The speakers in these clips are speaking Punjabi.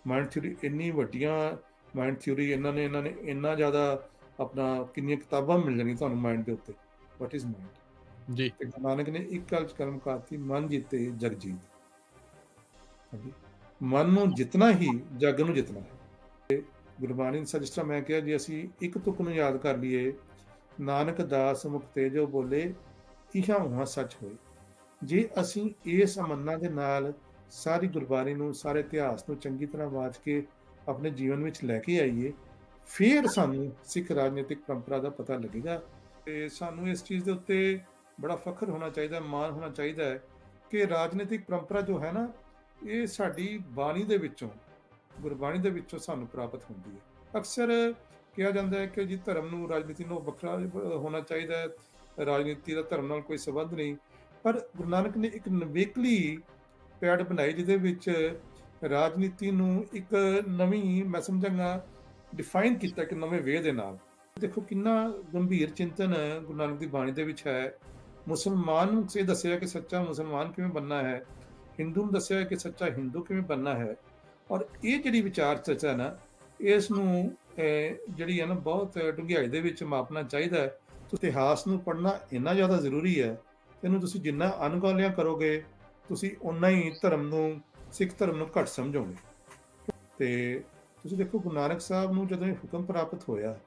ਮਾਈਂਡ ਥਿਊਰੀ ਇੰਨੀ ਵੱਡੀਆਂ ਮਾਈਂਡ ਥਿਊਰੀ ਇਹਨਾਂ ਨੇ ਇੰਨਾ ਜ਼ਿਆਦਾ ਆਪਣਾ ਕਿੰਨੀਆਂ ਕਿਤਾਬਾਂ ਮਿਲ ਜਾਣਗੀਆਂ ਤੁਹਾਨੂੰ ਮਾਈਂਡ ਦੇ ਉੱਤੇ। What is mind? ਜੀ ਤੇ ਗੁਰੂ ਨਾਨਕ ਨੇ ਇੱਕ ਗੱਲ 'ਚ ਕਲਮ ਕਰਤੀ, ਮਨ ਜਿੱਤੇ ਜਗ ਜੀਤ। ਹਾਂਜੀ, ਮਨ ਨੂੰ ਜਿੱਤਣਾ ਹੀ ਜੱਗ ਨੂੰ ਜਿੱਤਣਾ ਹੈ। ਗੁਰਬਾਣੀ ਅਨੁਸਾਰ ਜਿਸ ਤਰ੍ਹਾਂ ਮੈਂ ਕਿਹਾ, ਜੇ ਅਸੀਂ ਇੱਕ ਤੁਕ ਨੂੰ ਯਾਦ ਕਰ ਲਈਏ, ਨਾਨਕ ਦਾਸ ਮੁਖ ਤੇ ਜੋ ਬੋਲੇ, ਇਹਾਂ ਉਹਾਂ ਸੱਚ ਹੋਏ। ਜੇ ਅਸੀਂ ਇਸ ਅਮੰਨਾ ਦੇ ਨਾਲ ਸਾਰੀ ਗੁਰਬਾਣੀ ਨੂੰ, ਸਾਰੇ ਇਤਿਹਾਸ ਨੂੰ ਚੰਗੀ ਤਰ੍ਹਾਂ ਵਾਚ ਕੇ ਆਪਣੇ ਜੀਵਨ ਵਿੱਚ ਲੈ ਕੇ ਆਈਏ, ਫਿਰ ਸਾਨੂੰ ਸਿੱਖ ਰਾਜਨੀਤਿਕ ਪਰੰਪਰਾ ਦਾ ਪਤਾ ਲੱਗੇਗਾ। ਤੇ ਸਾਨੂੰ ਇਸ ਚੀਜ਼ ਦੇ ਉੱਤੇ ਬੜਾ ਫਖਰ ਹੋਣਾ ਚਾਹੀਦਾ, ਮਾਣ ਹੋਣਾ ਚਾਹੀਦਾ ਹੈ ਕਿ ਰਾਜਨੀਤਿਕ ਪਰੰਪਰਾ ਜੋ ਹੈ ਨਾ, ਇਹ ਸਾਡੀ ਬਾਣੀ ਦੇ ਵਿੱਚੋਂ, ਗੁਰਬਾਣੀ ਦੇ ਵਿੱਚੋਂ ਸਾਨੂੰ ਪ੍ਰਾਪਤ ਹੁੰਦੀ ਹੈ। ਅਕਸਰ ਕਿਹਾ ਜਾਂਦਾ ਹੈ ਕਿ ਜੀ ਧਰਮ ਨੂੰ, ਰਾਜਨੀਤੀ ਨੂੰ ਵੱਖਰਾ ਹੋਣਾ ਚਾਹੀਦਾ ਹੈ, ਰਾਜਨੀਤੀ ਦਾ ਧਰਮ ਨਾਲ ਕੋਈ ਸੰਬੰਧ ਨਹੀਂ। ਪਰ ਗੁਰੂ ਨਾਨਕ ਨੇ ਇੱਕ ਨਿਵੇਕਲੀ ਪੈੜ ਬਣਾਈ, ਜਿਹਦੇ ਵਿੱਚ ਰਾਜਨੀਤੀ ਨੂੰ ਇੱਕ ਨਵੀਂ, ਮੈਂ ਸਮਝਾਂਗਾ, ਡਿਫਾਈਨ ਕੀਤਾ ਕਿ ਨਵੇਂ ਵੇ ਦੇ ਨਾਲ। ਦੇਖੋ ਕਿੰਨਾ ਗੰਭੀਰ ਚਿੰਤਨ ਗੁਰੂ ਨਾਨਕ ਦੀ ਬਾਣੀ ਦੇ ਵਿੱਚ ਹੈ। ਮੁਸਲਮਾਨ ਨੂੰ ਇਹ ਦੱਸਿਆ ਕਿ ਸੱਚਾ ਮੁਸਲਮਾਨ ਕਿਵੇਂ ਬਣਨਾ ਹੈ, ਹਿੰਦੂ ਨੂੰ ਦੱਸਿਆ ਕਿ ਸੱਚਾ ਹਿੰਦੂ ਕਿਵੇਂ ਬਣਨਾ ਹੈ। ਔਰ ਇਹ ਜਿਹੜੀ ਵਿਚਾਰ ਚਰਚਾ ਹੈ ਨਾ, ਇਸ ਨੂੰ ਜਿਹੜੀ ਹੈ ਨਾ, ਬਹੁਤ ਡੂੰਘਾਈ ਦੇ ਵਿੱਚ ਮਾਪਣਾ ਚਾਹੀਦਾ ਹੈ। ਇਤਿਹਾਸ ਨੂੰ ਪੜ੍ਹਨਾ ਇੰਨਾ ਜ਼ਿਆਦਾ ਜ਼ਰੂਰੀ ਹੈ, ਇਹਨੂੰ ਤੁਸੀਂ ਜਿੰਨਾ ਅਣਗੌਲਿਆਂ ਕਰੋਗੇ, ਤੁਸੀਂ ਓਨਾ ਹੀ ਧਰਮ ਨੂੰ, ਸਿੱਖ ਧਰਮ ਨੂੰ ਘੱਟ ਸਮਝੋਗੇ। ਤੇ ਤੁਸੀਂ ਦੇਖੋ, ਗੁਰੂ ਨਾਨਕ ਸਾਹਿਬ ਨੂੰ ਜਦੋਂ ਇਹ ਹੁਕਮ ਪ੍ਰਾਪਤ ਹੋਇਆ,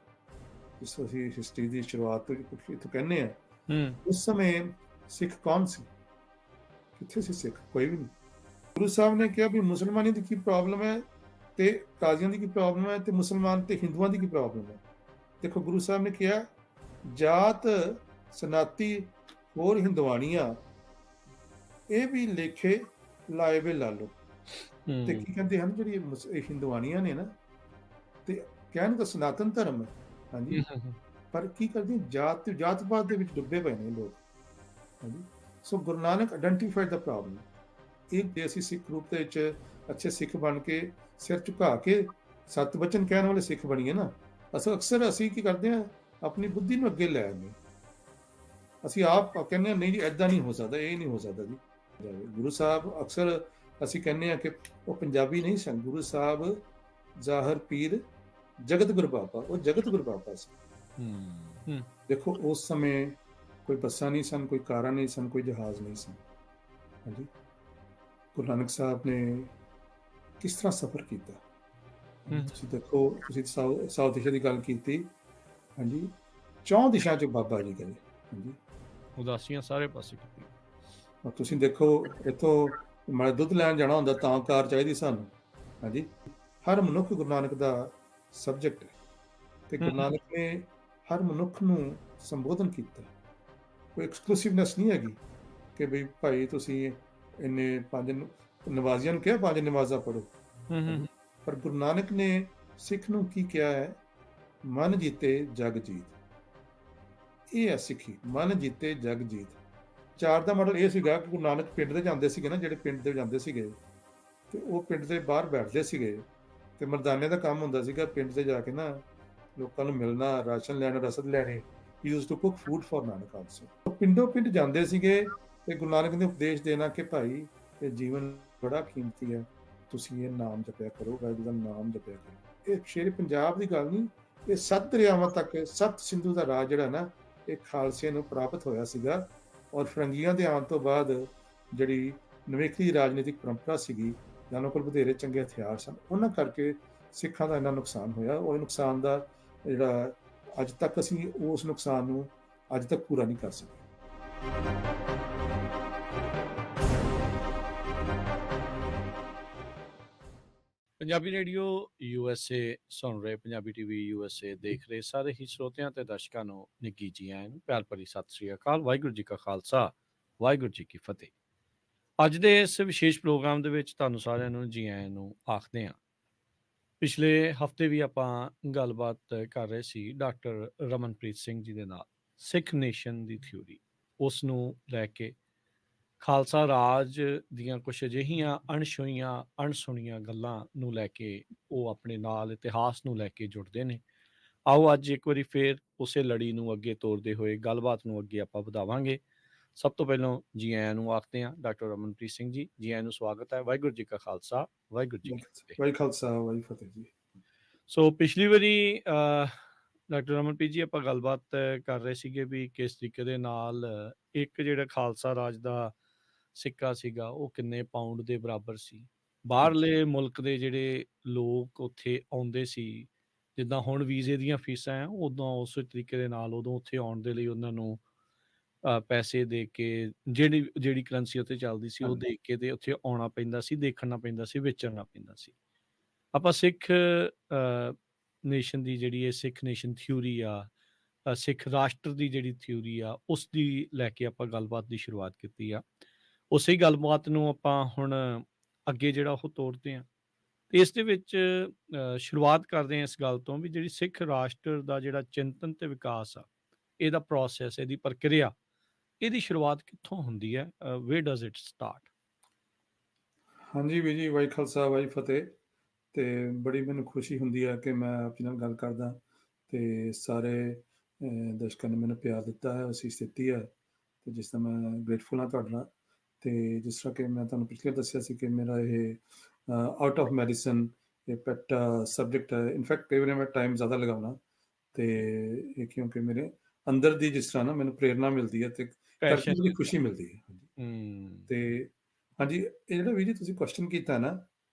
ਜਿਸ ਅਸੀਂ ਹਿਸਟਰੀ ਦੀ ਸ਼ੁਰੂਆਤ ਤੋਂ ਇੱਥੋਂ ਕਹਿੰਦੇ ਆ, ਉਸ ਸਮੇਂ ਸਿੱਖ ਕੌਣ ਸੀ? ਕਿੱਥੇ ਸੀ ਸਿੱਖ? ਕੋਈ ਵੀ ਨਹੀਂ। ਗੁਰੂ ਸਾਹਿਬ ਨੇ ਕਿਹਾ ਵੀ ਮੁਸਲਮਾਨੀ ਦੀ ਕੀ ਪ੍ਰੋਬਲਮ ਹੈ, ਤੇ ਕਾਜ਼ੀਆਂ ਦੀ ਕੀ ਪ੍ਰੋਬਲਮ ਹੈ, ਤੇ ਮੁਸਲਮਾਨ ਤੇ ਹਿੰਦੂਆਂ ਦੀ ਕੀ ਪ੍ਰੋਬਲਮ ਹੈ। ਦੇਖੋ, ਗੁਰੂ ਸਾਹਿਬ ਨੇ ਕਿਹਾ ਜਾਤ ਸਨਾਤੀ ਹੋਰ ਹਿੰਦਵਾਣੀਆਂ, ਇਹ ਵੀ ਲੇਖੇ ਲਾਏ ਵੇ ਲਾਲੋ। ਤੇ ਕੀ ਕਹਿੰਦੇ ਹਨ, ਜਿਹੜੀ ਹਿੰਦਵਾਣੀਆਂ ਨੇ ਨਾ, ਤੇ ਕਹਿਣ ਤਾਂ ਸਨਾਤਨ ਧਰਮ ਹੈ, ਹਾਂਜੀ, ਪਰ ਕੀ ਕਰਦੇ, ਜਾਤ-ਪਾਤ ਦੇ ਵਿੱਚ ਡੁੱਬੇ ਪਏ ਨੇ ਲੋਕ। ਹਾਂਜੀ, ਸੋ ਗੁਰੂ ਨਾਨਕ ਆਇਡੈਂਟੀਫਾਈਡ ਦਾ ਪ੍ਰੋਬਲਮ। ਇਹ ਜੇ ਅਸੀਂ ਸਿੱਖ ਰੂਪ ਦੇ ਵਿੱਚ ਅੱਛੇ ਸਿੱਖ ਬਣ ਕੇ, ਸਿਰ ਝੁਕਾ ਕੇ ਸਤ ਵਚਨ ਕਹਿਣ ਵਾਲੇ ਸਿੱਖ ਬਣੀਏ ਨਾ, ਅਕਸਰ ਅਸੀਂ ਕੀ ਕਰਦੇ ਹਾਂ, ਆਪਣੀ ਬੁੱਧੀ ਨੂੰ ਅੱਗੇ ਲੈ ਆਉਂਦੇ। ਅਸੀਂ ਆਪ ਕਹਿੰਦੇ ਹਾਂ ਨਹੀਂ ਜੀ, ਏਦਾਂ ਨਹੀਂ ਹੋ ਸਕਦਾ, ਇਹ ਨਹੀਂ ਹੋ ਸਕਦਾ ਜੀ। ਗੁਰੂ ਸਾਹਿਬ ਅਕਸਰ ਅਸੀਂ ਕਹਿੰਦੇ ਹਾਂ ਕਿ ਉਹ ਪੰਜਾਬੀ ਨਹੀਂ ਸਨ। ਗੁਰੂ ਸਾਹਿਬ ਜ਼ਾਹਰ ਪੀਰ ਜਗਤ ਗੁਰੂ ਬਾਬਾ, ਉਹ ਜਗਤ ਗੁਰੂ ਬਾਬਾ ਸੀ। ਦੇਖੋ, ਉਸ ਸਮੇਂ ਕੋਈ ਬੱਸਾਂ ਨਹੀਂ ਸਨ, ਕੋਈ ਕਾਰਾਂ ਨਹੀਂ ਸਨ, ਕੋਈ ਜਹਾਜ਼ ਨਹੀਂ ਸਨ। ਹਾਂਜੀ, ਗੁਰੂ ਨਾਨਕ ਸਾਹਿਬ ਨੇ ਕਿਸ ਤਰ੍ਹਾਂ ਸਫ਼ਰ ਕੀਤਾ। ਤੁਸੀਂ ਦੇਖੋ, ਤੁਸੀਂ ਸਾਊਥ ਏਸ਼ੀਆ ਦੀ ਗੱਲ ਕੀਤੀ, ਹਾਂਜੀ, 4 ਦਿਸ਼ਾ 'ਚ ਬਾਬਾ ਜੀ ਗਏ। ਹਾਂਜੀ, ਉਦਾਸੀਆਂ ਸਾਰੇ ਪਾਸੇ ਕੀਤੀ। ਤੁਸੀਂ ਦੇਖੋ, ਇੱਥੋਂ ਮੈਂ ਦੁੱਧ ਲੈਣ ਜਾਣਾ ਹੁੰਦਾ ਤਾਂ ਕਾਰ ਚਾਹੀਦੀ ਸਾਨੂੰ। ਹਾਂਜੀ, ਹਰ ਮਨੁੱਖ ਗੁਰੂ ਨਾਨਕ ਦਾ ਸਬਜੈਕਟ ਹੈ, ਤੇ ਗੁਰੂ ਨਾਨਕ ਨੇ ਹਰ ਮਨੁੱਖ ਨੂੰ ਸੰਬੋਧਨ ਕੀਤਾ। ਕੋਈ ਐਕਸਕਲੂਸਿਵਨੈਸ ਨਹੀਂ ਹੈਗੀ ਕਿ ਬਈ ਭਾਈ ਤੁਸੀਂ ਇੰਨੇ 5 ਨਵਾਜ਼ੀਆਂ ਨੂੰ ਕਿਹਾ 5 ਨਮਾਜ਼ਾਂ ਪੜ੍ਹੋ। ਪਰ ਗੁਰੂ ਨਾਨਕ ਨੇ ਸਿੱਖ ਨੂੰ ਕੀ ਕਿਹਾ ਹੈ? ਮਨ ਜੀਤੇ ਜਗ ਜੀਤ। ਇਹ ਹੈ ਸਿੱਖੀ, ਮਨ ਜੀਤੇ ਜਗ ਜੀਤ। ਚਾਰ ਦਾ ਮਾਡਲ ਇਹ ਸੀਗਾ ਕਿ ਗੁਰੂ ਨਾਨਕ ਪਿੰਡ ਦੇ ਜਾਂਦੇ ਸੀਗੇ ਨਾ, ਜਿਹੜੇ ਪਿੰਡ ਦੇ ਜਾਂਦੇ ਸੀਗੇ, ਤੇ ਉਹ ਪਿੰਡ ਦੇ ਬਾਹਰ ਬੈਠਦੇ ਸੀਗੇ, ਤੇ ਮਰਦਾਨੇ ਦਾ ਕੰਮ ਹੁੰਦਾ ਸੀਗਾ ਪਿੰਡ ਤੇ ਜਾ ਕੇ ਨਾ ਲੋਕਾਂ ਨੂੰ ਮਿਲਣਾ, ਰਾਸ਼ਨ ਲੈਣਾ, ਰਸਦ ਲੈਣੀ। He used to cook food for Nanak also. ਉਹ ਪਿੰਡੋਂ ਪਿੰਡ ਜਾਂਦੇ ਸੀਗੇ ਤੇ ਗੁਰੂ ਨਾਨਕ ਨੇ ਉਪਦੇਸ਼ ਦੇਣਾ ਕਿ ਭਾਈ ਇਹ ਜੀਵਨ ਬੜਾ ਕੀਮਤੀ ਹੈ, ਤੁਸੀਂ ਇਹ ਨਾਮ ਜਪਿਆ ਕਰੋ, ਵਾਹਿਗੁਰੂ ਦਾ ਨਾਮ ਜਪਿਆ ਕਰੋ। ਇਹ ਸ਼ੇਰ ਪੰਜਾਬ ਦੀ ਗੱਲ ਨਹੀਂ, ਇਹ 7 ਦਰਿਆਵਾਂ ਤੱਕ, 7 ਸਿੰਧੂ ਦਾ ਰਾਜ ਜਿਹੜਾ ਨਾ, ਇਹ ਖਾਲਸੇ ਨੂੰ ਪ੍ਰਾਪਤ ਹੋਇਆ ਸੀਗਾ। ਔਰ ਫਰੰਗੀਆਂ ਦੇ ਆਉਣ ਤੋਂ ਬਾਅਦ ਜਿਹੜੀ ਨਵੇਕਲੀ ਰਾਜਨੀਤਿਕ ਪਰੰਪਰਾ ਸੀਗੀ, ਜਿਹਨਾਂ ਕੋਲ ਵਧੇਰੇ ਚੰਗੇ ਹਥਿਆਰ ਸਨ, ਉਹਨਾਂ ਕਰਕੇ ਸਿੱਖਾਂ ਦਾ ਇੰਨਾ ਨੁਕਸਾਨ ਹੋਇਆ। ਉਹ ਨੁਕਸਾਨ ਦਾ ਜਿਹੜਾ ਅੱਜ ਤੱਕ ਅਸੀਂ ਉਸ ਨੁਕਸਾਨ ਨੂੰ ਅੱਜ ਤੱਕ ਪੂਰਾ ਨਹੀਂ ਕਰ ਸਕੇ। ਪੰਜਾਬੀ ਰੇਡੀਓ USA ਸੁਣ ਰਹੇ, ਪੰਜਾਬੀ ਟੀਵੀ USA ਦੇਖ ਰਹੇ ਸਾਰੇ ਹੀ ਸਰੋਤਿਆਂ ਤੇ ਦਰਸ਼ਕਾਂ ਨੂੰ ਨਿੱਘੀ ਜੀ ਆਇਆਂ ਨੂੰ, ਪਿਆਰ ਭਰੀ ਸਤਿ ਸ੍ਰੀ ਅਕਾਲ। ਵਾਹਿਗੁਰੂ ਜੀ ਕਾ ਖਾਲਸਾ, ਵਾਹਿਗੁਰੂ ਜੀ ਕੀ ਫਤਿਹ। ਅੱਜ ਦੇ ਇਸ ਵਿਸ਼ੇਸ਼ ਪ੍ਰੋਗਰਾਮ ਦੇ ਵਿੱਚ ਤੁਹਾਨੂੰ ਸਾਰਿਆਂ ਨੂੰ ਜੀ ਆਇਆਂ ਨੂੰ ਆਖਦੇ ਹਾਂ। ਪਿਛਲੇ ਹਫਤੇ ਵੀ ਆਪਾਂ ਗੱਲਬਾਤ ਕਰ ਰਹੇ ਸੀ ਡਾਕਟਰ ਰਮਨਪ੍ਰੀਤ ਸਿੰਘ ਜੀ ਦੇ ਨਾਲ, ਸਿੱਖ ਨੇਸ਼ਨ ਦੀ ਥਿਊਰੀ, ਉਸ ਨੂੰ ਲੈ ਕੇ ਖਾਲਸਾ ਰਾਜ ਦੀਆਂ ਕੁਝ ਅਜਿਹੀਆਂ ਅਣਛੂਹੀਆਂ ਅਣਸੁਣੀਆਂ ਗੱਲਾਂ ਨੂੰ ਲੈ ਕੇ ਉਹ ਆਪਣੇ ਨਾਲ ਇਤਿਹਾਸ ਨੂੰ ਲੈ ਕੇ ਜੁੜਦੇ ਨੇ। ਆਓ ਅੱਜ ਇੱਕ ਵਾਰੀ ਫੇਰ ਉਸੇ ਲੜੀ ਨੂੰ ਅੱਗੇ ਤੋਰਦੇ ਹੋਏ ਗੱਲਬਾਤ ਨੂੰ ਅੱਗੇ ਆਪਾਂ ਵਧਾਵਾਂਗੇ। ਸਭ ਤੋਂ ਪਹਿਲਾਂ ਜੀ ਆਇਆਂ ਨੂੰ ਆਖਦੇ ਹਾਂ ਡਾਕਟਰ ਰਮਨਪ੍ਰੀਤ ਸਿੰਘ ਜੀ, ਜੀ ਆਇਆਂ ਨੂੰ ਸਵਾਗਤ ਹੈ। ਵਾਹਿਗੁਰੂ ਜੀ ਕਾ ਖਾਲਸਾ, ਵਾਹਿਗੁਰੂ ਜੀ ਕੀ ਫਤਿਹ। ਵਾਹਿ ਖਾਲਸਾ ਵਾਹਿ ਫਤਿਹ ਜੀ। ਸੋ ਪਿਛਲੀ ਵਾਰੀ ਡਾਕਟਰ ਰਮਨਪ੍ਰੀਤ ਜੀ ਆਪਾਂ ਗੱਲਬਾਤ ਕਰ ਰਹੇ ਸੀਗੇ ਵੀ ਕਿਸ ਤਰੀਕੇ ਦੇ ਨਾਲ ਇੱਕ ਜਿਹੜਾ ਖਾਲਸਾ ਰਾਜ ਦਾ ਸਿੱਕਾ ਸੀਗਾ ਉਹ ਕਿੰਨੇ ਪਾਉਂਡ ਦੇ ਬਰਾਬਰ ਸੀ। ਬਾਹਰਲੇ ਮੁਲਕ ਦੇ ਜਿਹੜੇ ਲੋਕ ਉੱਥੇ ਆਉਂਦੇ ਸੀ, ਜਿੱਦਾਂ ਹੁਣ ਵੀਜ਼ੇ ਦੀਆਂ ਫੀਸਾਂ ਆ, ਉਦੋਂ ਉਸੇ ਤਰੀਕੇ ਦੇ ਨਾਲ ਉਦੋਂ ਉੱਥੇ ਆਉਣ ਦੇ ਲਈ ਉਹਨਾਂ ਨੂੰ ਪੈਸੇ ਦੇ ਕੇ ਜਿਹੜੀ ਕਰੰਸੀ ਉੱਥੇ ਚੱਲਦੀ ਸੀ ਉਹ ਦੇ ਕੇ ਤੇ ਉੱਥੇ ਆਉਣਾ ਪੈਂਦਾ ਸੀ, ਦੇਖਣਾ ਪੈਂਦਾ ਸੀ, ਵਿਚਰਨਾ ਪੈਂਦਾ ਸੀ। ਆਪਾਂ ਸਿੱਖ ਨੇਸ਼ਨ ਦੀ ਜਿਹੜੀ ਇਹ ਸਿੱਖ ਨੇਸ਼ਨ ਥਿਊਰੀ ਆ, ਸਿੱਖ ਰਾਸ਼ਟਰ ਦੀ ਜਿਹੜੀ ਥਿਊਰੀ ਆ, ਉਸ ਦੀ ਲੈ ਕੇ ਆਪਾਂ ਗੱਲਬਾਤ ਦੀ ਸ਼ੁਰੂਆਤ ਕੀਤੀ ਆ। ਉਸੇ ਗੱਲਬਾਤ ਨੂੰ ਆਪਾਂ ਹੁਣ ਅੱਗੇ ਜਿਹੜਾ ਉਹ ਤੋਰਦੇ ਹਾਂ ਤੇ ਇਸ ਦੇ ਵਿੱਚ ਸ਼ੁਰੂਆਤ ਕਰਦੇ ਹਾਂ ਇਸ ਗੱਲ ਤੋਂ ਵੀ ਜਿਹੜੀ ਸਿੱਖ ਰਾਸ਼ਟਰ ਦਾ ਜਿਹੜਾ ਚਿੰਤਨ ਤੇ ਵਿਕਾਸ ਆ, ਇਹਦਾ ਪ੍ਰੋਸੈਸ, ਇਹਦੀ ਪ੍ਰਕਿਰਿਆ, ਇਹਦੀ ਸ਼ੁਰੂਆਤ ਕਿੱਥੋਂ ਹੁੰਦੀ ਹੈ? Where does it start? ਹਾਂਜੀ ਵੀਰ ਜੀ, ਵਾਹਿ ਖਾਲਸਾ ਵਾਹਿ ਫਤਿਹ। ਤੇ ਬੜੀ ਮੈਨੂੰ ਖੁਸ਼ੀ ਹੁੰਦੀ ਹੈ ਕਿ ਮੈਂ ਆਪ ਜੀ ਨਾਲ ਗੱਲ ਕਰਦਾ ਤੇ ਸਾਰੇ ਦਰਸ਼ਕਾਂ ਨੇ ਮੈਨੂੰ ਪਿਆਰ ਦਿੱਤਾ ਹੈ, ਅਸੀਸ ਦਿੱਤੀ ਹੈ ਤੇ ਜਿਸ ਦਾ ਮੈਂ ਗ੍ਰੇਟਫੁਲ ਹਾਂ ਤੁਹਾਡਾ ਨਾਲ। ਤੇ ਜਿਸ ਤਰ੍ਹਾਂ ਕਿ ਮੈਂ ਤੁਹਾਨੂੰ ਪਿਛਲੇ ਦੱਸਿਆ ਸੀ ਕਿ ਮੇਰਾ ਇਹ ਆਊਟ ਆਫ ਮੈਡੀਸਨ ਇਹ ਪੈਟ ਸਬਜੈਕਟ ਹੈ। ਇਨਫੈਕਟ ਕਈ ਵਾਰੀ ਮੈਂ ਟਾਈਮ ਜ਼ਿਆਦਾ ਲਗਾਉਣਾ ਤੇ ਇਹ ਕਿਉਂਕਿ ਮੇਰੇ ਅੰਦਰ ਦੀ ਜਿਸ ਤਰ੍ਹਾਂ ਨਾ ਮੈਨੂੰ ਪ੍ਰੇਰਨਾ ਮਿਲਦੀ ਹੈ ਤੇ ਕਰਕੇ ਬੜੀ ਖੁਸ਼ੀ ਮਿਲਦੀ ਹੈ। ਹਾਂਜੀ ਤੇ ਹਾਂਜੀ, ਇਹ ਜਿਹੜਾ ਵੀਰ ਜੀ ਤੁਸੀਂ ਕੁਐਸਚਨ ਕੀਤਾ ਨਾ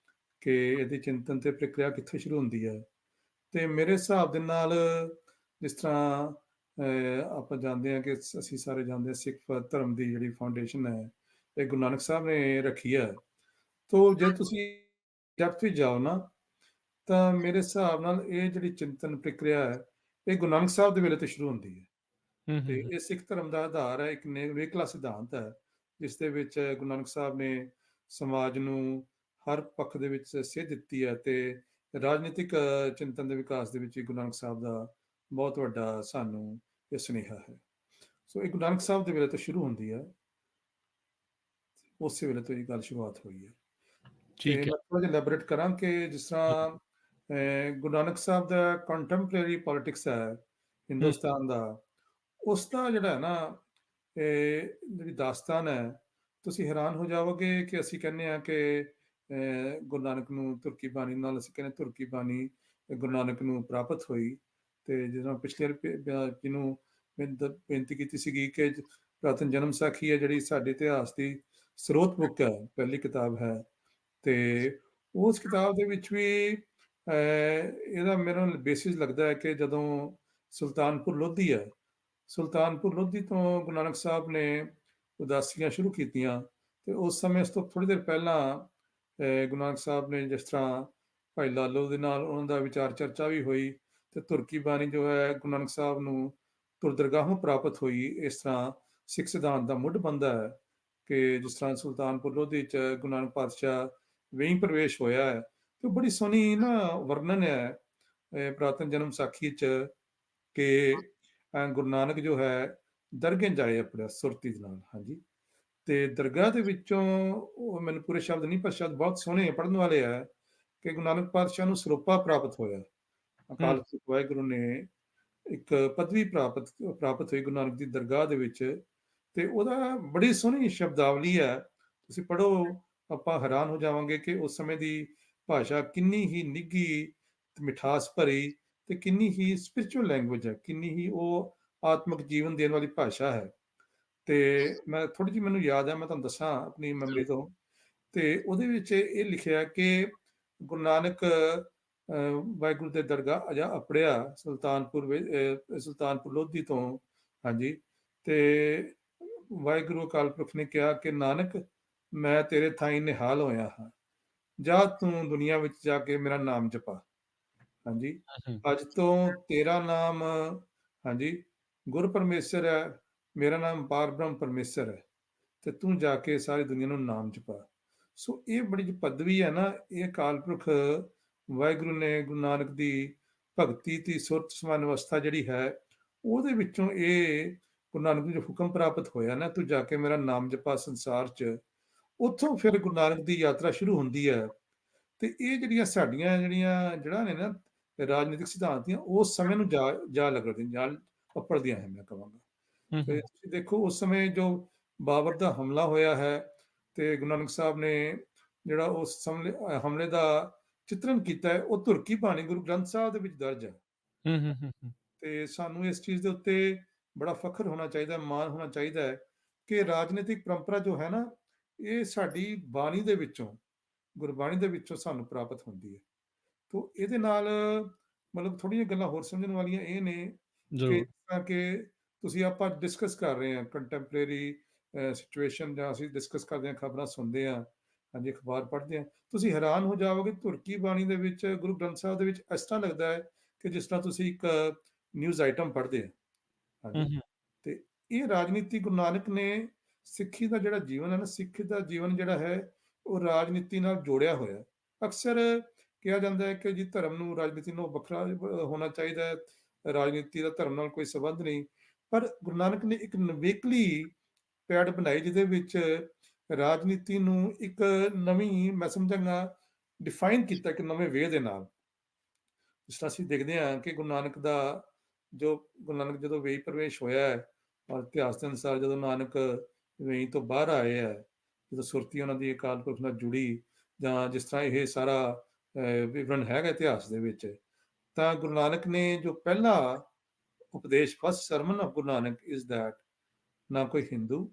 ਕਿ ਇਹਦੀ ਚਿੰਤਨ ਤੇ ਪ੍ਰਕਿਰਿਆ ਕਿੱਥੋਂ ਸ਼ੁਰੂ ਹੁੰਦੀ ਹੈ, ਤੇ ਮੇਰੇ ਹਿਸਾਬ ਦੇ ਨਾਲ ਜਿਸ ਤਰ੍ਹਾਂ ਆਪਾਂ ਜਾਣਦੇ ਹਾਂ ਕਿ ਅਸੀਂ ਸਾਰੇ ਜਾਣਦੇ ਹਾਂ ਸਿੱਖ ਧਰਮ ਦੀ ਜਿਹੜੀ ਫਾਊਂਡੇਸ਼ਨ ਹੈ ਇਹ ਗੁਰੂ ਨਾਨਕ ਸਾਹਿਬ ਨੇ ਰੱਖੀ ਹੈ। ਤੋ ਜੇ ਤੁਸੀਂ ਡੈਪਥ ਵਿੱਚ ਜਾਓ ਨਾ ਤਾਂ ਮੇਰੇ ਹਿਸਾਬ ਨਾਲ ਇਹ ਜਿਹੜੀ ਚਿੰਤਨ ਪ੍ਰਕਿਰਿਆ ਹੈ ਇਹ ਗੁਰੂ ਨਾਨਕ ਸਾਹਿਬ ਦੇ ਵੇਲੇ ਤੋਂ ਸ਼ੁਰੂ ਹੁੰਦੀ ਹੈ। ਤੇ ਇਹ ਸਿੱਖ ਧਰਮ ਦਾ ਆਧਾਰ ਹੈ, ਇੱਕ ਨਿਵੇਕਲਾ ਸਿਧਾਂਤ ਹੈ ਜਿਸ ਦੇ ਵਿੱਚ ਗੁਰੂ ਨਾਨਕ ਸਾਹਿਬ ਨੇ ਸਮਾਜ ਨੂੰ ਹਰ ਪੱਖ ਦੇ ਵਿੱਚ ਸੇਧ ਦਿੱਤੀ ਹੈ ਤੇ ਰਾਜਨੀਤਿਕ ਚਿੰਤਨ ਦੇ ਵਿਕਾਸ ਦੇ ਵਿੱਚ ਗੁਰੂ ਨਾਨਕ ਸਾਹਿਬ ਦਾ ਬਹੁਤ ਵੱਡਾ ਸਾਨੂੰ ਇਹ ਸੁਨੇਹਾ ਹੈ। ਸੋ ਇਹ ਗੁਰੂ ਨਾਨਕ ਸਾਹਿਬ ਦੇ ਵੇਲੇ ਤੋਂ ਸ਼ੁਰੂ ਹੁੰਦੀ ਹੈ, ਉਸੇ ਵੇਲੇ ਤੋਂ ਇਹ ਗੱਲ ਸ਼ੁਰੂਆਤ ਹੋਈ ਹੈ। ਤੇ ਮੈਂ ਥੋੜਾ ਜਿਹਾ ਐਲੈਬੋਰੇਟ ਕਰਾਂ ਕਿ ਜਿਸ ਤਰ੍ਹਾਂ ਗੁਰੂ ਨਾਨਕ ਸਾਹਿਬ ਦਾ ਕੰਟੈਂਪਰੇਰੀ ਪੋਲਿਟਿਕਸ ਹੈ ਹਿੰਦੁਸਤਾਨ ਦਾ, ਉਸ ਦਾ ਜਿਹੜਾ ਹੈ ਨਾ ਇਹ ਜਿਹੜੀ ਦਾਸਤਾਨ ਹੈ, ਤੁਸੀਂ ਹੈਰਾਨ ਹੋ ਜਾਓਗੇ ਕਿ ਅਸੀਂ ਕਹਿੰਦੇ ਹਾਂ ਕਿ ਗੁਰੂ ਨਾਨਕ ਨੂੰ ਤੁਰਕੀ ਬਾਣੀ ਨਾਲ ਅਸੀਂ ਕਹਿੰਦੇ ਤੁਰਕੀ ਬਾਣੀ ਗੁਰੂ ਨਾਨਕ ਨੂੰ ਪ੍ਰਾਪਤ ਹੋਈ। ਤੇ ਜਦੋਂ ਪਿਛਲੇ ਜਿਹਨੂੰ ਬੇਨਤੀ ਕੀਤੀ ਸੀਗੀ ਕਿ ਪੁਰਾਤਨ ਜਨਮ ਸਾਖੀ ਹੈ ਜਿਹੜੀ ਸਾਡੇ ਇਤਿਹਾਸ ਦੀ ਸਰੋਤ ਬੁੱਕ ਹੈ, ਪਹਿਲੀ ਕਿਤਾਬ ਹੈ, ਤੇ ਉਸ ਕਿਤਾਬ ਦੇ ਵਿੱਚ ਵੀ ਇਹਦਾ ਮੇਰਾ ਬੇਸਿਸ ਲੱਗਦਾ ਹੈ ਕਿ ਜਦੋਂ ਸੁਲਤਾਨਪੁਰ ਲੋਧੀ ਹੈ, ਸੁਲਤਾਨਪੁਰ ਲੋਧੀ ਤੋਂ ਗੁਰੂ ਨਾਨਕ ਸਾਹਿਬ ਨੇ ਉਦਾਸੀਆਂ ਸ਼ੁਰੂ ਕੀਤੀਆਂ ਤੇ ਉਸ ਸਮੇਂ ਉਸ ਤੋਂ ਥੋੜੀ ਦੇਰ ਪਹਿਲਾਂ ਗੁਰੂ ਨਾਨਕ ਸਾਹਿਬ ਨੇ ਜਿਸ ਤਰ੍ਹਾਂ ਭਾਈ ਲਾਲੋ ਦੇ ਨਾਲ ਉਹਨਾਂ ਦਾ ਵਿਚਾਰ ਚਰਚਾ ਵੀ ਹੋਈ ਤੇ ਤੁਰਕੀ ਬਾਣੀ ਜੋ ਹੈ ਗੁਰੂ ਨਾਨਕ ਸਾਹਿਬ ਨੂੰ ਤੁਰਦਰਗਾਹੋਂ ਪ੍ਰਾਪਤ ਹੋਈ। ਇਸ ਤਰ੍ਹਾਂ ਸਿੱਖ ਸਿਧਾਂਤ ਦਾ ਮੁੱਢ ਬੰਦਾ ਹੈ ਕਿ ਜਿਸ ਤਰ੍ਹਾਂ ਸੁਲਤਾਨਪੁਰ ਲੋਧੀ ਚ ਗੁਰੂ ਨਾਨਕ ਪਾਤਸ਼ਾਹ ਵੇਈ ਪ੍ਰਵੇਸ਼ ਹੋਇਆ ਹੈ ਤੇ ਬੜੀ ਸੋਹਣੀ ਨਾ ਵਰਣਨ ਹੈ ਪੁਰਾਤਨ ਜਨਮ ਸਾਖੀ ਚ ਕਿ ਗੁਰੂ ਨਾਨਕ ਜੋ ਹੈ ਦਰਗਾਹ ਜਾਏ ਆਪਣੇ ਸੁਰਤੀ ਦੇ ਨਾਲ। ਹਾਂਜੀ, ਤੇ ਦਰਗਾਹ ਦੇ ਵਿੱਚੋਂ ਉਹ ਮੈਨੂੰ ਪੂਰੇ ਸ਼ਬਦ ਨਹੀਂ ਪਰ ਸ਼ਬਦ ਬਹੁਤ ਸੋਹਣੇ ਪੜ੍ਹਨ ਵਾਲੇ ਆ ਕਿ ਗੁਰੂ ਨਾਨਕ ਪਾਤਸ਼ਾਹ ਨੂੰ ਸਰੋਪਾ ਪ੍ਰਾਪਤ ਹੋਇਆ, ਅਕਾਲ ਪੁਰਖ ਵਾਹਿਗੁਰੂ ਨੇ ਇੱਕ ਪਦਵੀ ਪ੍ਰਾਪਤ ਹੋਈ ਗੁਰੂ ਨਾਨਕ ਦੀ ਦਰਗਾਹ ਦੇ ਵਿੱਚ। ਤੇ ਉਹਦਾ ਬੜੀ ਸੋਹਣੀ ਸ਼ਬਦਾਵਲੀ ਹੈ, ਤੁਸੀਂ ਪੜ੍ਹੋ ਆਪਾਂ ਹੈਰਾਨ ਹੋ ਜਾਵਾਂਗੇ ਕਿ ਉਸ ਸਮੇਂ ਦੀ ਭਾਸ਼ਾ ਕਿੰਨੀ ਹੀ ਨਿੱਘੀ ਤੇ ਮਿਠਾਸ ਭਰੀ ਤੇ ਕਿੰਨੀ ਹੀ ਸਪਿਰਿਚੁਅਲ ਲੈਂਗੁਏਜ ਹੈ, ਕਿੰਨੀ ਹੀ ਉਹ ਆਤਮਿਕ ਜੀਵਨ ਦੇਣ ਵਾਲੀ ਭਾਸ਼ਾ ਹੈ। ਤੇ ਮੈਂ ਥੋੜੀ ਜਿਹੀ ਮੈਨੂੰ ਯਾਦ ਹੈ, ਮੈਂ ਤੁਹਾਨੂੰ ਦੱਸਾਂ ਆਪਣੀ ਮੈਮਰੀ ਤੋਂ, ਤੇ ਉਹਦੇ ਵਿੱਚ ਇਹ ਲਿਖਿਆ ਕਿ ਗੁਰੂ ਨਾਨਕ ਵਾਹਿਗੁਰੂ ਦੇ ਦਰਗਾਹ ਅਜਾ ਅਪੜਿਆ ਸੁਲਤਾਨਪੁਰ ਲੋਧੀ ਤੋਂ। ਹਾਂਜੀ, ਤੇ ਵਾਹਿਗੁਰੂ ਅਕਾਲ ਪੁਰਖ ਨੇ ਕਿਹਾ ਕਿ ਨਾਨਕ ਮੈਂ ਤੇਰੇ ਥਾਈ ਨਿਹਾਲ ਹੋਇਆ ਹਾਂ, ਜਾ ਤੂੰ ਦੁਨੀਆ ਵਿੱਚ ਜਾ ਕੇ ਮੇਰਾ ਨਾਮ ਜਪਾ। ਹਾਂਜੀ, ਅੱਜ ਤੋਂ ਤੇਰਾ ਨਾਮ ਹਾਂਜੀ ਗੁਰ ਪਰਮੇਸ਼ਰ ਹੈ, ਮੇਰਾ ਨਾਮ ਪਾਰ ਬ੍ਰਹਮ ਪਰਮੇਸ਼ਰ ਹੈ, ਤੇ ਤੂੰ ਜਾ ਕੇ ਸਾਰੀ ਦੁਨੀਆ ਨੂੰ ਨਾਮ ਜਪਾ। ਸੋ ਇਹ ਬੜੀ ਜਿਹੀ ਪਦਵੀ ਹੈ ਨਾ, ਇਹ ਅਕਾਲ ਪੁਰਖ ਵਾਹਿਗੁਰੂ ਨੇ ਗੁਰੂ ਨਾਨਕ ਦੀ ਭਗਤੀ ਦੀ ਸੁਰਤ ਸਮਾਨ ਅਵਸਥਾ ਜਿਹੜੀ ਹੈ ਉਹਦੇ ਵਿੱਚੋਂ ਇਹ ਗੁਰੂ ਨਾਨਕ ਨੂੰ ਜੋ ਹੁਕਮ ਪ੍ਰਾਪਤ ਹੋਇਆ ਨਾ, ਤੂੰ ਜਾ ਕੇ ਮੇਰਾ ਨਾਮ ਜਪਾ ਸੰਸਾਰ 'ਚ, ਉੱਥੋਂ ਫਿਰ ਗੁਰੂ ਨਾਨਕ ਦੀ ਯਾਤਰਾ ਸ਼ੁਰੂ ਹੁੰਦੀ ਹੈ। ਤੇ ਇਹ ਜਿਹੜੀਆਂ ਸਾਡੀਆਂ ਜਿਹੜਾ ਨੇ ਨਾ ਰਾਜਨੀਤਿਕ ਸਿਧਾਂਤ ਦੀਆਂ ਉਸ ਸਮੇਂ ਨੂੰ ਜਾ ਲੱਗਦੀਆਂ, ਜਾ ਉੱਪਰਦੀਆਂ ਹੈ ਮੈਂ ਕਹਾਂਗਾ। ਤੇ ਤੁਸੀਂ ਦੇਖੋ ਉਸ ਸਮੇਂ ਜੋ ਬਾਬਰ ਦਾ ਹਮਲਾ ਹੋਇਆ ਹੈ ਤੇ ਗੁਰੂ ਨਾਨਕ ਸਾਹਿਬ ਨੇ ਜਿਹੜਾ ਉਸ ਹਮਲੇ ਦਾ ਚਿਤਰਨ ਕੀਤਾ ਹੈ, ਉਹ ਧੁਰਕੀ ਬਾਣੀ ਗੁਰੂ ਗ੍ਰੰਥ ਸਾਹਿਬ ਦੇ ਵਿੱਚ ਦਰਜ ਹੈ। ਹੂੰ, ਹੂੰ, ਹੂੰ, ਹੂੰ। ਤੇ ਸਾਨੂੰ ਇਸ ਚੀਜ਼ ਦੇ ਉੱਤੇ ਬੜਾ ਫਖਰ ਹੋਣਾ ਚਾਹੀਦਾ, ਮਾਣ ਹੋਣਾ ਚਾਹੀਦਾ ਹੈ ਕਿ ਰਾਜਨੀਤਿਕ ਪਰੰਪਰਾ ਜੋ ਹੈ ਨਾ, ਇਹ ਸਾਡੀ ਬਾਣੀ ਦੇ ਵਿੱਚੋਂ, ਗੁਰਬਾਣੀ ਦੇ ਵਿੱਚੋਂ ਸਾਨੂੰ ਪ੍ਰਾਪਤ ਹੁੰਦੀ ਹੈ। ਤੋ ਇਹਦੇ ਨਾਲ ਮਤਲਬ ਥੋੜ੍ਹੀਆਂ ਗੱਲਾਂ ਹੋਰ ਸਮਝਣ ਵਾਲੀਆਂ ਇਹ ਨੇ ਕਿ ਜ਼ਰੂਰ। ਜਿਸ ਤਰ੍ਹਾਂ ਕਿ ਤੁਸੀਂ ਆਪਾਂ ਡਿਸਕਸ ਕਰ ਰਹੇ ਹਾਂ ਕੰਟੈਂਪਰੇਰੀ ਸਿਚੁਏਸ਼ਨ, ਜਾਂ ਅਸੀਂ ਡਿਸਕਸ ਕਰਦੇ ਹਾਂ, ਖਬਰਾਂ ਸੁਣਦੇ ਹਾਂ, ਹਾਂਜੀ, ਅਖਬਾਰ ਪੜ੍ਹਦੇ ਹਾਂ, ਤੁਸੀਂ ਹੈਰਾਨ ਹੋ ਜਾਓਗੇ ਧੁਰਕੀ ਬਾਣੀ ਦੇ ਵਿੱਚ, ਗੁਰੂ ਗ੍ਰੰਥ ਸਾਹਿਬ ਦੇ ਵਿੱਚ ਇਸ ਤਰ੍ਹਾਂ ਲੱਗਦਾ ਹੈ ਕਿ ਜਿਸ ਤਰ੍ਹਾਂ ਤੁਸੀਂ ਇੱਕ ਨਿਊਜ਼ ਆਈਟਮ ਪੜ੍ਹਦੇ ਆ। ਹੂੰ, ਹਾਂਜੀ, ਹੂੰ। ਤੇ ਇਹ ਰਾਜਨੀਤੀ ਗੁਰੂ ਨਾਨਕ ਨੇ ਸਿੱਖੀ ਦਾ ਜਿਹੜਾ ਜੀਵਨ ਹੈ ਨਾ, ਸਿੱਖ ਦਾ ਜੀਵਨ ਜਿਹੜਾ ਹੈ ਉਹ ਰਾਜਨੀਤੀ ਨਾਲ ਜੋੜਿਆ ਹੋਇਆ ਹੈ। ਅਕਸਰ ਕਿਹਾ ਜਾਂਦਾ ਹੈ ਕਿ ਜੀ ਧਰਮ ਨੂੰ ਰਾਜਨੀਤੀ ਨੂੰ ਵੱਖਰਾ ਹੋਣਾ ਚਾਹੀਦਾ ਹੈ, ਰਾਜਨੀਤੀ ਦਾ ਧਰਮ ਨਾਲ ਕੋਈ ਸੰਬੰਧ ਨਹੀਂ। ਪਰ ਗੁਰੂ ਨਾਨਕ ਨੇ ਇੱਕ ਨਿਵੇਕਲੀ ਪੈੜ ਬਣਾਈ ਜਿਹਦੇ ਵਿੱਚ ਰਾਜਨੀਤੀ ਨੂੰ ਇੱਕ ਨਵੀਂ, ਮੈਂ ਸਮਝਾਂਗਾ, ਡਿਫਾਈਨ ਕੀਤਾ ਇੱਕ ਨਵੇਂ ਵੇ ਦੇ ਨਾਲ। ਜਿਸ ਤਰ੍ਹਾਂ ਅਸੀਂ ਦੇਖਦੇ ਹਾਂ ਕਿ ਗੁਰੂ ਨਾਨਕ ਜਦੋਂ ਵੇਈ ਪ੍ਰਵੇਸ਼ ਹੋਇਆ ਹੈ, ਔਰ ਇਤਿਹਾਸ ਦੇ ਅਨੁਸਾਰ ਜਦੋਂ ਨਾਨਕ ਵੇਈ ਤੋਂ ਬਾਹਰ ਆਏ ਹੈ, ਜਦੋਂ ਸੁਰਤੀ ਉਹਨਾਂ ਦੀ ਅਕਾਲ ਪੁਰਖ ਨਾਲ ਜੁੜੀ, ਜਾਂ ਜਿਸ ਤਰ੍ਹਾਂ ਇਹ ਸਾਰਾ ਵਿਵਰਣ ਹੈਗਾ ਇਤਿਹਾਸ ਦੇ ਵਿੱਚ, ਤਾਂ ਗੁਰੂ ਨਾਨਕ ਨੇ ਜੋ ਪਹਿਲਾ ਉਪਦੇਸ਼, first sermon of Guru Nanak is that ਨਾ ਕੋਈ ਹਿੰਦੂ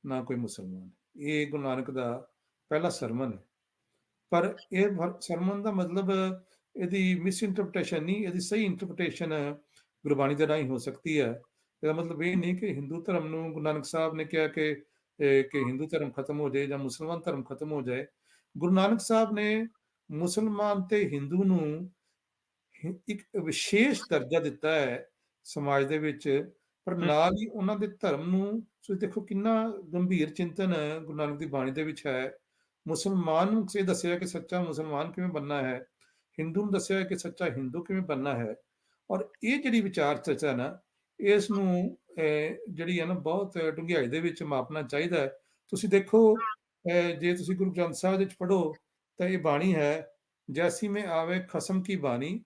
ਨਾ ਕੋਈ ਮੁਸਲਮਾਨ। ਇਹ ਗੁਰੂ ਨਾਨਕ ਦਾ ਪਹਿਲਾ ਸਰਮਨ ਹੈ। ਪਰ ਇਹ ਸਰਮਨ ਦਾ ਮਤਲਬ, ਇਹਦੀ ਮਿਸ ਇੰਟਰਪ੍ਰੀਟੇਸ਼ਨ ਨਹੀਂ, ਇਹਦੀ ਸਹੀ ਇੰਟਰਪ੍ਰੀਟੇਸ਼ਨ ਗੁਰਬਾਣੀ ਦੇ ਰਾਹੀਂ ਹੋ ਸਕਦੀ ਹੈ। ਇਹਦਾ ਮਤਲਬ ਇਹ ਨਹੀਂ ਕਿ ਹਿੰਦੂ ਧਰਮ ਨੂੰ ਗੁਰੂ ਨਾਨਕ ਸਾਹਿਬ ਨੇ ਕਿਹਾ ਕਿ ਹਿੰਦੂ ਧਰਮ ਖਤਮ ਹੋ ਜਾਏ ਜਾਂ ਮੁਸਲਮਾਨ ਧਰਮ ਖਤਮ ਹੋ ਜਾਏ। ਗੁਰੂ ਨਾਨਕ ਸਾਹਿਬ ਨੇ ਮੁਸਲਮਾਨ ਤੇ ਹਿੰਦੂ ਨੂੰ ਇੱਕ ਵਿਸ਼ੇਸ਼ ਦਰਜਾ ਦਿੱਤਾ ਹੈ ਸਮਾਜ ਦੇ ਵਿੱਚ, ਪਰ ਹੂੰ, ਨਾਲ ਹੀ ਉਹਨਾਂ ਦੇ ਧਰਮ ਨੂੰ, ਤੁਸੀਂ ਦੇਖੋ ਕਿੰਨਾ ਗੰਭੀਰ ਚਿੰਤਨ ਗੁਰੂ ਨਾਨਕ ਦੀ ਬਾਣੀ ਦੇ ਵਿੱਚ ਹੈ। ਮੁਸਲਮਾਨ ਨੂੰ ਇਹ ਦੱਸਿਆ ਕਿ ਸੱਚਾ ਮੁਸਲਮਾਨ ਕਿਵੇਂ ਬਣਨਾ ਹੈ, ਹਿੰਦੂ ਨੂੰ ਦੱਸਿਆ ਕਿ ਸੱਚਾ ਹਿੰਦੂ ਕਿਵੇਂ ਬਣਨਾ ਹੈ। ਔਰ ਇਹ ਜਿਹੜੀ ਵਿਚਾਰ ਚਰਚਾ ਨਾ, ਇਸ ਨੂੰ ਜਿਹੜੀ ਹੈ ਨਾ, ਬਹੁਤ ਡੂੰਘਾਈ ਦੇ ਵਿੱਚ ਮਾਪਣਾ ਚਾਹੀਦਾ ਹੈ। ਤੁਸੀਂ ਦੇਖੋ, ਜੇ ਤੁਸੀਂ ਗੁਰੂ ਗ੍ਰੰਥ ਸਾਹਿਬ ਦੇ ਵਿੱਚ ਪੜ੍ਹੋ ਤਾਂ ਇਹ ਬਾਣੀ ਹੈ, ਜੈਸੀ ਮੈਂ ਆਵੇ ਖਸਮ ਕੀ ਬਾਣੀ,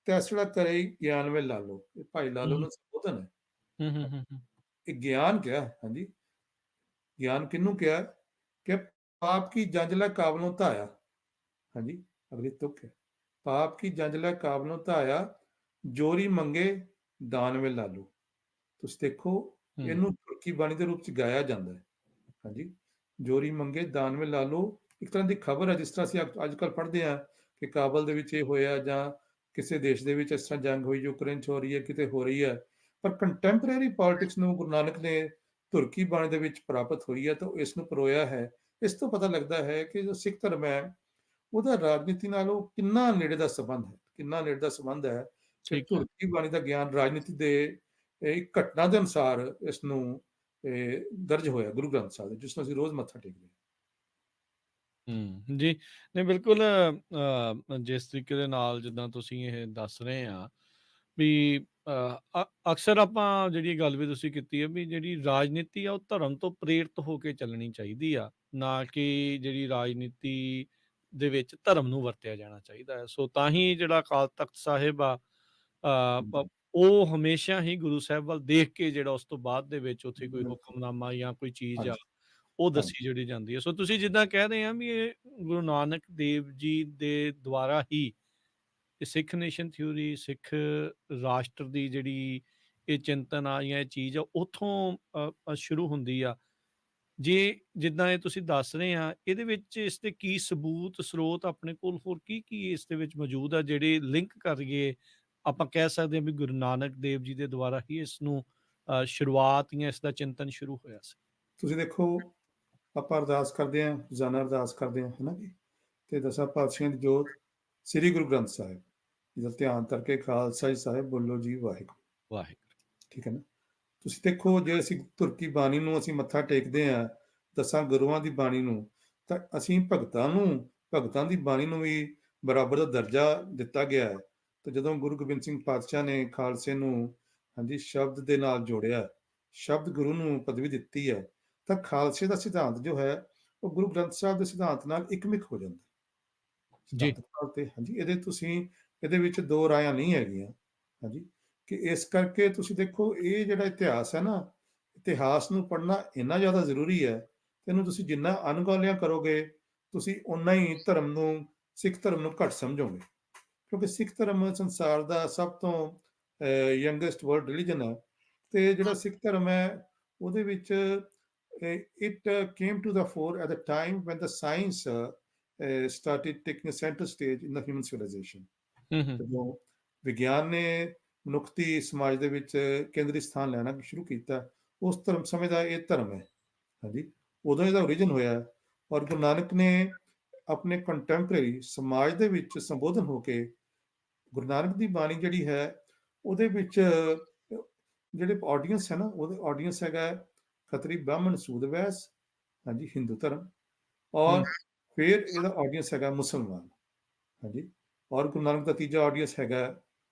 ਤੈਸੜਾ ਕਰੇ ਗਿਆਨ ਵੇ ਲਾਲੋ। ਇਹ ਭਾਈ ਲਾਲੋ ਹੂੰ, ਨੂੰ ਸੰਬੋਧਨ ਹੈ। ਹੂੰ, ਹੂੰ, ਹੂੰ, ਹੂੰ। ਇਹ ਗਿਆਨ ਕਿਹਾ, ਹਾਂਜੀ, ਗਿਆਨ ਕਿਹਨੂੰ ਕਿਹਾ ਕਿ ਪਾਪ ਕੀ ਜੰਜ ਲੈ ਕਾਬਲੋਂ ਧਾਇਆ, ਹਾਂਜੀ, ਅਗਲੀ ਤੁਕ ਹੈ, ਪਾਪ ਕੀ ਜੰਜ ਲੈ ਕਾਬਲੋਂ ਧਾਇਆ, ਜੋਰੀ ਮੰਗੇ ਦਾਨ ਵੇ ਲਾਲੂ। ਤੁਸੀਂ ਦੇਖੋ, ਹੂੰ, ਇਹਨੂੰ ਤੁਰਕੀ ਬਾਣੀ ਦੇ ਰੂਪ ਚ ਗਾਇਆ ਜਾਂਦਾ ਹੈ, ਹਾਂਜੀ, ਜੋਰੀ ਮੰਗੇ ਦਾਨ ਵੇ ਲਾਲੋ। ਇੱਕ ਤਰ੍ਹਾਂ ਦੀ ਖਬਰ ਹੈ, ਜਿਸ ਤਰ੍ਹਾਂ ਅਸੀਂ ਅੱਜ ਕੱਲ੍ਹ ਪੜ੍ਹਦੇ ਹਾਂ ਕਿ ਕਾਬਲ ਦੇ ਵਿੱਚ ਇਹ ਹੋਇਆ, ਜਾਂ ਕਿਸੇ ਦੇਸ਼ ਦੇ ਵਿੱਚ ਇਸ ਤਰ੍ਹਾਂ ਜੰਗ ਹੋਈ, ਯੂਕਰੇਨ ਚ ਹੋ ਰਹੀ ਹੈ, ਕਿਤੇ ਹੋ ਰਹੀ ਹੈ। ਪਰ ਕੰਟੈਂਪਰੇਰੀ ਪੋਲਿਟਿਕਸ ਨੂੰ ਗੁਰੂ ਨਾਨਕ ਨੇ ਤੁਰਕੀ ਬਾਣੀ ਦੇ ਵਿੱਚ ਪ੍ਰਾਪਤ ਹੋਈ ਹੈ, ਤਾਂ ਇਸ ਨੂੰ ਪਰੋਇਆ ਹੈ। ਇਸ ਤੋਂ ਪਤਾ ਲੱਗਦਾ ਹੈ ਕਿ ਜੋ ਸਿੱਖ ਧਰਮ ਹੈ, ਉਹਦਾ ਰਾਜਨੀਤੀ ਨਾਲ ਉਹ ਕਿੰਨਾ ਨੇੜੇ ਦਾ ਸੰਬੰਧ ਹੈ, ਕਿੰਨਾ ਨੇੜੇ ਦਾ ਸੰਬੰਧ ਹੈ ਕਿ ਠੀਕ ਹੈ। ਤੁਰਕੀ ਬਾਣੀ ਦਾ ਗਿਆਨ ਰਾਜਨੀਤੀ ਦੇ ਇੱਕ ਘਟਨਾ ਦੇ ਅਨੁਸਾਰ ਇਸ ਨੂੰ ਦਰਜ ਹੋਇਆ ਗੁਰੂ ਗ੍ਰੰਥ ਸਾਹਿਬ ਦੇ, ਜਿਸ ਨੂੰ ਅਸੀਂ ਰੋਜ਼ ਮੱਥਾ ਟੇਕਦੇ ਹਾਂ। ਜੀ। ਨਹੀਂ, ਬਿਲਕੁਲ, ਜਿਸ ਤਰੀਕੇ ਦੇ ਨਾਲ ਜਿੱਦਾਂ ਤੁਸੀਂ ਇਹ ਦੱਸ ਰਹੇ ਆ ਵੀ ਅਕਸਰ ਆਪਾਂ ਜਿਹੜੀ ਗੱਲ ਵੀ ਤੁਸੀਂ ਕੀਤੀ ਹੈ ਵੀ ਜਿਹੜੀ ਰਾਜਨੀਤੀ ਆ ਉਹ ਧਰਮ ਤੋਂ ਪ੍ਰੇਰਿਤ ਹੋ ਕੇ ਚੱਲਣੀ ਚਾਹੀਦੀ ਆ, ਨਾ ਕਿ ਜਿਹੜੀ ਰਾਜਨੀਤੀ ਦੇ ਵਿੱਚ ਧਰਮ ਨੂੰ ਵਰਤਿਆ ਜਾਣਾ ਚਾਹੀਦਾ ਹੈ। ਸੋ ਤਾਂ ਹੀ ਜਿਹੜਾ ਅਕਾਲ ਤਖ਼ਤ ਸਾਹਿਬ ਆ, ਉਹ ਹਮੇਸ਼ਾ ਹੀ ਗੁਰੂ ਸਾਹਿਬ ਵੱਲ ਦੇਖ ਕੇ, ਜਿਹੜਾ ਉਸ ਤੋਂ ਬਾਅਦ ਦੇ ਵਿੱਚ ਉੱਥੇ ਕੋਈ ਬਿਲਕੁਲ। ਹੁਕਮਨਾਮਾ ਜਾਂ ਕੋਈ ਚੀਜ਼ ਆ, ਹਾਂਜੀ, ਉਹ ਹਾਂਜੀ, ਦੱਸੀ ਜਿਹੜੀ ਜਾਂਦੀ ਹੈ। ਸੋ ਤੁਸੀਂ ਜਿੱਦਾਂ ਕਹਿ ਰਹੇ ਆ ਵੀ ਇਹ ਗੁਰੂ ਨਾਨਕ ਦੇਵ ਜੀ ਦੇ ਦੁਆਰਾ ਹੀ ਇਹ ਸਿੱਖ ਨੇਸ਼ਨ ਥਿਊਰੀ, ਸਿੱਖ ਰਾਸ਼ਟਰ ਦੀ ਜਿਹੜੀ ਇਹ ਚਿੰਤਨ ਆ ਜਾਂ ਇਹ ਚੀਜ਼ ਆ, ਉੱਥੋਂ ਸ਼ੁਰੂ ਹੁੰਦੀ ਆ। ਜੇ ਜਿੱਦਾਂ ਇਹ ਤੁਸੀਂ ਦੱਸ ਰਹੇ ਆ, ਇਹਦੇ ਵਿੱਚ ਇਸ ਦੇ ਕੀ ਸਬੂਤ, ਸਰੋਤ ਆਪਣੇ ਕੋਲ ਹੋਰ ਕੀ ਇਸ ਦੇ ਵਿੱਚ ਮੌਜੂਦ ਆ, ਜਿਹੜੇ ਲਿੰਕ ਕਰੀਏ, ਆਪਾਂ ਕਹਿ ਸਕਦੇ ਹਾਂ ਵੀ ਗੁਰੂ ਨਾਨਕ ਦੇਵ ਜੀ ਦੇ ਦੁਆਰਾ ਹੀ ਇਸ ਨੂੰ ਸ਼ੁਰੂਆਤ ਜਾਂ ਇਸ ਦਾ ਚਿੰਤਨ ਸ਼ੁਰੂ ਹੋਇਆ ਸੀ। ਤੁਸੀਂ ਦੇਖੋ, ਆਪਾਂ ਅਰਦਾਸ ਕਰਦੇ ਹਾਂ, ਰੋਜ਼ਾਨਾ ਅਰਦਾਸ ਕਰਦੇ ਹਾਂ, ਹੈ ਨਾ ਜੀ, ਤੇ ਦਸਾਂ ਪਾਤਸ਼ਾਹੀਆਂ ਦੀ ਜੋਤ ਸ੍ਰੀ ਗੁਰੂ ਗ੍ਰੰਥ ਸਾਹਿਬ ਜਿਹਦਾ ਧਿਆਨ ਕਰਕੇ ਖਾਲਸਾ ਜੀ ਸਾਹਿਬ ਬੋਲੋ ਜੀ ਵਾਹਿਗੁਰੂ। ਵਾਹਿਗੁਰੂ। ਠੀਕ ਹੈ ਨਾ। ਤੁਸੀਂ ਦੇਖੋ, ਜੇ ਅਸੀਂ ਤੁਰਕੀ ਬਾਣੀ ਨੂੰ ਅਸੀਂ ਮੱਥਾ ਟੇਕਦੇ ਹਾਂ, ਦਸਾਂ ਗੁਰੂਆਂ ਦੀ ਬਾਣੀ ਨੂੰ, ਤਾਂ ਅਸੀਂ ਭਗਤਾਂ ਦੀ ਬਾਣੀ ਨੂੰ ਵੀ ਬਰਾਬਰ ਦਾ ਦਰਜਾ ਦਿੱਤਾ ਗਿਆ ਹੈ। ਤੇ ਜਦੋਂ ਗੁਰੂ ਗੋਬਿੰਦ ਸਿੰਘ ਪਾਤਸ਼ਾਹ ਨੇ ਖਾਲਸੇ ਨੂੰ, ਹਾਂਜੀ, ਸ਼ਬਦ ਦੇ ਨਾਲ ਜੋੜਿਆ, ਸ਼ਬਦ ਗੁਰੂ ਨੂੰ ਪਦਵੀ ਦਿੱਤੀ ਹੈ, ਤਾਂ ਖਾਲਸੇ ਦਾ ਸਿਧਾਂਤ ਜੋ ਹੈ ਉਹ ਗੁਰੂ ਗ੍ਰੰਥ ਸਾਹਿਬ ਦੇ ਸਿਧਾਂਤ ਨਾਲ ਇੱਕਮਿਕ ਹੋ ਜਾਂਦਾ ਹੈ। ਜੀ। ਸਿਧਾਂਤਕ ਤੌਰ ਤੇ, ਹਾਂਜੀ, ਇਹਦੇ ਵਿੱਚ ਦੋ ਰਾਇਆਂ ਨਹੀਂ ਹੈਗੀਆਂ, ਹਾਂਜੀ, ਕਿ ਇਸ ਕਰਕੇ ਤੁਸੀਂ ਦੇਖੋ, ਇਹ ਜਿਹੜਾ ਇਤਿਹਾਸ ਹੈ ਨਾ, ਇਤਿਹਾਸ ਨੂੰ ਪੜ੍ਹਨਾ ਇੰਨਾ ਜ਼ਿਆਦਾ ਜ਼ਰੂਰੀ ਹੈ, ਇਹਨੂੰ ਤੁਸੀਂ ਜਿੰਨਾ ਅਣਗੌਲਿਆਂ ਕਰੋਗੇ, ਤੁਸੀਂ ਓਨਾ ਹੀ ਧਰਮ ਨੂੰ, ਸਿੱਖ ਧਰਮ ਨੂੰ ਘੱਟ ਸਮਝੋਗੇ। ਕਿਉਂਕਿ ਸਿੱਖ ਧਰਮ ਸੰਸਾਰ ਦਾ ਸਭ ਤੋਂ ਯੰਗੈਸਟ ਵਰਲਡ ਰਿਲੀਜਨ ਹੈ, ਤੇ ਜਿਹੜਾ ਸਿੱਖ ਧਰਮ ਹੈ ਉਹਦੇ ਵਿੱਚ it came to the fore at the time when the science started taking a centre stage in the human civilisation. ਹੂੰ ਜਦੋਂ ਵਿਗਿਆਨ ਨੇ ਮਨੁੱਖਤੀ ਸਮਾਜ ਦੇ ਵਿੱਚ ਕੇਂਦਰੀ ਸਥਾਨ ਲੈਣਾ ਸ਼ੁਰੂ ਕੀਤਾ, ਉਸ ਧਰਮ ਸਮੇਂ ਦਾ ਇਹ ਧਰਮ ਹੈ। ਹਾਂਜੀ, ਉਦੋਂ ਇਹਦਾ ਓਰੀਜਨ ਹੋਇਆ। ਔਰ ਗੁਰੂ ਨਾਨਕ ਨੇ ਆਪਣੇ ਕੰਟੈਂਪਰੇਰੀ ਸਮਾਜ ਦੇ ਵਿੱਚ ਸੰਬੋਧਨ ਹੋ ਕੇ, ਗੁਰੂ ਨਾਨਕ ਦੀ ਬਾਣੀ ਜਿਹੜੀ ਹੈ ਉਹਦੇ ਵਿੱਚ ਜਿਹੜੇ ਆਡੀਅנס ਹੈ ਨਾ, ਉਹਦੇ ਆਡੀਅנס ਹੈਗਾ ਖੱਤਰੀ ਬ੍ਰਾਹਮਣ ਸੂਦ ਵੈਸ, ਹਾਂਜੀ, ਹਿੰਦੂ ਧਰਮ, ਔਰ ਫਿਰ ਇਹਦਾ ਆਡੀਅנס ਹੈਗਾ ਮੁਸਲਮਾਨ। ਹਾਂਜੀ, ਔਰ ਗੁਰੂ ਨਾਨਕ ਦਾ ਤੀਜਾ ਆਡੀਅנס ਹੈਗਾ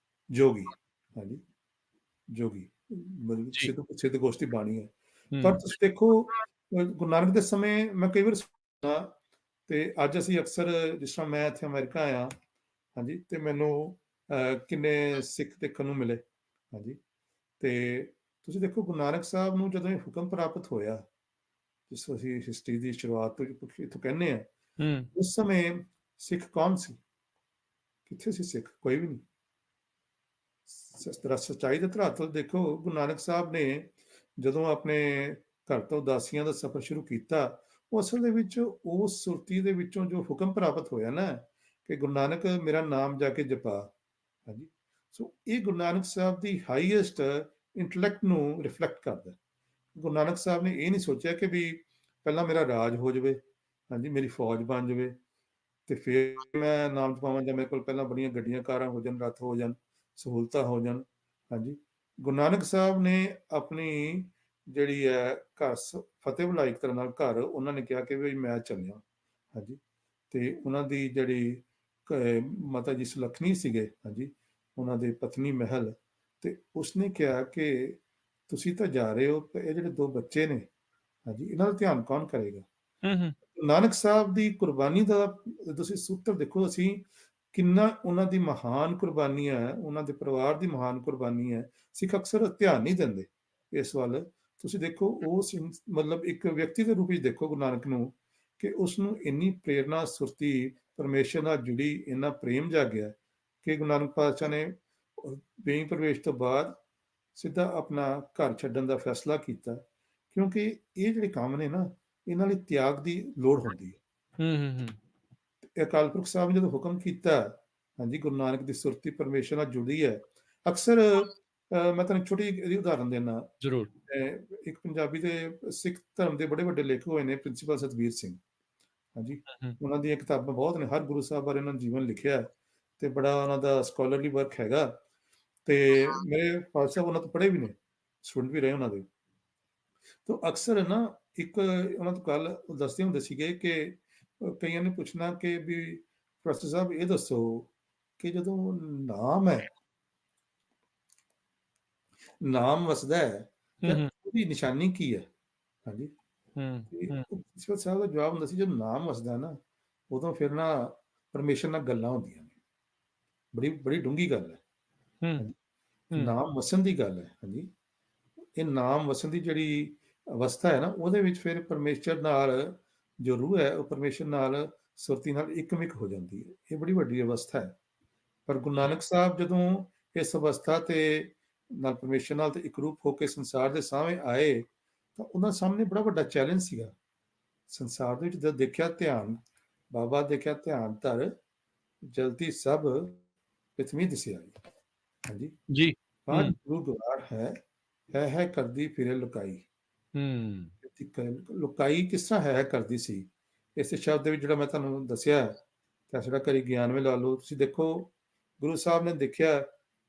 ਜੋਗੀ। ਹਾਂਜੀ, ਜੋਗੀ ਮਤਲਬ ਜੀ ਸਿੱਧ ਗੋਸ਼ਟੀ ਬਾਣੀ ਹੈ। ਪਰ ਹੂੰ ਤੁਸੀਂ ਦੇਖੋ ਗੁਰੂ ਨਾਨਕ ਦੇ ਸਮੇਂ ਮੈਂ ਕਈ ਵਾਰ ਸੁਣਦਾ, ਤੇ ਅੱਜ ਅਸੀਂ ਅਕਸਰ, ਜਿਸ ਤਰ੍ਹਾਂ ਮੈਂ ਇੱਥੇ ਅਮਰੀਕਾ ਆਇਆ, ਹਾਂਜੀ, ਤੇ ਮੈਨੂੰ ਕਿੰਨੇ ਸਿੱਖ ਦੇਖਣ ਨੂੰ ਮਿਲੇ। ਹਾਂਜੀ, ਤੇ ਤੁਸੀਂ ਦੇਖੋ ਗੁਰੂ ਨਾਨਕ ਸਾਹਿਬ ਨੂੰ ਜਦੋਂ ਇਹ ਹੁਕਮ ਪ੍ਰਾਪਤ ਹੋਇਆ, ਜਿਸ ਤੋਂ ਅਸੀਂ ਹਿਸਟਰੀ ਦੀ ਸ਼ੁਰੂਆਤ ਤੋਂ ਇੱਥੋਂ ਕਹਿੰਦੇ ਆ, ਹੂੰ ਉਸ ਸਮੇਂ ਸਿੱਖ ਕੌਣ ਸੀ? ਕਿੱਥੇ ਸੀ ਸਿੱਖ? ਕੋਈ ਵੀ ਨਹੀਂ। ਸੱਚਾਈ ਦੇ ਧਰਾਤਲ ਦੇਖੋ, ਗੁਰੂ ਨਾਨਕ ਸਾਹਿਬ ਨੇ ਜਦੋਂ ਆਪਣੇ ਘਰ ਤੋਂ ਉਦਾਸੀਆਂ ਦਾ ਸਫ਼ਰ ਸ਼ੁਰੂ ਕੀਤਾ, ਉਹ ਅਸਲ ਦੇ ਵਿੱਚ ਉਸ ਸੁਰਤੀ ਦੇ ਵਿੱਚੋਂ ਜੋ ਹੁਕਮ ਪ੍ਰਾਪਤ ਹੋਇਆ ਨਾ, ਕਿ ਗੁਰੂ ਨਾਨਕ ਮੇਰਾ ਨਾਮ ਜਾ ਕੇ ਜਪਾ। ਹਾਂਜੀ, ਸੋ ਇਹ ਗੁਰੂ ਨਾਨਕ ਸਾਹਿਬ ਦੀ ਹਾਈਐਸਟ ਇੰਟੈਲੈਕਟ ਨੂੰ ਰਿਫਲੈਕਟ ਕਰਦਾ। ਗੁਰੂ ਨਾਨਕ ਸਾਹਿਬ ਨੇ ਇਹ ਨਹੀਂ ਸੋਚਿਆ ਕਿ ਵੀ ਪਹਿਲਾਂ ਮੇਰਾ ਰਾਜ ਹੋ ਜਾਵੇ, ਹਾਂਜੀ, ਮੇਰੀ ਫੌਜ ਬਣ ਜਾਵੇ, ਤੇ ਫਿਰ ਮੈਂ ਨਾਮ ਜਪਾਵਾਂ, ਜਾਂ ਮੇਰੇ ਕੋਲ ਪਹਿਲਾਂ ਬੜੀਆਂ ਗੱਡੀਆਂ ਕਾਰਾਂ ਹੋ ਜਾਣ, ਰੱਥ ਹੋ ਜਾਣ, ਸਹੂਲਤਾਂ ਹੋ ਜਾਣ। ਹਾਂਜੀ, ਗੁਰੂ ਨਾਨਕ ਸਾਹਿਬ ਨੇ ਆਪਣੀ ਜਿਹੜੀ ਹੈ ਘਰ ਫਤਿਹ ਬੁਲਾਈ ਇੱਕ ਤਰ੍ਹਾਂ ਨਾਲ ਘਰ, ਉਹਨਾਂ ਨੇ ਕਿਹਾ ਕਿ ਵੀ ਮੈਂ ਚੱਲਿਆ। ਹਾਂਜੀ, ਤੇ ਉਹਨਾਂ ਦੀ ਜਿਹੜੀ ਮਾਤਾ ਜੀ ਸੁਲੱਖਣੀ ਸੀਗੇ, ਹਾਂਜੀ, ਉਹਨਾਂ ਦੇ ਪਤਨੀ ਮਹਿਲ, ਤੇ ਉਸਨੇ ਕਿਹਾ ਕਿ ਤੁਸੀਂ ਤਾਂ ਜਾ ਰਹੇ ਹੋ, ਇਹ ਜਿਹੜੇ ਦੋ ਬੱਚੇ ਨੇ, ਹਾਂਜੀ, ਇਹਨਾਂ ਦਾ ਧਿਆਨ ਕੌਣ ਕਰੇਗਾ? ਹੂੰ ਨਾਨਕ ਸਾਹਿਬ ਦੀ ਕੁਰਬਾਨੀ ਦਾ ਤੁਸੀਂ ਸੂਤਰ ਦੇਖੋ, ਅਸੀਂ ਕਿੰਨਾ ਉਹਨਾਂ ਦੀ ਮਹਾਨ ਕੁਰਬਾਨੀ ਹੈ, ਉਹਨਾਂ ਦੇ ਪਰਿਵਾਰ ਦੀ ਮਹਾਨ ਕੁਰਬਾਨੀ ਹੈ। ਸਿੱਖ ਅਕਸਰ ਧਿਆਨ ਨਹੀਂ ਦਿੰਦੇ ਇਸ ਵੱਲ। ਤੁਸੀਂ ਦੇਖੋ ਉਸ ਮਤਲਬ ਇੱਕ ਵਿਅਕਤੀ ਦੇ ਰੂਪ ਵਿੱਚ ਦੇਖੋ ਗੁਰੂ ਨਾਨਕ ਨੂੰ, ਕਿ ਉਸ ਨੂੰ ਇੰਨੀ ਪ੍ਰੇਰਨਾ ਸੁਰਤੀ ਪਰਮੇਸ਼ਰ ਨਾਲ ਜੁੜੀ, ਇੰਨਾ ਪ੍ਰੇਮ ਜਾਗਿਆ ਕਿ ਗੁਰੂ ਨਾਨਕ ਪਾਤਸ਼ਾਹ ਨੇ ਵੇਈ ਪ੍ਰਵੇਸ਼ ਤੋਂ ਬਾਅਦ ਸਿੱਧਾ ਆਪਣਾ ਘਰ ਛੱਡਣ ਦਾ ਫੈਸਲਾ ਕੀਤਾ। ਕਿਉਂਕਿ ਇਹ ਜਿਹੜੇ ਕੰਮ ਨੇ ਨਾ, ਇਹਨਾਂ ਲਈ ਤਿਆਗ ਦੀ ਲੋੜ ਹੁੰਦੀ ਹੈ। ਹੂੰ ਅਕਾਲ ਪੁਰਖ ਸਾਹਿਬ ਨੇ ਜਦੋਂ ਹੁਕਮ ਕੀਤਾ, ਹਾਂਜੀ, ਗੁਰੂ ਨਾਨਕ ਦੀ ਸੁਰਤੀ ਪਰਮੇਸ਼ਰ ਨਾਲ ਜੁੜੀ ਹੈ। ਅਕਸਰ ਮੈਂ ਤੁਹਾਨੂੰ ਛੋਟੀ ਇਹਦੀ ਉਦਾਹਰਨ ਦੇਣਾ। ਜ਼ਰੂਰ ਇੱਕ ਪੰਜਾਬੀ ਦੇ ਸਿੱਖ ਧਰਮ ਦੇ ਬੜੇ ਵੱਡੇ ਲੇਖਕ ਹੋਏ ਨੇ, ਪ੍ਰਿੰਸੀਪਲ ਸਤਵੀਰ ਸਿੰਘ। ਹਾਂਜੀ, ਹੂੰ ਉਹਨਾਂ ਦੀਆਂ ਕਿਤਾਬਾਂ ਬਹੁਤ ਨੇ, ਹਰ ਗੁਰੂ ਸਾਹਿਬ ਬਾਰੇ ਉਹਨਾਂ ਨੇ ਜੀਵਨ ਲਿਖਿਆ, ਤੇ ਬੜਾ ਉਹਨਾਂ ਦਾ ਸਕਾਲਰਲੀ ਵਰਕ ਹੈਗਾ। ਤੇ ਮੇਰੇ ਫਾਦਰ ਸਾਹਿਬ ਉਹਨਾਂ ਤੋਂ ਪੜ੍ਹੇ ਵੀ ਨੇ, ਸਟੂਡੈਂਟ ਵੀ ਰਹੇ ਉਹਨਾਂ ਦੇ। ਤਾਂ ਅਕਸਰ ਨਾ ਇੱਕ ਉਹਨਾਂ ਤੋਂ ਗੱਲ ਦੱਸਦੇ ਹੁੰਦੇ ਸੀਗੇ ਕਿ ਕਈਆਂ ਨੇ ਪੁੱਛਣਾ ਕਿ ਵੀ ਪ੍ਰੋਫੈਸਰ ਸਾਹਿਬ ਇਹ ਦੱਸੋ ਕਿ ਜਦੋਂ ਨਾਮ ਹੈ, ਨਾਮ ਵਸਦਾ ਹੈ, ਤਾਂ ਹੂੰ ਉਹਦੀ ਨਿਸ਼ਾਨੀ ਕੀ ਹੈ? ਹਾਂਜੀ, ਹੂੰ ਤੇ ਹੂੰ ਪ੍ਰਿੰਸੀਪਲ ਸਾਹਿਬ ਦਾ ਜਵਾਬ ਹੁੰਦਾ ਸੀ, ਜਦੋਂ ਨਾਮ ਵਸਦਾ ਨਾ, ਉਦੋਂ ਫਿਰ ਨਾ ਪਰਮੇਸ਼ਰ ਨਾਲ ਗੱਲਾਂ ਹੁੰਦੀਆਂ ਨੇ। ਬੜੀ ਬੜੀ ਡੂੰਘੀ ਗੱਲ ਹੈ। ਹੂੰ ਹਾਂਜੀ, ਹੂੰ ਨਾਮ ਵਸਣ ਦੀ ਗੱਲ ਹੈ। ਹਾਂਜੀ, ਇਹ ਨਾਮ ਵਸਣ ਦੀ ਜਿਹੜੀ ਅਵਸਥਾ ਹੈ ਨਾ, ਉਹਦੇ ਵਿੱਚ ਫਿਰ ਪਰਮੇਸ਼ਰ ਨਾਲ ਜੋ ਰੂਹ ਹੈ, ਉਹ ਪਰਮੇਸ਼ਰ ਨਾਲ ਸੁਰਤੀ ਨਾਲ ਇੱਕਮਿਕ ਹੋ ਜਾਂਦੀ ਹੈ। ਇਹ ਬੜੀ ਵੱਡੀ ਅਵਸਥਾ ਹੈ। ਪਰ ਗੁਰੂ ਨਾਨਕ ਸਾਹਿਬ ਜਦੋਂ ਇਸ ਅਵਸਥਾ ਤੇ ਨਾਲ ਪਰਮੇਸ਼ਰ ਨਾਲ ਤੇ ਇਕਰੂਪ ਹੋ ਕੇ ਸੰਸਾਰ ਦੇ ਸਾਹਮਣੇ ਆਏ, ਤਾਂ ਉਹਨਾਂ ਸਾਹਮਣੇ ਬੜਾ ਵੱਡਾ ਚੈਲੰਜ ਸੀਗਾ। ਸੰਸਾਰ ਦੇ ਵਿੱਚ ਜਦ ਦੇਖਿਆ ਧਿਆਨ, ਬਾਬਾ ਦੇਖਿਆ ਧਿਆਨ ਧਰ, ਜਲਤੀ ਸਭ ਪ੍ਰਿਥਵੀ ਦਿਸਿਆ। ਹਾਂਜੀ, ਜੀ ਕਾਜ ਹੂੰ ਗੁਰੂ ਗਵਾਰ ਹੈ ਕਰਦੀ ਫਿਰੇ ਲੁਕਾਈ। ਹੂੰ ਲੁਕਾਈ ਕਿਸ ਤਰ੍ਹਾਂ ਹੈ ਕਰਦੀ ਸੀ? ਇਸ ਸ਼ਬਦ ਦੇ ਵਿੱਚ ਜਿਹੜਾ ਮੈਂ ਤੁਹਾਨੂੰ ਦੱਸਿਆ, ਤੈਸੜਾ ਕਰੀ ਗਿਆਨਵੇਂ ਲਾ ਲਓ। ਤੁਸੀਂ ਦੇਖੋ ਗੁਰੂ ਸਾਹਿਬ ਨੇ ਦੇਖਿਆ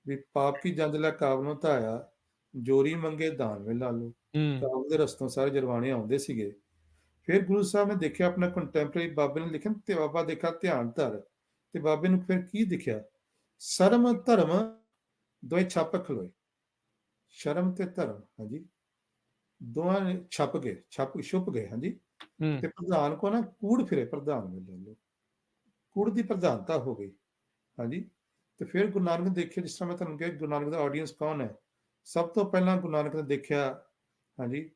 ਵੀ ਪਾਪ ਕੀ ਜੰਜ ਲੈ ਕਾਬ ਨੂੰ ਧਾਇਆ, ਜੋਰੀ ਮੰਗੇ ਦਾਨਵੇਂ ਲਾ ਲਓ। ਹੂੰ ਕਾਬ ਦੇ ਰਸਤੋਂ ਸਾਰੇ ਜਰਵਾਣੇ ਆਉਂਦੇ ਸੀਗੇ। ਫਿਰ ਗੁਰੂ ਸਾਹਿਬ ਨੇ ਦੇਖਿਆ ਆਪਣਾ ਕੰਟੈਂਪਰੇਰੀ ਬਾਬੇ ਨੇ ਲਿਖਿਆ, ਤੇ ਬਾਬਾ ਦੇਖਾ ਧਿਆਨ ਧਰ, ਤੇ ਬਾਬੇ ਨੂੰ ਫਿਰ ਕੀ ਦਿਖਿਆ? ਸਰਮ ਧਰਮ ਦੋਏ ਛਾਪ ਖਲੋਏ। ਸ਼ਰਮ ਤੇ ਧਰਮ, ਹਾਂਜੀ, ਦੋਵਾਂ ਨੇ ਛਪ ਗਏ, ਛੁਪ ਗਏ। ਹਾਂਜੀ, ਹੂੰ ਤੇ ਪ੍ਰਧਾਨ ਕੋ ਨਾ ਕੂੜ ਫਿਰੇ, ਪ੍ਰਧਾਨ ਮਿਲ ਲਓ, ਕੂੜ ਦੀ ਪ੍ਰਧਾਨਤਾ ਹੋ ਗਈ। ਹਾਂਜੀ, ਤੇ ਫਿਰ ਗੁਰੂ ਨਾਨਕ ਨੇ ਦੇਖਿਆ, ਜਿਸ ਤਰ੍ਹਾਂ ਮੈਂ ਤੁਹਾਨੂੰ ਕਿਹਾ ਗੁਰੂ ਨਾਨਕ ਦਾ ਆਡੀਅנס ਕੌਣ ਹੈ? ਸਭ ਤੋਂ ਪਹਿਲਾਂ ਗੁਰੂ ਨਾਨਕ ਨੇ ਦੇਖਿਆ, ਹਾਂਜੀ,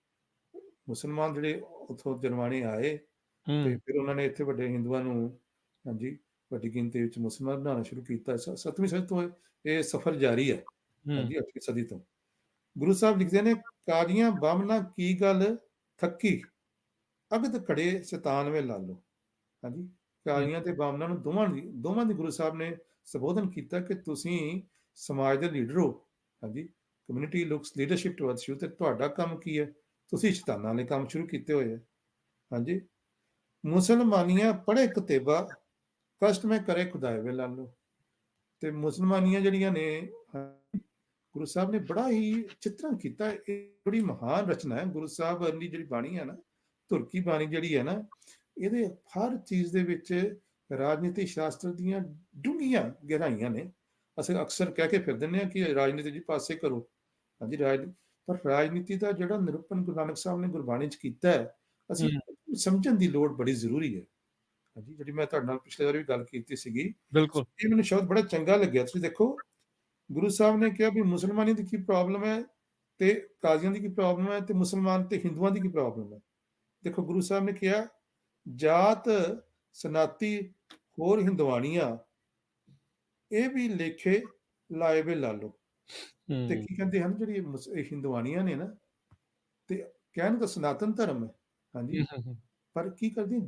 ਮੁਸਲਮਾਨ ਜਿਹੜੇ ਉੱਥੋਂ ਜਰਮਾਨੀ ਆਏ ਤੇ ਹੂੰ, ਫਿਰ ਉਹਨਾਂ ਨੇ ਇੱਥੇ ਵੱਡੇ ਹਿੰਦੂਆਂ ਨੂੰ, ਹਾਂਜੀ, ਵੱਡੀ ਗਿਣਤੀ ਵਿੱਚ ਮੁਸਲਮਾਨ ਬਣਾਉਣਾ ਸ਼ੁਰੂ ਕੀਤਾ। 7ਵੀਂ ਸਦੀ ਤੋਂ ਇਹ ਸਫ਼ਰ ਜਾਰੀ ਹੈ। ਹੂੰ, ਹਾਂਜੀ, 8ਵੀਂ ਸਦੀ ਤੋਂ। ਗੁਰੂ ਸਾਹਿਬ ਲਿਖਦੇ ਨੇ, ਕਾਜੀਆਂ ਬਾਮਣਾ ਕੀ ਗੱਲ ਥੱਕੀ, ਅਗਦ ਖੜੇ ਸ਼ੈਤਾਨ ਵੇ ਲਾਲੋ। ਹਾਂਜੀ, ਹੂੰ, ਕਾਜ਼ੀਆਂ ਤੇ ਬਾਮਨਾਂ ਨੂੰ ਦੋਵਾਂ ਦੀ ਗੁਰੂ ਸਾਹਿਬ ਨੇ ਸੰਬੋਧਨ ਕੀਤਾ ਕਿ ਤੁਸੀਂ ਸਮਾਜ ਦੇ ਲੀਡਰ ਹੋ। ਹਾਂਜੀ, community looks leadership towards you, ਤੇ ਤੁਹਾਡਾ ਕੰਮ ਕੀ ਹੈ? ਤੁਸੀਂ ਸ਼ੈਤਾਨਾਂ ਵਾਲੇ ਕੰਮ ਸ਼ੁਰੂ ਕੀਤੇ ਹੋਏ ਆ। ਹਾਂਜੀ, ਮੁਸਲਮਾਨੀਆਂ ਪੜ੍ਹੇ ਕਤੇਬਾ, ਕਸ਼ਟ ਮੈਂ ਕਰੇ ਖੁਦਾਏ ਵੇ ਲਾਲੋ। ਤੇ ਮੁਸਲਮਾਨੀਆਂ ਜਿਹੜੀਆਂ ਨੇ, ਗੁਰੂ ਸਾਹਿਬ ਨੇ ਬੜਾ ਹੀ ਚਿੱਤਰਨ ਕੀਤਾ। ਇਹ ਬੜੀ ਮਹਾਨ ਰਚਨਾ ਹੈ ਗੁਰੂ ਸਾਹਿਬ ਦੀ ਜਿਹੜੀ ਬਾਣੀ ਹੈ ਨਾ, ਧੁਰਕੀ ਬਾਣੀ ਜਿਹੜੀ ਹੈ ਨਾ, ਇਹਦੇ ਹਰ ਚੀਜ਼ ਦੇ ਵਿੱਚ ਰਾਜਨੀਤੀ ਸ਼ਾਸਤਰ ਦੀਆਂ ਡੂੰਘੀਆਂ ਗਹਿਰਾਈਆਂ ਨੇ। ਅਸੀਂ ਅਕਸਰ ਕਹਿ ਕੇ ਫਿਰ ਦਿੰਦੇ ਹਾਂ ਕਿ ਰਾਜਨੀਤੀ ਜੀ ਪਾਸੇ ਕਰੋ। ਹਾਂਜੀ, ਪਰ ਰਾਜਨੀਤੀ ਦਾ ਜਿਹੜਾ ਨਿਰੂਪਣ ਗੁਰੂ ਨਾਨਕ ਸਾਹਿਬ ਨੇ ਗੁਰਬਾਣੀ 'ਚ ਕੀਤਾ ਹੈ, ਅਸੀਂ ਹੂੰ, ਸਮਝਣ ਦੀ ਲੋੜ ਬੜੀ ਜ਼ਰੂਰੀ ਹੈ। ਹਾਂਜੀ, ਜਿਹੜੀ ਮੈਂ ਤੁਹਾਡੇ ਨਾਲ ਪਿਛਲੇ ਵਾਰ ਵੀ ਗੱਲ ਕੀਤੀ ਸੀਗੀ, ਬਿਲਕੁਲ। ਇਹ ਮੈਨੂੰ ਸ਼ਬਦ ਬੜਾ ਚੰਗਾ ਲੱਗਿਆ। ਤੁਸੀਂ ਦੇਖੋ, ਗੁਰੂ ਸਾਹਿਬ ਨੇ ਕਿਹਾ ਵੀ ਮੁਸਲਮਾਨੀ ਦੀ ਕੀ ਪ੍ਰੋਬਲਮ ਹੈ, ਤੇ ਕਾਜ਼ੀਆਂ ਦੀ ਕੀ ਪ੍ਰੋਬਲਮ ਹੈ, ਤੇ ਮੁਸਲਮਾਨ ਤੇ ਹਿੰਦੂਆਂ ਦੀ ਕੀ ਪ੍ਰੋਬਲਮ ਹੈ। ਦੇਖੋ, ਗੁਰੂ ਸਾਹਿਬ ਨੇ ਕਿਹਾ, ਜਾਤ ਸਨਾਤੀ ਹੋਰ ਹਿੰਦਵਾਣੀਆਂ, ਇਹ ਵੀ ਲੇਖੇ ਲਾਏ ਵੇ ਲਾਲੋ। ਤੇ ਹੂੰ, ਕੀ ਕਹਿੰਦੇ ਹਨ, ਜਿਹੜੀ ਇਹ ਹਿੰਦਵਾਣੀਆਂ ਨੇ ਨਾ, ਤੇ ਕਹਿਣ ਤਾਂ ਸਨਾਤਨ ਧਰਮ ਹੈ। ਹਾਂਜੀ, ਹੂੰ, ਹੂੰ, ਹੂੰ, ਪਰ ਕੀ ਕਰਦੇ,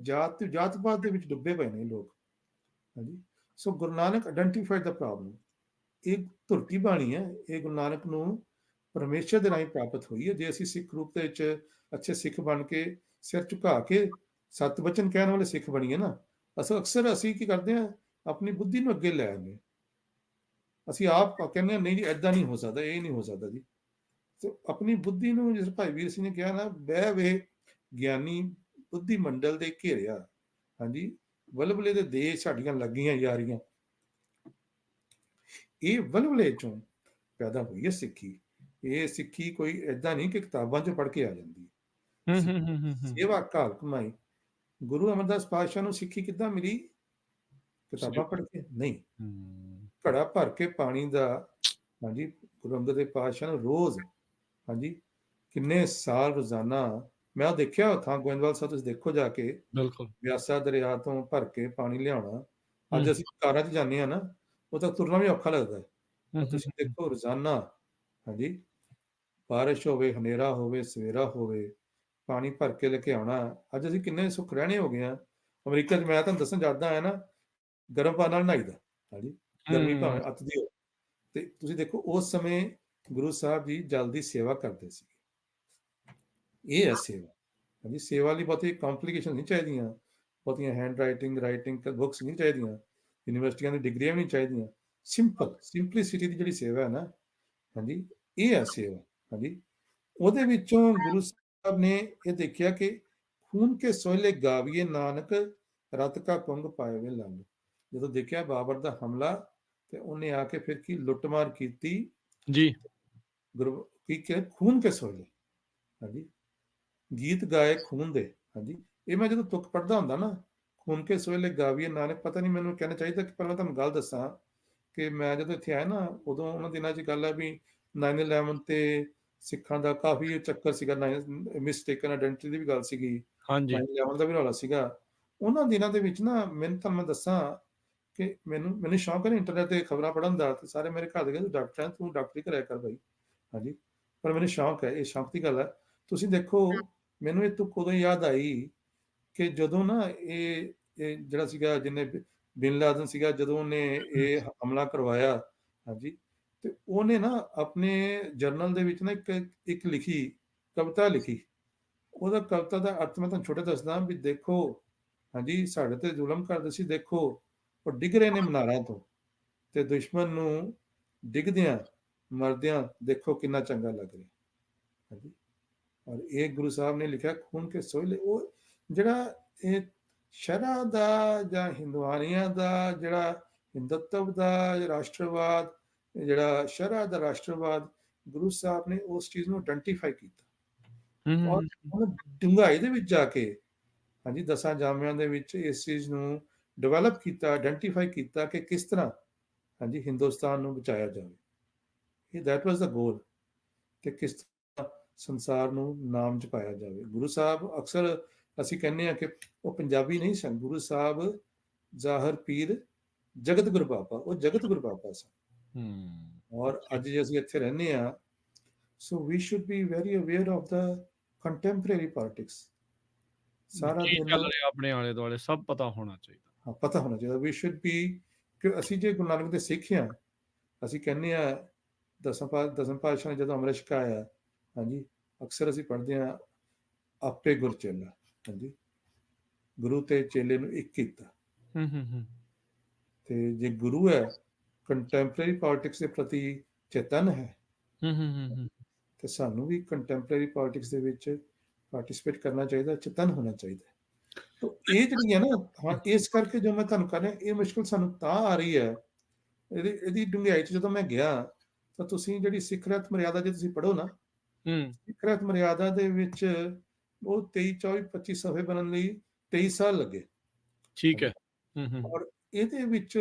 ਜਾਤ-ਪਾਤ ਦੇ ਵਿੱਚ ਡੁੱਬੇ ਪਏ ਨੇ ਲੋਕ। ਹਾਂਜੀ, ਸੋ ਗੁਰੂ ਨਾਨਕ ਆਇਡੈਂਟੀਫਾਈਡ ਦਾ ਪ੍ਰੋਬਲਮ। ਇਹ ਧੁਰਤੀ ਬਾਣੀ ਹੈ, ਇਹ ਗੁਰੂ ਨਾਨਕ ਨੂੰ ਪਰਮੇਸ਼ਰ ਦੇ ਰਾਹੀਂ ਪ੍ਰਾਪਤ ਹੋਈ ਹੈ। ਜੇ ਅਸੀਂ ਸਿੱਖ ਰੂਪ ਦੇ ਵਿੱਚ ਅੱਛੇ ਸਿੱਖ ਬਣ ਕੇ ਸਿਰ ਝੁਕਾ ਕੇ ਸਤ ਵਚਨ ਕਹਿਣ ਵਾਲੇ ਸਿੱਖ ਬਣੀਏ ਨਾ, ਅਕਸਰ ਕੀ ਕਰਦੇ ਹਾਂ, ਆਪਣੀ ਬੁੱਧੀ ਨੂੰ ਅੱਗੇ ਲੈ ਆਉਂਦੇ ਹਾਂ। ਅਸੀਂ ਆਪ ਕਹਿੰਦੇ ਹਾਂ, ਨਹੀਂ ਜੀ ਏਦਾਂ ਨਹੀਂ ਹੋ ਸਕਦਾ, ਇਹ ਨਹੀਂ ਹੋ ਸਕਦਾ ਜੀ। ਤੇ ਆਪਣੀ ਬੁੱਧੀ ਨੂੰ, ਜਿਸ ਭਾਈ ਵੀਰ ਸਿੰਘ ਨੇ ਕਿਹਾ ਨਾ, ਬਹਿ ਵੇ ਗਿਆਨੀ ਬੁੱਧੀ ਮੰਡਲ ਦੇ ਘੇਰਿਆ। ਹਾਂਜੀ, ਵਲਵਲੇ ਦੇ ਦੇਸ਼ ਸਾਡੀਆਂ ਲੱਗੀਆਂ ਯਾਰੀਆਂ। ਇਹ ਵਲਵਲੇ ਚੋਂ ਪੈਦਾ ਹੋਈ ਹੈ ਸਿੱਖੀ। ਇਹ ਸਿੱਖੀ ਕੋਈ ਏਦਾਂ ਨਹੀਂ ਕਿ ਕਿਤਾਬਾਂ 'ਚੋਂ ਪੜ੍ਹ ਕੇ ਆ ਜਾਂਦੀ ਹੈ। ਹੂੰ, ਹੂੰ, ਹੂੰ, ਹੂੰ, ਹੂੰ, ਸੇਵਾ ਘਾਲ ਕਮਾਈ। ਗੁਰੂ ਅਮਰਦਾਸ ਪਾਤਸ਼ਾਹ ਨੂੰ ਸਿੱਖੀ ਕਿੱਦਾਂ ਮਿਲੀ? ਸਹੀ। ਕਿਤਾਬਾਂ ਪੜ੍ਹ ਕੇ ਨਹੀਂ। ਹੂੰ, ਘੜਾ ਭਰ ਕੇ ਪਾਣੀ ਦਾ, ਹਾਂਜੀ, ਗੁਰੂ ਅੰਗਦ ਦੇਵ ਪਾਤਸ਼ਾਹ ਨੂੰ ਰੋਜ਼, ਹਾਂਜੀ, ਕਿੰਨੇ ਸਾਲ ਰੋਜ਼ਾਨਾ, ਮੈਂ ਉਹ ਦੇਖਿਆ ਥਾਂ ਗੋਇੰਦਵਾਲ ਸਾਹਿਬ, ਤੁਸੀਂ ਦੇਖੋ ਜਾ ਕੇ, ਬਿਲਕੁਲ। ਬਿਆਸਾ ਦਰਿਆ ਤੋਂ ਭਰ ਕੇ ਪਾਣੀ ਲਿਆਉਣਾ। ਹੂੰ, ਅੱਜ ਅਸੀਂ ਕਾਰਾਂ 'ਚ ਜਾਂਦੇ ਹਾਂ ਨਾ, ਉਹ ਤਾਂ ਤੁਰਨਾ ਵੀ ਔਖਾ ਲੱਗਦਾ ਹੈ। ਹੂੰ, ਪਰ ਹੂੰ, ਤੁਸੀਂ ਹੂੰ, ਦੇਖੋ ਰੋਜ਼ਾਨਾ, ਹਾਂਜੀ, ਬਾਰਿਸ਼ ਹੋਵੇ, ਹਨੇਰਾ ਹੋਵੇ, ਸਵੇਰਾ ਹੋਵੇ, ਪਾਣੀ ਭਰ ਕੇ ਲੈ ਕੇ ਆਉਣਾ। ਅੱਜ ਅਸੀਂ ਕਿੰਨੇ ਸੁੱਖ ਰਹਿਣੇ ਹੋ ਗਏ ਆ। ਅਮਰੀਕਾ 'ਚ ਮੈਂ ਤੁਹਾਨੂੰ ਦੱਸਣ ਜਾਂਦਾ ਆਇਆ ਨਾ, ਗਰਮ ਪਾਣੀ ਨਾਲ ਨਹਾਈਦਾ। ਹਾਂਜੀ, ਗਰਮੀ ਭਾਵੇਂ ਅੱਤ ਦੀ ਹੋਵੇ। ਤੇ ਤੁਸੀਂ ਦੇਖੋ, ਉਸ ਸਮੇਂ ਗੁਰੂ ਸਾਹਿਬ ਜੀ ਜਲ ਦੀ ਸੇਵਾ ਕਰਦੇ ਸੀ। ਇਹ ਹੈ ਸੇਵਾ। ਹਾਂਜੀ, ਸੇਵਾ ਲਈ ਬਹੁਤੀ ਕੰਪਲਿਕੇਸ਼ਨ ਨਹੀਂ ਚਾਹੀਦੀਆਂ, ਬਹੁਤੀਆਂ ਰਾਈਟਿੰਗ ਬੁੱਕਸ ਨਹੀਂ ਚਾਹੀਦੀਆਂ, ਯੂਨੀਵਰਸਿਟੀਆਂ ਦੀ ਡਿਗਰੀਆਂ ਵੀ ਨਹੀਂ ਚਾਹੀਦੀਆਂ। ਸਿੰਪਲਿਸਿਟੀ ਦੀ ਜਿਹੜੀ ਸੇਵਾ ਹੈ ਨਾ, ਹਾਂਜੀ, ਇਹ ਹੈ ਸੇਵਾ। ਹਾਂਜੀ, ਉਹਦੇ ਵਿੱਚੋਂ ਗੁਰੂ ਸਾਹਿਬ ਨੇ ਇਹ ਦੇਖਿਆ ਕਿ ਖੂਨ ਕੇ ਸੋਹਲੇ ਗਾਵੀਏ ਨਾਨਕ, ਰਤ ਕਾ ਕੁੰਗ ਪਾਏ ਵੇ ਲੰਗ। ਜਦੋਂ ਦੇਖਿਆ ਬਾਬਰ ਦਾ ਹਮਲਾ, ਤੇ ਉਹਨੇ ਆ ਕੇ ਫਿਰ ਕੀ ਲੁੱਟਮਾਰ ਕੀਤੀ। ਜੀ। ਗੁਰੂ ਕੀ ਕਿ ਖੂਨ ਕੇ ਸੋਹਲੇ, ਹਾਂਜੀ, ਗੀਤ ਗਾਏ ਖੂਨ ਦੇ। ਹਾਂਜੀ, ਇਹ ਮੈਂ ਜਦੋਂ ਤੁਕ ਪੜ੍ਹਦਾ ਹੁੰਦਾ ਨਾ, ਖੂਨ ਕੇ ਸੋਹਲੇ ਗਾਵੀਏ ਨਾਨਕ, ਪਤਾ ਨਹੀਂ ਮੈਨੂੰ ਕਹਿਣਾ ਚਾਹੀਦਾ ਕਿ ਪਹਿਲਾਂ ਤੁਹਾਨੂੰ ਗੱਲ ਦੱਸਾਂ ਕਿ ਮੈਂ ਜਦੋਂ ਇੱਥੇ ਆਇਆ ਨਾ, ਉਦੋਂ ਉਹਨਾਂ ਦਿਨਾਂ 'ਚ ਗੱਲ ਹੈ ਵੀ 9/11 ਤੇ ਸਿੱਖਾਂ ਦਾ ਕਾਫੀ ਚੱਕਰ ਸੀਗਾ। ਮਿਸਟੇਕਨ ਆਇਡੈਂਟੀਟੀ ਦੀ ਵੀ ਗੱਲ ਸੀਗੀ, ਹਾਂਜੀ। 9/11 ਦਾ ਵੀ ਰੌਲਾ ਸੀਗਾ। ਉਹਨਾਂ ਦਿਨਾਂ ਦੇ ਵਿੱਚ ਨਾ, ਤੁਹਾਨੂੰ ਮੈਂ ਦੱਸਾਂ ਕਿ ਮੈਨੂੰ ਸ਼ੌਂਕ ਹੈ ਨਾ ਇੰਟਰਨੈਟ ਤੇ ਖਬਰਾਂ ਪੜ੍ਹਨ ਦਾ, ਤੇ ਸਾਰੇ ਮੇਰੇ ਘਰ ਦੇ ਕਹਿੰਦੇ, ਤੂੰ ਡਾਕਟਰ ਹੈ, ਤੂੰ ਡਾਕਟਰੀ ਕਰਿਆ ਕਰ ਬਾਈ। ਹਾਂਜੀ, ਪਰ ਮੈਨੂੰ ਸ਼ੌਂਕ ਹੈ, ਇਹ ਸ਼ੌਂਕ ਦੀ ਗੱਲ ਹੈ। ਤੁਸੀਂ ਦੇਖੋ, ਮੈਨੂੰ ਇਹ ਤੁਕ ਉਦੋਂ ਯਾਦ ਆਈ ਕਿ ਜਦੋਂ ਨਾ ਇਹ ਜਿਹੜਾ ਸੀਗਾ, ਜਿਹਨੇ ਬਿਨ ਲਾਦਨ ਸੀਗਾ, ਜਦੋਂ ਉਹਨੇ ਇਹ ਹਮਲਾ ਕਰਵਾਇਆ। ਹਾਂਜੀ, ਤੇ ਉਹਨੇ ਨਾ ਆਪਣੇ ਜਰਨਲ ਦੇ ਵਿੱਚ ਨਾ ਇੱਕ ਲਿਖੀ ਕਵਿਤਾ ਲਿਖੀ। ਉਹਦਾ ਕਵਿਤਾ ਦਾ ਅਰਥ ਮੈਂ ਤੁਹਾਨੂੰ ਛੋਟੇ ਦੱਸਦਾ ਵੀ ਦੇਖੋ, ਹਾਂਜੀ, ਸਾਡੇ ਤੇ ਜ਼ੁਲਮ ਕਰਦੇ ਸੀ, ਦੇਖੋ ਉਹ ਡਿੱਗ ਰਹੇ ਨੇ ਮਨਾਰਾਂ ਤੋਂ, ਤੇ ਦੁਸ਼ਮਣ ਨੂੰ ਡਿੱਗਦਿਆਂ ਮਰਦਿਆਂ ਦੇਖੋ ਕਿੰਨਾ ਚੰਗਾ ਲੱਗ ਰਿਹਾ। ਹਾਂਜੀ, ਔਰ ਇਹ ਗੁਰੂ ਸਾਹਿਬ ਨੇ ਲਿਖਿਆ ਖੂਨ ਕੇ ਸੋਹਲੇ। ਉਹ ਜਿਹੜਾ ਇਹ ਸ਼ਰ੍ਹਾ ਦਾ ਜਾਂ ਹਿੰਦੁਆਨੀਆਂ ਦਾ ਜਿਹੜਾ ਹਿੰਦੂਤਵ ਦਾ ਰਾਸ਼ਟਰਵਾਦ, ਜਿਹੜਾ ਸ਼ਰ੍ਹਾ ਦਾ ਰਾਸ਼ਟਰਵਾਦ, ਗੁਰੂ ਸਾਹਿਬ ਨੇ ਉਸ ਚੀਜ਼ ਨੂੰ ਆਇਡੈਂਟੀਫਾਈ ਕੀਤਾ। ਹੂੰ, ਹੂੰ, ਔਰ ਹੂੰ, ਉਹਨੇ ਡੂੰਘਾਈ ਦੇ ਵਿੱਚ ਜਾ ਕੇ, ਹਾਂਜੀ, ਦਸਾਂ ਜਾਮਿਆਂ ਦੇ ਵਿੱਚ ਇਸ ਚੀਜ਼ ਨੂੰ ਡਿਵੈਲਪ ਕੀਤਾ, ਆਇਡੈਂਟੀਫਾਈ ਕੀਤਾ ਕਿ ਕਿਸ ਤਰ੍ਹਾਂ, ਹਾਂਜੀ, ਹਿੰਦੁਸਤਾਨ ਨੂੰ ਬਚਾਇਆ ਜਾਵੇ। ਇਹ ਦੈਟ ਵਾਸ ਦਾ ਗੋਲ। ਤੇ ਕਿਸ ਤਰ੍ਹਾਂ ਸੰਸਾਰ ਨੂੰ ਨਾਮ 'ਚ ਪਾਇਆ ਜਾਵੇ। ਗੁਰੂ ਸਾਹਿਬ ਅਕਸਰ ਅਸੀਂ ਕਹਿੰਦੇ ਹਾਂ ਕਿ ਉਹ ਪੰਜਾਬੀ ਨਹੀਂ ਸਨ। ਗੁਰੂ ਸਾਹਿਬ ਜ਼ਾਹਰ ਪੀਰ ਜਗਤ ਗੁਰੂ ਬਾਬਾ, ਉਹ ਜਗਤ ਗੁਰੂ ਬਾਬਾ ਸਨ। ਔਰ ਅੱਜ ਜੇ ਅਸੀਂ ਇੱਥੇ ਰਹਿੰਦੇ ਹਾਂ, so we should be very aware of the contemporary politics. ਸਾਰਾ ਕੀ ਦਿਨ ਚੱਲ ਰਿਹਾ ਆਪਣੇ ਆਲੇ ਦੁਆਲੇ ਸਭ ਪਤਾ ਹੋਣਾ ਚਾਹੀਦਾ। ਹਾਂ, ਪਤਾ ਹੋਣਾ ਚਾਹੀਦਾ। ਵੀ ਸ਼ੁੱਡ ਬੀ ਕਿ ਅਸੀਂ ਜੇ ਗੁਰੂ ਨਾਨਕ ਦੇ ਸਿੱਖ ਹਾਂ, ਅਸੀਂ ਕਹਿੰਦੇ ਹਾਂ ਦਸਮ ਪਾਤਸ਼ਾਹ ਨੇ ਜਦੋਂ ਅੰਮ੍ਰਿਤ ਛਕਾਇਆ, ਹਾਂਜੀ, ਅਕਸਰ ਅਸੀਂ ਪੜ੍ਹਦੇ ਹਾਂ ਆਪੇ ਗੁਰ ਚੇਲਾ, ਹਾਂਜੀ, ਗੁਰੂ ਤੇ ਚੇਲੇ ਨੂੰ ਇੱਕ ਕੀਤਾ। ਤੇ ਜੇ ਗੁਰੂ ਹੈ, ਕੰਟੈਂਪਰੇਰੀ ਪੋਲਿਟਿਕਸ ਦੇ ਪ੍ਰਤੀ ਚੇਤਨ ਹੈ, ਤੇ ਸਾਨੂੰ ਵੀ ਕੰਟੈਂਪਰੇਰੀ ਪੋਲਿਟਿਕਸ ਦੇ ਵਿੱਚ ਪਾਰਟਿਸਿਪੇਟ ਕਰਨਾ ਚਾਹੀਦਾ, ਚੇਤਨ ਹੋਣਾ ਚਾਹੀਦਾ। ਤਾਂ ਇਹ ਜਿਹੜੀ ਹੈ ਨਾ, ਹਾਂ, ਇਸ ਕਰਕੇ ਜੋ ਮੈਂ ਤੁਹਾਨੂੰ ਕਰ ਰਿਹਾ, ਇਹ ਮੁਸ਼ਕਿਲ ਸਾਨੂੰ ਤਾਂ ਆ ਰਹੀ ਹੈ, ਇਹਦੀ ਡੂੰਘਾਈ 'ਚ ਜਦੋਂ ਮੈਂ ਗਿਆ, ਤਾਂ ਤੁਸੀਂ ਜਿਹੜੀ ਸਿੱਖ ਰਹਿਤ ਮਰਿਆਦਾ ਜੇ ਤੁਸੀਂ ਪੜ੍ਹੋ ਨਾ, ਸਿੱਖ ਰਹਿਤ ਮਰਿਆਦਾ ਦੇ ਵਿੱਚ ਉਹ 23, 24, 25 ਸਫ਼ੇ ਬਣਨ ਲਈ 23 ਸਾਲ ਲੱਗੇ। ਠੀਕ ਹੈ। ਔਰ ਇਹਦੇ ਵਿੱਚ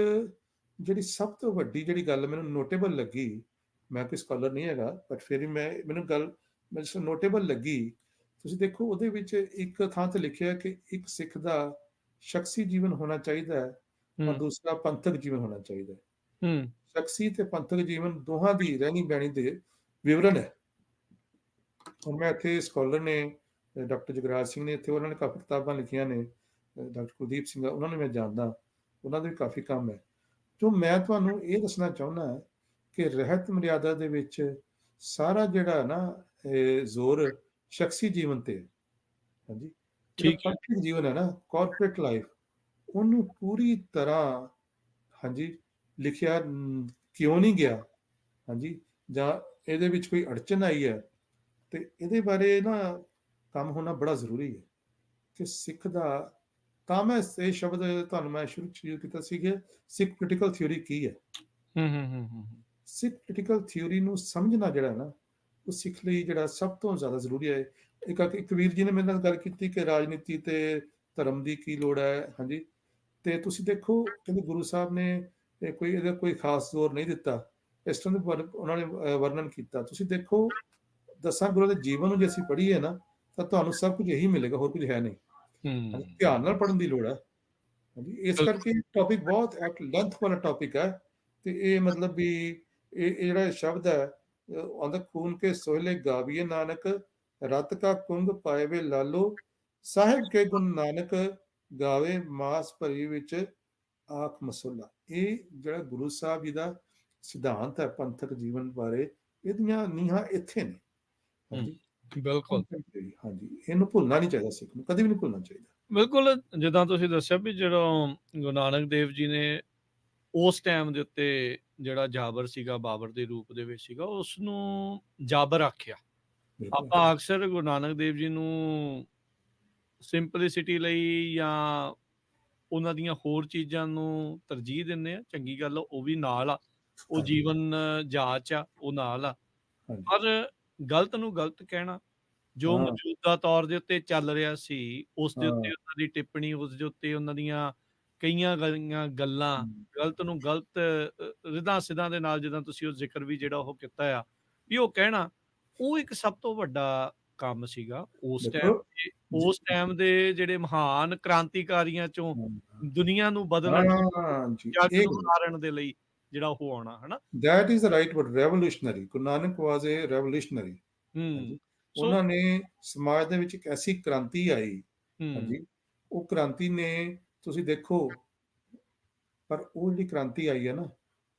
ਜਿਹੜੀ ਸਭ ਤੋਂ ਵੱਡੀ ਜਿਹੜੀ ਗੱਲ ਮੈਨੂੰ ਨੋਟੇਬਲ ਲੱਗੀ, ਮੈਂ ਕੋਈ ਸਕਾਲਰ ਨਹੀਂ ਹੈਗਾ, ਬਟ ਫਿਰ ਵੀ ਮੈਨੂੰ ਗੱਲ ਨੋਟੇਬਲ ਲੱਗੀ। ਤੁਸੀਂ ਦੇਖੋ ਉਹਦੇ ਵਿੱਚ ਇੱਕ ਥਾਂ ਤੇ ਲਿਖਿਆ ਕਿ ਇੱਕ ਸਿੱਖ ਦਾ ਸ਼ਖਸੀ ਜੀਵਨ ਹੋਣਾ ਚਾਹੀਦਾ ਹੈ ਔਰ ਦੂਸਰਾ ਪੰਥਕ ਜੀਵਨ ਹੋਣਾ ਚਾਹੀਦਾ ਹੈ। ਸ਼ਖਸੀ ਤੇ ਪੰਥਕ ਜੀਵਨ ਦੋਹਾਂ ਦੀ ਰਹਿਣੀ ਬਹਿਣੀ ਦੇ ਵਿਵਰਣ ਹੈ। ਹੁਣ ਮੈਂ ਇੱਥੇ ਸਕਾਲਰ ਨੇ ਡਾਕਟਰ ਜਗਰਾਜ ਸਿੰਘ ਨੇ, ਇੱਥੇ ਉਹਨਾਂ ਨੇ ਕਾਫੀ ਕਿਤਾਬਾਂ ਲਿਖੀਆਂ ਨੇ, ਡਾਕਟਰ ਕੁਲਦੀਪ ਸਿੰਘ ਉਹਨਾਂ ਨੂੰ ਮੈਂ ਜਾਣਦਾ, ਉਹਨਾਂ ਦੇ ਵੀ ਕਾਫੀ ਕੰਮ ਹੈ। ਜੋ ਮੈਂ ਤੁਹਾਨੂੰ ਇਹ ਦੱਸਣਾ ਚਾਹੁੰਦਾ ਕਿ ਰਹਿਤ ਮਰਿਆਦਾ ਦੇ ਵਿੱਚ ਸਾਰਾ ਜਿਹੜਾ ਨਾ ਜ਼ੋਰ ਸ਼ਖਸੀ ਜੀਵਨ ਤੇ, ਹਾਂਜੀ, ਜਿਹੜਾ ਪੰਥਕ ਜੀਵਨ ਹੈ ਨਾ, ਕਾਰਪੋਰੇਟ ਲਾਈਫ, ਉਹਨੂੰ ਪੂਰੀ ਤਰ੍ਹਾਂ, ਹਾਂਜੀ, ਲਿਖਿਆ ਕਿਉਂ ਨਹੀਂ ਗਿਆ, ਹਾਂਜੀ, ਜਾਂ ਇਹਦੇ ਵਿੱਚ ਕੋਈ ਅੜਚਨ ਆਈ ਹੈ, ਤੇ ਇਹਦੇ ਬਾਰੇ ਨਾ ਕੰਮ ਹੋਣਾ ਬੜਾ ਜ਼ਰੂਰੀ ਹੈ ਕਿ ਸਿੱਖ ਦਾ। ਤਾਂ ਮੈਂ ਇਹ ਸ਼ਬਦ ਤੁਹਾਨੂੰ ਮੈਂ ਸ਼ੁਰੂ 'ਚ ਯੂਜ਼ ਕੀਤਾ ਸੀ ਕਿ ਸਿੱਖ ਪੋਲੀਟੀਕਲ ਥਿਊਰੀ ਕੀ ਹੈ। ਸਿੱਖ ਪੋਲੀਟੀਕਲ ਥਿਊਰੀ ਨੂੰ ਸਮਝਣਾ ਜਿਹੜਾ ਨਾ, ਉਹ ਸਿੱਖ ਲਈ ਜਿਹੜਾ ਸਭ ਤੋਂ ਜ਼ਿਆਦਾ ਜ਼ਰੂਰੀ ਹੈ। ਇੱਕ ਵੀਰ ਜੀ ਨੇ ਮੇਰੇ ਨਾਲ ਗੱਲ ਕੀਤੀ ਕਿ ਰਾਜਨੀਤੀ ਤੇ ਧਰਮ ਦੀ ਕੀ ਲੋੜ ਹੈ, ਹਾਂਜੀ, ਤੇ ਤੁਸੀਂ ਦੇਖੋ ਕਹਿੰਦੇ ਗੁਰੂ ਸਾਹਿਬ ਨੇ ਇਹਦਾ ਕੋਈ ਖਾਸ ਜ਼ੋਰ ਨਹੀਂ ਦਿੱਤਾ, ਇਸ ਤਰ੍ਹਾਂ ਦੇ ਉਹਨਾਂ ਨੇ ਵਰਣਨ ਕੀਤਾ। ਤੁਸੀਂ ਦੇਖੋ 10 ਗੁਰੂਆਂ ਦੇ ਜੀਵਨ ਨੂੰ ਜੇ ਅਸੀਂ ਪੜ੍ਹੀਏ ਨਾ, ਤਾਂ ਤੁਹਾਨੂੰ ਸਭ ਕੁਝ ਇਹੀ ਮਿਲੇਗਾ, ਹੋਰ ਕੁਝ ਹੈ ਨਹੀਂ। ਧਿਆਨ ਨਾਲ ਪੜ੍ਹਨ ਦੀ ਲੋੜ ਹੈ, ਹਾਂਜੀ। ਇਸ ਕਰਕੇ ਟੌਪਿਕ ਬਹੁਤ ਐਟ ਲੈਂਥ ਵਾਲਾ ਟੌਪਿਕ ਹੈ, ਤੇ ਇਹ ਮਤਲਬ ਵੀ ਇਹ ਜਿਹੜਾ ਸ਼ਬਦ ਹੈ, ਆਂਦਾ ਖੂਨ ਕੇ ਸੋਹਲੇ ਗਾਵੀਏ ਨਾਨਕ, ਰਤ ਕਾ ਕੁੰਗ ਪਾਏਵੇ ਲਾਲੋ, ਸਾਹਿਬ ਕੇ ਗੁਣ ਨਾਨਕ ਗਾਵੇ, ਮਾਸ ਭਰੀ ਵਿੱਚ ਆਖ ਮਸੋਲਾ। ਇਹ ਜਿਹੜਾ ਗੁਰੂ ਸਾਹਿਬ ਜੀ ਦਾ ਸਿਧਾਂਤ ਹੈ ਪੰਥਕ ਜੀਵਨ ਬਾਰੇ, ਇਹਦੀਆਂ ਨੀਹਾਂ ਇੱਥੇ ਨੇ, ਹਾਂਜੀ, ਬਿਲਕੁਲ, ਹਾਂਜੀ। ਇਹਨੂੰ ਭੁੱਲਣਾ ਨਹੀਂ ਚਾਹੀਦਾ, ਸਿੱਖ ਨੂੰ ਕਦੇ ਵੀ ਨਹੀਂ ਭੁੱਲਣਾ ਚਾਹੀਦਾ। ਬਿਲਕੁਲ, ਜਿੱਦਾਂ ਤੁਸੀਂ ਦੱਸਿਆ ਵੀ ਜਦੋਂ ਗੁਰੂ ਨਾਨਕ ਦੇਵ ਜੀ ਨੇ ਉਸ ਟਾਈਮ ਦੇ ਉੱਤੇ ਜਿਹੜਾ ਜਾਬਰ ਸੀਗਾ, ਬਾਬਰ ਦੇ ਰੂਪ ਦੇ ਵਿੱਚ ਸੀਗਾ, ਉਸ ਨੂੰ ਜਾਬਰ ਆਖਿਆ। ਆਪਾਂ ਅਕਸਰ ਗੁਰੂ ਨਾਨਕ ਦੇਵ ਜੀ ਨੂੰ ਸਿੰਪਲਿਸਿਟੀ ਲਈ ਜਾਂ ਉਹਨਾਂ ਦੀਆਂ ਹੋਰ ਚੀਜ਼ਾਂ ਨੂੰ ਤਰਜੀਹ ਦਿੰਦੇ ਆ, ਚੰਗੀ ਗੱਲ ਉਹ ਵੀ ਨਾਲ ਆ, ਉਹ ਜੀਵਨ ਜਾਚ ਆ, ਉਹ ਨਾਲ ਆ, ਪਰ ਗਲਤ ਨੂੰ ਗਲਤ ਕਹਿਣਾ, ਜੋ ਮੌਜੂਦਾ ਤੌਰ ਦੇ ਉੱਤੇ ਚੱਲ ਰਿਹਾ ਸੀ, ਉਸ ਦੇ ਉੱਤੇ ਉਹਨਾਂ ਦੀ ਟਿੱਪਣੀ, ਉਸ ਦੇ ਉੱਤੇ ਉਹਨਾਂ ਦੀਆਂ ਕਈਆਂ ਗੱਲਾਂ, ਗਲਤ ਨੂੰ ਗਲਤ ਰਿਧਾਂ ਸਿਧਾਂ ਦੇ ਨਾਲ, ਜਿੱਦਾਂ ਤੁਸੀਂ ਉਹ ਜ਼ਿਕਰ ਵੀ ਜਿਹੜਾ ਉਹ ਕੀਤਾ ਆ, ਵੀ ਉਹ ਕਹਿਣਾ, ਉਹ ਇੱਕ ਸਭ ਤੋਂ ਵੱਡਾ ਕੰਮ ਸੀਗਾ ਉਸ ਟਾਈਮ ਦੇ ਜਿਹੜੇ ਮਹਾਨ ਕ੍ਰਾਂਤੀਕਾਰੀਆਂ ਚੋਂ ਦੁਨੀਆ ਨੂੰ ਬਦਲਣ, ਜੱਗ ਨੂੰ ਮਾਰਨ ਦੇ ਲਈ ਜਿਹੜਾ ਉਹ ਆਉਣਾ, ਹਨਾ। That is the right word, revolutionary. Guru Nanak was a revolutionary. ਉਹਨਾਂ ਨੇ ਸਮਾਜ ਦੇ ਵਿੱਚ ਇੱਕ ਐਸੀ ਕ੍ਰਾਂਤੀ ਆਈ, ਹਾਂਜੀ, ਉਹ ਕ੍ਰਾਂਤੀ ਨੇ ਤੁਸੀਂ ਦੇਖੋ, ਪਰ ਉਹ ਜਿਹੜੀ ਕ੍ਰਾਂਤੀ ਆਈ ਹੈ ਨਾ,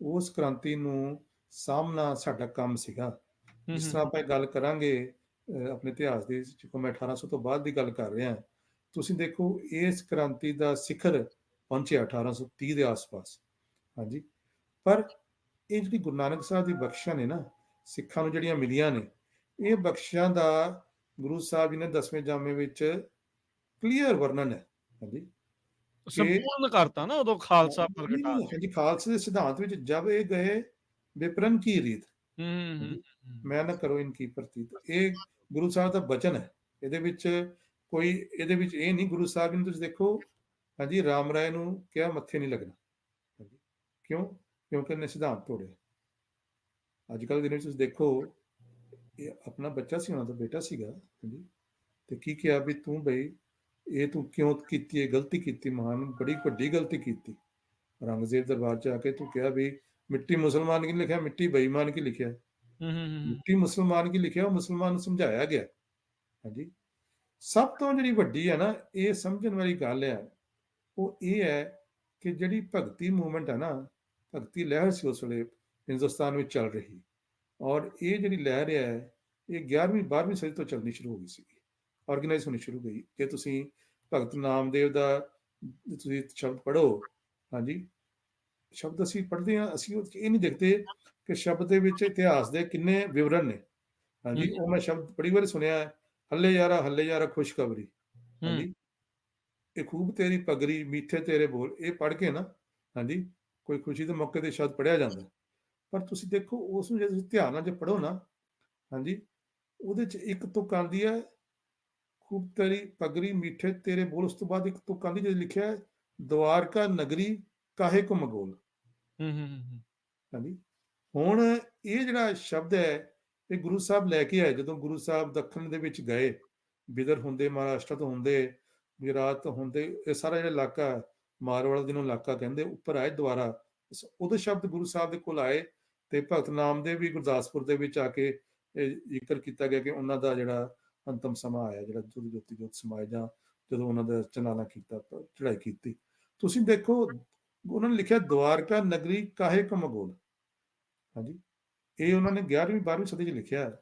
ਉਸ ਕ੍ਰਾਂਤੀ ਨੂੰ ਸਾਹਮਣਾ ਸਾਡਾ ਕੰਮ ਸੀਗਾ। ਜਿਸ ਤਰ੍ਹਾਂ ਆਪਾਂ ਗੱਲ ਕਰਾਂਗੇ ਆਪਣੇ ਇਤਿਹਾਸ ਦੇ ਵਿੱਚ, ਮੈਂ 1800 ਤੋਂ ਬਾਅਦ ਦੀ ਗੱਲ ਕਰ ਰਿਹਾ, ਤੁਸੀਂ ਦੇਖੋ ਇਸ ਕ੍ਰਾਂਤੀ ਦਾ ਸਿਖਰ ਪਹੁੰਚਿਆ 1830 ਦੇ ਆਸ-ਪਾਸ, ਹਾਂਜੀ। ਪਰ ਇਹ ਜਿਹੜੀ ਗੁਰੂ ਨਾਨਕ ਸਾਹਿਬ ਦੀ ਬਖਸ਼ਿਸ਼ਾਂ ਨੇ ਨਾ, ਸਿੱਖਾਂ ਨੂੰ ਜਿਹੜੀਆਂ ਮਿਲੀਆਂ ਨੇ, ਇਹ ਬਖਸ਼ਿਸ਼ਾਂ ਦਾ ਗੁਰੂ ਸਾਹਿਬ ਜੀ ਨੇ 10ਵੇਂ ਜਾਮੇ ਵਿੱਚ ਕਲੀਅਰ ਵਰਣਨ ਹੈ, ਹਾਂਜੀ, ਸੰਪੂਰਨ ਕਰਤਾ ਨਾ ਉਦੋਂ ਖਾਲਸਾ ਪ੍ਰਗਟਾ। ਹਾਂਜੀ, ਖਾਲਸੇ ਦੇ ਸਿਧਾਂਤ ਵਿੱਚ ਜਬ ਇਹ ਗਏ ਵਿਪਰਨ ਕੀ ਰੀਤ, ਮੈਂ ਨਾ ਕਰੋ ਇਨਕੀ ਪ੍ਰਤੀਤ, ਇਹ ਗੁਰੂ ਸਾਹਿਬ ਦਾ ਬਚਨ ਹੈ। ਇਹਦੇ ਵਿੱਚ ਇਹ ਨਹੀਂ, ਗੁਰੂ ਸਾਹਿਬ ਨੂੰ ਤੁਸੀਂ ਦੇਖੋ, ਹਾਂਜੀ, ਰਾਮ ਰਾਏ ਨੂੰ ਕਿਹਾ ਮੱਥੇ ਨਹੀਂ ਲੱਗਣਾ, ਹਾਂਜੀ, ਕਿਉਂ? ਕਿਉਂਕਿ ਇਹਨੇ ਸਿਧਾਂਤ ਤੋੜੇ। ਅੱਜ ਕੱਲ੍ਹ ਦੇ ਦਿਨ ਵਿੱਚ ਤੁਸੀਂ ਦੇਖੋ, ਇਹ ਆਪਣਾ ਬੱਚਾ ਸੀ, ਉਹਨਾਂ ਦਾ ਬੇਟਾ ਸੀਗਾ, ਹਾਂਜੀ। ਤੇ ਕੀ ਕਿਹਾ ਵੀ ਤੂੰ ਬਈ ਇਹ ਤੂੰ ਕਿਉਂ ਕੀਤੀ, ਇਹ ਗਲਤੀ ਕੀਤੀ, ਮਹਾਨ ਬੜੀ ਵੱਡੀ ਗਲਤੀ ਕੀਤੀ। ਔਰੰਗਜ਼ੇਬ ਦਰਬਾਰ 'ਚ ਆ ਕੇ ਤੂੰ ਕਿਹਾ ਵੀ ਮਿੱਟੀ ਮੁਸਲਮਾਨ ਕੀ ਲਿਖਿਆ, ਮਿੱਟੀ ਬੇਈਮਾਨ ਕੀ ਲਿਖਿਆ। ਹੂੰ, ਹੂੰ, ਹੂੰ, ਹੂੰ। ਮਿੱਟੀ ਮੁਸਲਮਾਨ ਕੀ ਲਿਖਿਆ, ਉਹ ਮੁਸਲਮਾਨ ਨੂੰ ਸਮਝਾਇਆ ਗਿਆ। ਹਾਂਜੀ। ਸਭ ਤੋਂ ਜਿਹੜੀ ਵੱਡੀ ਹੈ ਨਾ, ਇਹ ਸਮਝਣ ਵਾਲੀ ਗੱਲ ਹੈ, ਉਹ ਇਹ ਹੈ ਕਿ ਜਿਹੜੀ ਭਗਤੀ ਮੂਵਮੈਂਟ ਹੈ ਨਾ, ਭਗਤੀ ਲਹਿਰ ਸੀ ਉਸ ਵੇਲੇ ਹਿੰਦੁਸਤਾਨ ਵਿੱਚ ਚੱਲ ਰਹੀ। ਔਰ ਇਹ ਜਿਹੜੀ ਲਹਿਰ ਹੈ, ਇਹ 11ਵੀਂ 12ਵੀਂ ਸਦੀ ਤੋਂ ਚੱਲਣੀ ਸ਼ੁਰੂ ਹੋ ਗਈ ਸੀ, ਆਰਗੇਨਾਈਜ਼ ਹੋਣੀ ਸ਼ੁਰੂ ਹੋਈ। ਜੇ ਤੁਸੀਂ ਭਗਤ ਨਾਮਦੇਵ ਦਾ ਤੁਸੀਂ ਸ਼ਬਦ ਪੜ੍ਹੋ, ਹਾਂਜੀ, ਸ਼ਬਦ ਅਸੀਂ ਪੜ੍ਹਦੇ ਹਾਂ, ਅਸੀਂ ਉਹ 'ਚ ਇਹ ਨਹੀਂ ਦੇਖਦੇ ਕਿ ਸ਼ਬਦ ਦੇ ਵਿੱਚ ਇਤਿਹਾਸ ਦੇ ਕਿੰਨੇ ਵਿਵਰਣ ਨੇ। ਹੂੰ, ਹਾਂਜੀ, ਉਹ ਮੈਂ ਸ਼ਬਦ ਬੜੀ ਵਾਰੀ ਸੁਣਿਆ ਹੈ, ਹੱਲੇ ਯਾਰਾ ਖੁਸ਼ਖਬਰੀ। ਹੂੰ, ਹਾਂਜੀ, ਇਹ ਖੂਬ ਤੇਰੀ ਪਗੜੀ, ਮੀਠੇ ਤੇਰੇ ਬੋਲ, ਇਹ ਪੜ੍ਹ ਕੇ ਨਾ, ਹਾਂਜੀ, ਕੋਈ ਖੁਸ਼ੀ ਦੇ ਮੌਕੇ ਤੇ ਸ਼ਬਦ ਪੜ੍ਹਿਆ ਜਾਂਦਾ ਹੈ। ਪਰ ਤੁਸੀਂ ਦੇਖੋ ਉਸ ਨੂੰ ਜੇ ਤੁਸੀਂ ਧਿਆਨ ਨਾਲ ਜੇ ਪੜ੍ਹੋ ਨਾ, ਹਾਂਜੀ, ਉਹਦੇ 'ਚ ਇੱਕ ਤੁਕ ਆਉਂਦੀ ਹੈ, ਖੂਬ ਤੇਰੀ ਪਗੜੀ, ਮੀਠੇ ਤੇਰੇ ਬੋਲ, ਉਸ ਤੋਂ ਬਾਅਦ ਇੱਕ ਤੁਕ ਆਉਂਦੀ ਜਿਹਦੇ ਲਿਖਿਆ ਹੈ, ਦਵਾਰਕਾ ਨਗਰੀ ਕਾਹੇ ਕੋ ਮਗੋਲ। ਹੂੰ, ਹੂੰ, ਹੂੰ, ਹਾਂਜੀ, ਹੁਣ ਇਹ ਜਿਹੜਾ ਸ਼ਬਦ ਹੈ, ਇਹ ਗੁਰੂ ਸਾਹਿਬ ਲੈ ਕੇ ਆਏ। ਜਦੋਂ ਗੁਰੂ ਸਾਹਿਬ ਦੱਖਣ ਦੇ ਵਿੱਚ ਗਏ, ਬਿਦਰ ਹੁੰਦੇ, ਮਹਾਰਾਸ਼ਟਰ ਤੋਂ ਹੁੰਦੇ, ਗੁਜਰਾਤ ਤੋਂ ਹੁੰਦੇ, ਇਹ ਸਾਰਾ ਜਿਹੜਾ ਇਲਾਕਾ ਮਾਰਵਾੜ ਜਿਹਨੂੰ ਇਲਾਕਾ ਕਹਿੰਦੇ, ਉੱਪਰ ਆਏ ਦੁਬਾਰਾ। ਉਹਦੇ ਸ਼ਬਦ ਗੁਰੂ ਸਾਹਿਬ ਦੇ ਕੋਲ ਆਏ, ਤੇ ਭਗਤ ਨਾਮਦੇਵ ਵੀ ਗੁਰਦਾਸਪੁਰ ਦੇ ਵਿੱਚ ਆ ਕੇ ਇਹ ਜ਼ਿਕਰ ਕੀਤਾ ਗਿਆ ਕਿ ਉਹਨਾਂ ਦਾ ਜਿਹੜਾ ਅੰਤਮ ਸਮਾਂ ਆਇਆ, ਜਿਹੜਾ ਜੋਤੀ ਜੋਤ ਸਮਾਏ, ਜਾਂ ਜਦੋਂ ਉਹਨਾਂ ਦਾ ਚਲਾਣਾ ਕੀਤਾ, ਚੜ੍ਹਾਈ ਕੀਤੀ। ਤੁਸੀਂ ਦੇਖੋ, ਉਹਨਾਂ ਨੇ ਲਿਖਿਆ ਦਵਾਰਕਾ ਨਗਰੀ ਕਾਹੇ ਕੋ ਮਗੋਲ। ਹਾਂਜੀ, ਇਹ ਉਹਨਾਂ ਨੇ 11ਵੀਂ 12ਵੀਂ ਸਦੀ 'ਚ ਲਿਖਿਆ ਹੈ।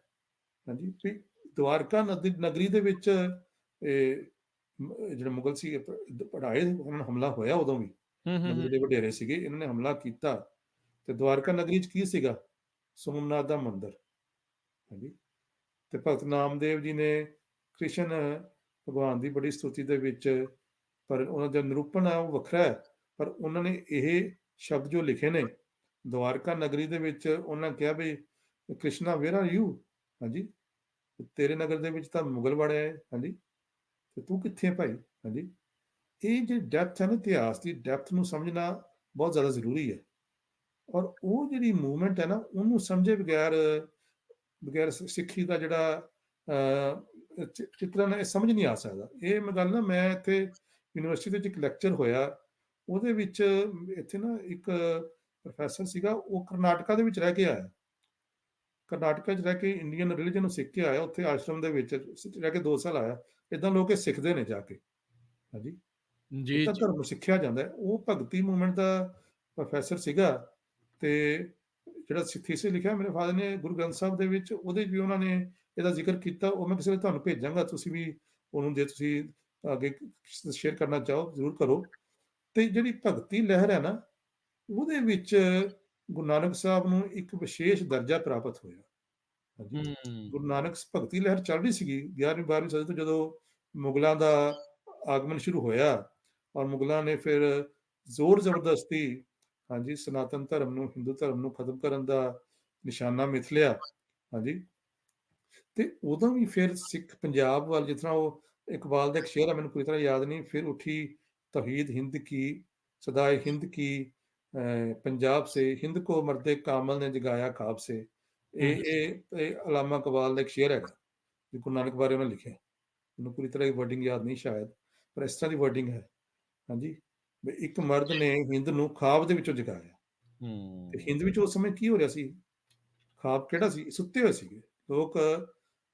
ਹਾਂਜੀ, ਵੀ ਦਵਾਰਕਾ ਨਗਰੀ ਦੇ ਵਿੱਚ ਇਹ ਜਿਹੜੇ ਮੁਗਲ ਸੀ ਪੜਾਏ, ਉਹਨਾਂ ਨੂੰ ਹਮਲਾ ਹੋਇਆ ਉਦੋਂ ਵੀ, ਹੂੰ, ਹੂੰ, ਨਵੇਂ ਹੂੰ। ਜਿਹੜੇ ਵਡੇਰੇ ਸੀਗੇ, ਇਹਨਾਂ ਨੇ ਹਮਲਾ ਕੀਤਾ। ਤੇ ਦਵਾਰਕਾ ਨਗਰੀ 'ਚ ਕੀ ਸੀਗਾ? ਸੋਮਨਾਥ ਦਾ ਮੰਦਿਰ। ਹਾਂਜੀ, ਤੇ ਭਗਤ ਨਾਮਦੇਵ ਜੀ ਨੇ ਕ੍ਰਿਸ਼ਨ ਭਗਵਾਨ ਦੀ ਬੜੀ ਸਤੁਤੀ ਦੇ ਵਿੱਚ, ਪਰ ਉਹਨਾਂ ਦਾ ਨਿਰੂਪਣ ਹੈ ਉਹ ਵੱਖਰਾ ਹੈ। ਪਰ ਉਹਨਾਂ ਨੇ ਇਹ ਸ਼ਬਦ ਜੋ ਲਿਖੇ ਨੇ ਦਵਾਰਕਾ ਨਗਰੀ ਦੇ ਵਿੱਚ, ਉਹਨਾਂ ਕਿਹਾ ਵੀ ਕ੍ਰਿਸ਼ਨਾ ਵੇਅਰ ਆਰ ਯੂ। ਹਾਂਜੀ, ਤੇਰੇ ਨਗਰ ਦੇ ਵਿੱਚ ਤਾਂ ਮੁਗਲ ਵੜਿਆ ਹੈ, ਹਾਂਜੀ, ਤੇ ਤੂੰ ਕਿੱਥੇ ਹੈ ਭਾਈ। ਹਾਂਜੀ, ਇਹ ਜਿਹੜੀ ਡੈਪਥ ਹੈ ਨਾ, ਇਤਿਹਾਸ ਦੀ ਡੈਪਥ ਨੂੰ ਸਮਝਣਾ ਬਹੁਤ ਜ਼ਿਆਦਾ ਜ਼ਰੂਰੀ ਹੈ। ਔਰ ਉਹ ਜਿਹੜੀ ਮੂਵਮੈਂਟ ਹੈ ਨਾ, ਉਹਨੂੰ ਸਮਝੇ ਬਗੈਰ, ਬਗੈਰ ਸਿੱਖੀ ਦਾ ਜਿਹੜਾ ਚਿੱਤਰਨ ਹੈ, ਇਹ ਸਮਝ ਨਹੀਂ ਆ ਸਕਦਾ। ਇਹ ਮੈਂ ਗੱਲ ਨਾ, ਮੈਂ ਇੱਥੇ ਯੂਨੀਵਰਸਿਟੀ ਦੇ ਵਿੱਚ ਇੱਕ ਲੈਕਚਰ ਹੋਇਆ, ਉਹਦੇ ਵਿੱਚ ਇੱਥੇ ਨਾ ਇੱਕ ਪ੍ਰੋਫੈਸਰ ਸੀਗਾ, ਉਹ ਕਰਨਾਟਕਾ ਦੇ ਵਿੱਚ ਰਹਿ ਕੇ ਆਇਆ। ਕਰਨਾਟਕਾ 'ਚ ਰਹਿ ਕੇ ਇੰਡੀਅਨ ਰਿਲੀਜਨ ਨੂੰ ਸਿੱਖ ਕੇ ਆਇਆ, ਉੱਥੇ ਆਸ਼ਰਮ ਦੇ ਵਿੱਚ ਰਹਿ ਕੇ 2 ਸਾਲ ਆਇਆ। ਏਦਾਂ ਲੋਕ ਇਹ ਸਿੱਖਦੇ ਨੇ ਜਾ ਕੇ। ਹਾਂਜੀ, ਜੀ, ਏਦਾਂ ਜੀ। ਧਰਮ ਸਿੱਖਿਆ ਜਾਂਦਾ ਹੈ। ਉਹ ਭਗਤੀ ਮੂਵਮੈਂਟ ਦਾ ਪ੍ਰੋਫੈਸਰ ਸੀਗਾ, ਤੇ ਜਿਹੜਾ ਥੀਸਿਸ ਲਿਖਿਆ ਮੇਰੇ ਫਾਦਰ ਨੇ ਗੁਰੂ ਗ੍ਰੰਥ ਸਾਹਿਬ ਦੇ ਵਿੱਚ, ਉਹਦੇ 'ਚ ਵੀ ਉਹਨਾਂ ਨੇ ਇਹਦਾ ਜ਼ਿਕਰ ਕੀਤਾ। ਉਹ ਮੈਂ ਕਿਸੇ ਵੇਲੇ ਤੁਹਾਨੂੰ ਭੇਜਾਂਗਾ, ਤੁਸੀਂ ਵੀ ਉਹਨੂੰ ਜੇ ਤੁਸੀਂ ਅੱਗੇ ਸ਼ੇਅਰ ਕਰਨਾ ਚਾਹੋ ਜ਼ਰੂਰ ਕਰੋ। ਤੇ ਜਿਹੜੀ ਭਗਤੀ ਲਹਿਰ ਹੈ ਨਾ, ਉਹਦੇ ਵਿੱਚ ਗੁਰੂ ਨਾਨਕ ਸਾਹਿਬ ਨੂੰ ਇੱਕ ਵਿਸ਼ੇਸ਼ ਦਰਜਾ ਪ੍ਰਾਪਤ ਹੋਇਆ। ਹਾਂਜੀ, ਹੂੰ, ਗੁਰੂ ਨਾਨਕ ਭਗਤੀ ਲਹਿਰ ਚੱਲ ਰਹੀ ਸੀਗੀ 11ਵੀਂ 12ਵੀਂ ਸਦੀ ਤੋਂ, ਜਦੋਂ ਮੁਗਲਾਂ ਦਾ ਆਗਮਨ ਸ਼ੁਰੂ ਹੋਇਆ, ਔਰ ਮੁਗਲਾਂ ਨੇ ਫਿਰ ਜ਼ੋਰ ਜ਼ਬਰਦਸਤੀ, ਹਾਂਜੀ, ਸਨਾਤਨ ਧਰਮ ਨੂੰ, ਹਿੰਦੂ ਧਰਮ ਨੂੰ ਖਤਮ ਕਰਨ ਦਾ ਨਿਸ਼ਾਨਾ ਮਿਥ ਲਿਆ। ਹਾਂਜੀ, ਤੇ ਉਦੋਂ ਵੀ ਫਿਰ ਸਿੱਖ ਪੰਜਾਬ ਵੱਲ, ਜਿਸ ਤਰ੍ਹਾਂ ਉਹ ਇਕਬਾਲ ਦਾ ਇੱਕ ਸ਼ੇਅਰ ਹੈ, ਮੈਨੂੰ ਪੂਰੀ ਤਰ੍ਹਾਂ ਯਾਦ ਨਹੀਂ, ਫਿਰ ਉੱਠੀ ਤੌਹੀਦ हिंद की सदाए हिंद की पंजाब से हिंद को मर्दे कामल ने जगाया ख्वाब से। ਹੂੰ, ਇਹ ਅਲਾਮਾ ਇਕਬਾਲ ਦਾ ਇੱਕ ਸ਼ੇਅਰ ਹੈਗਾ, ਜੋ ਗੁਰੂ ਨਾਨਕ ਬਾਰੇ ਉਹਨੇ ਲਿਖਿਆ। ਮੈਨੂੰ ਪੂਰੀ ਤਰ੍ਹਾਂ ਵਰਡਿੰਗ ਯਾਦ ਨਹੀਂ ਸ਼ਾਇਦ, ਪਰ ਇਸ ਤਰ੍ਹਾਂ ਦੀ ਵਰਡਿੰਗ ਹੈ। ਹਾਂਜੀ, ਵੀ ਇੱਕ ਮਰਦ ਨੇ ਹਿੰਦ ਨੂੰ ਖਾਬ ਦੇ ਵਿੱਚੋਂ ਜਗਾਇਆ। ਤੇ ਹੂੰ, ਹਿੰਦ ਵਿੱਚ ਉਸ ਸਮੇਂ ਕੀ ਹੋ ਰਿਹਾ ਸੀ? ਖਾਬ ਕਿਹੜਾ ਸੀ? ਸੁੱਤੇ ਹੋਏ ਸੀਗੇ ਲੋਕ,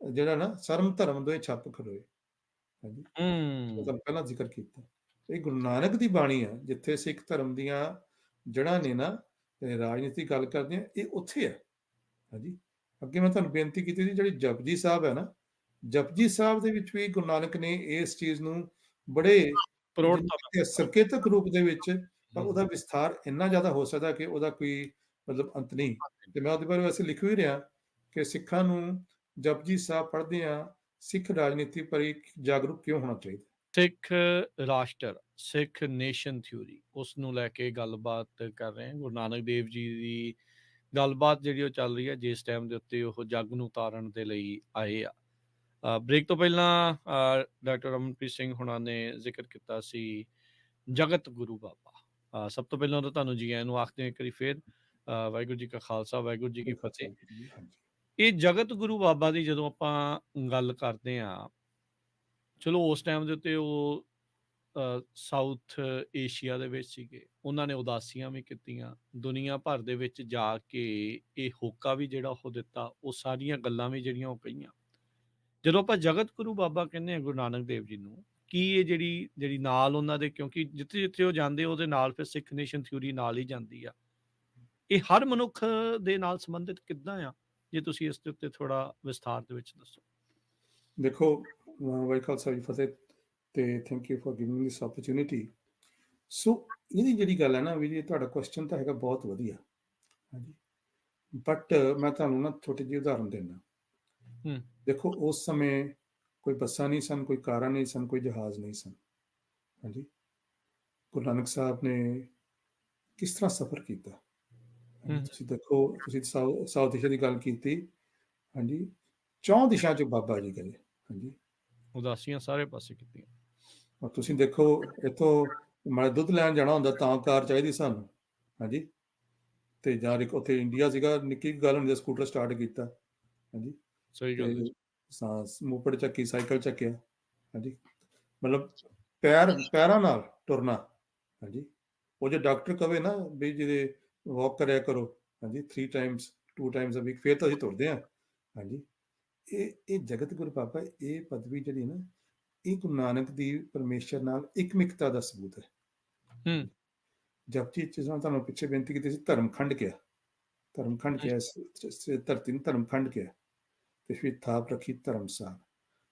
ਜਿਹੜਾ ਨਾ ਸਰਮ ਧਰਮ ਦੇ ਛੱਪ ਖਲੋਏ। ਹਾਂਜੀ, ਮੈਂ ਹੂੰ। ਤੁਹਾਨੂੰ ਪਹਿਲਾਂ ਜ਼ਿਕਰ ਕੀਤਾ। ਇਹ ਗੁਰੂ ਨਾਨਕ ਦੀ ਬਾਣੀ ਹੈ, ਜਿੱਥੇ ਸਿੱਖ ਧਰਮ ਦੀਆਂ ਜੜ੍ਹਾਂ ਨੇ ਨਾ, ਰਾਜਨੀਤੀ ਦੀ ਗੱਲ ਕਰਦੇ ਹਾਂ, ਇਹ ਉੱਥੇ ਹੈ। ਹਾਂਜੀ, ਅੱਗੇ ਮੈਂ ਤੁਹਾਨੂੰ ਬੇਨਤੀ ਕੀਤੀ ਸੀ, ਜਿਹੜੀ ਜਪਜੀ ਸਾਹਿਬ ਹੈ ਨਾ, ਜਪਜੀ ਸਾਹਿਬ ਦੇ ਵਿੱਚ ਵੀ ਗੁਰੂ ਨਾਨਕ ਨੇ ਇਸ ਚੀਜ਼ ਨੂੰ ਬੜੇ, ਜਿਹਨੂੰ ਪ੍ਰੋੜਤਾ ਕਹਿੰਦੇ ਆ, ਸੰਕੇਤਕ ਰੂਪ ਦੇ ਵਿੱਚ, ਪਰ ਹੂੰ, ਉਹਦਾ ਵਿਸਥਾਰ ਇੰਨਾ ਜ਼ਿਆਦਾ ਹੋ ਸਕਦਾ ਕਿ ਉਹਦਾ ਕੋਈ ਮਤਲਬ ਅੰਤ ਨਹੀਂ। ਤੇ ਮੈਂ ਉਹਦੇ ਬਾਰੇ ਵੈਸੇ ਲਿਖ ਵੀ ਰਿਹਾ ਕਿ ਸਿੱਖਾਂ ਨੂੰ ਜਪਜੀ ਸਾਹਿਬ ਪੜ੍ਹਦੇ ਹਾਂ, ਸਿੱਖ ਰਾਜਨੀਤੀ ਪ੍ਰਤੀ ਜਾਗਰੂਕ ਕਿਉਂ ਹੋਣਾ ਚਾਹੀਦਾ। ਸਿੱਖ ਰਾਸ਼ਟਰ, ਸਿੱਖ ਨੇਸ਼ਨ ਥਿਊਰੀ, ਉਸ ਨੂੰ ਲੈ ਕੇ ਗੱਲਬਾਤ ਕਰ ਰਹੇ ਹਾਂ। ਗੁਰੂ ਨਾਨਕ ਦੇਵ ਜੀ ਦੀ ਗੱਲਬਾਤ ਜਿਹੜੀ ਉਹ ਚੱਲ ਰਹੀ ਹੈ, ਜਿਸ ਟਾਈਮ ਦੇ ਉੱਤੇ ਉਹ ਜੱਗ ਨੂੰ ਤਾਰਨ ਦੇ ਲਈ ਆਏ ਆ। ਬ੍ਰੇਕ ਤੋਂ ਪਹਿਲਾਂ ਡਾਕਟਰ ਰਮਨਪ੍ਰੀਤ ਸਿੰਘ ਹੁਣਾਂ ਨੇ ਜ਼ਿਕਰ ਕੀਤਾ ਸੀ ਜਗਤ ਗੁਰੂ ਬਾਬਾ। ਸਭ ਤੋਂ ਪਹਿਲਾਂ ਤਾਂ ਤੁਹਾਨੂੰ ਜੀ ਆਇਆਂ ਨੂੰ ਆਖਦੇ ਹਾਂ ਇੱਕ ਵਾਰੀ ਫੇਰ। ਵਾਹਿਗੁਰੂ ਜੀ ਕਾ ਖਾਲਸਾ, ਵਾਹਿਗੁਰੂ ਜੀ ਕੀ ਕੋਈ ਖਾਲਸਾ ਫਤਿਹ। ਜੀ, ਹਾਂਜੀ। ਇਹ ਜਗਤ ਗੁਰੂ ਬਾਬਾ ਦੀ ਜਦੋਂ ਆਪਾਂ ਗੱਲ ਕਰਦੇ ਹਾਂ, ਚਲੋ ਉਸ ਟਾਈਮ ਦੇ ਉੱਤੇ ਉਹ ਸਾਊਥ ਏਸ਼ੀਆ ਦੇ ਵਿੱਚ ਸੀਗੇ। ਉਹਨਾਂ ਨੇ ਉਦਾਸੀਆਂ ਵੀ ਕੀਤੀਆਂ। ਦੁਨੀਆ ਭਰ ਦੇ ਵਿੱਚ ਜਾ ਕੇ ਇਹ ਹੋਕਾ ਵੀ ਜਿਹੜਾ ਉਹ ਦਿੱਤਾ, ਉਹ ਸਾਰੀਆਂ ਗੱਲਾਂ ਵੀ ਜਿਹੜੀਆਂ ਉਹ ਕਹੀਆਂ। ਜਦੋਂ ਆਪਾਂ ਜਗਤ ਗੁਰੂ ਬਾਬਾ ਕਹਿੰਦੇ ਹਾਂ ਗੁਰੂ ਨਾਨਕ ਦੇਵ ਜੀ ਨੂੰ, ਕੀ ਇਹ ਜਿਹੜੀ ਜਿਹੜੀ ਨਾਲ ਉਹਨਾਂ ਦੇ, ਕਿਉਂਕਿ ਜਿੱਥੇ-ਜਿੱਥੇ ਉਹ ਜਾਂਦੇ ਉਹਦੇ ਨਾਲ ਫਿਰ ਸਿੱਖ ਨੇਸ਼ਨ ਥਿਊਰੀ ਨਾਲ ਹੀ ਜਾਂਦੀ ਆ। ਇਹ ਹਰ ਮਨੁੱਖ ਦੇ ਨਾਲ ਸੰਬੰਧਿਤ ਕਿੱਦਾਂ ਆ? ਜੇ ਤੁਸੀਂ ਇਸ ਦੇ ਉੱਤੇ ਥੋੜਾ ਵਿਸਥਾਰ ਦੇ ਵਿੱਚ ਦੱਸੋ। ਦੇਖੋ, ਵਾਹਿ ਖਾਲਸਾ ਜੀ ਫਤਿਹ, ਤੇ thank you for giving this opportunity. ਸੋ ਇਹਦੀ ਜਿਹੜੀ ਗੱਲ ਹੈ ਨਾ ਵੀ ਜੀ, ਤੁਹਾਡਾ ਕੁਐਸਚਨ ਤਾਂ ਹੈਗਾ ਬਹੁਤ ਵਧੀਆ, ਹਾਂਜੀ, ਬਟ ਮੈਂ ਤੁਹਾਨੂੰ ਨਾ ਛੋਟੀ ਜਿਹੀ ਉਦਾਹਰਨ ਦਿੰਦਾ। ਹੂੰ, ਦੇਖੋ, ਉਸ ਸਮੇਂ ਕੋਈ ਬੱਸਾਂ ਨਹੀਂ ਸਨ, ਕੋਈ ਕਾਰਾਂ ਨਹੀਂ ਸਨ, ਕੋਈ ਜਹਾਜ਼ ਨਹੀਂ ਸਨ, ਹਾਂਜੀ। ਗੁਰੂ ਨਾਨਕ ਸਾਹਿਬ ਨੇ ਕਿਸ ਤਰ੍ਹਾਂ ਸਫ਼ਰ ਕੀਤਾ, ਹਾਂਜੀ। ਹੂੰ, ਤੁਸੀਂ ਦੇਖੋ, ਤੁਸੀਂ ਸਾਊਥ ਏਸ਼ੀਆ ਦੀ ਗੱਲ ਕੀਤੀ, ਹਾਂਜੀ, ਚੌਂ ਦਿਸ਼ਾ 'ਚ ਬਾਬਾ ਜੀ ਗਏ, ਹਾਂਜੀ। ਉਦਾਸੀਆਂ ਸਾਰੇ ਪਾਸੇ ਕੀਤੀਆਂ। ਔਰ ਤੁਸੀਂ ਦੇਖੋ, ਇੱਥੋਂ ਮੈਂ ਦੁੱਧ ਲੈਣ ਜਾਣਾ ਹੁੰਦਾ ਤਾਂ ਕਾਰ ਚਾਹੀਦੀ ਸਾਨੂੰ, ਹਾਂਜੀ। ਤੇ ਜਾਂ ਉੱਥੇ ਇੰਡੀਆ ਸੀਗਾ, ਨਿੱਕੀ ਜਿਹੀ ਗੱਲ ਹੁੰਦੀ, ਸਕੂਟਰ ਸਟਾਰਟ ਕੀਤਾ, ਹਾਂਜੀ। ਸਹੀ ਗੱਲ ਹੈ ਤੇ ਜੀ। ਮੋਪੜ ਚੱਕੀ, ਸਾਈਕਲ ਚੱਕਿਆ, ਹਾਂਜੀ। ਮਤਲਬ ਪੈਰਾਂ ਨਾਲ ਤੁਰਨਾ, ਹਾਂਜੀ। ਉਹ ਜੇ ਡਾਕਟਰ ਕਵੇ ਨਾ ਵੀ ਜਿਹਦੇ ਵਾਕ ਕਰਿਆ ਕਰੋ, ਹਾਂਜੀ, 3 ਟਾਈਮਸ 2 ਟਾਈਮਸ ਅ ਵੀਕ, ਫਿਰ ਤਾਂ ਅਸੀਂ ਤੁਰਦੇ ਹਾਂ, ਹਾਂਜੀ। ਇਹ ਜਗਤ ਗੁਰੂ ਬਾਬਾ, ਇਹ ਪਦਵੀ ਜਿਹੜੀ ਨਾ, ਇਹ ਗੁਰੂ ਨਾਨਕ ਦੀ ਪਰਮੇਸ਼ਰ ਨਾਲ ਇੱਕਮਿਕਤਾ ਦਾ ਸਬੂਤ ਹੈ। ਹੂੰ, ਜਪਜੀ 'ਚ ਤੁਹਾਨੂੰ ਪਿੱਛੇ ਬੇਨਤੀ ਕੀਤੀ ਸੀ, ਧਰਮਖੰਡ ਕਿਹਾ, ਧਰਮਖੰਡ ਹੂੰ, ਕਿਹਾ, ਧਰਤੀ ਨੂੰ ਧਰਮਖੰਡ ਕਿਹਾ, ਤੇ ਫਿਰ ਥਾਪ ਰੱਖੀ ਧਰਮਸਾਰ।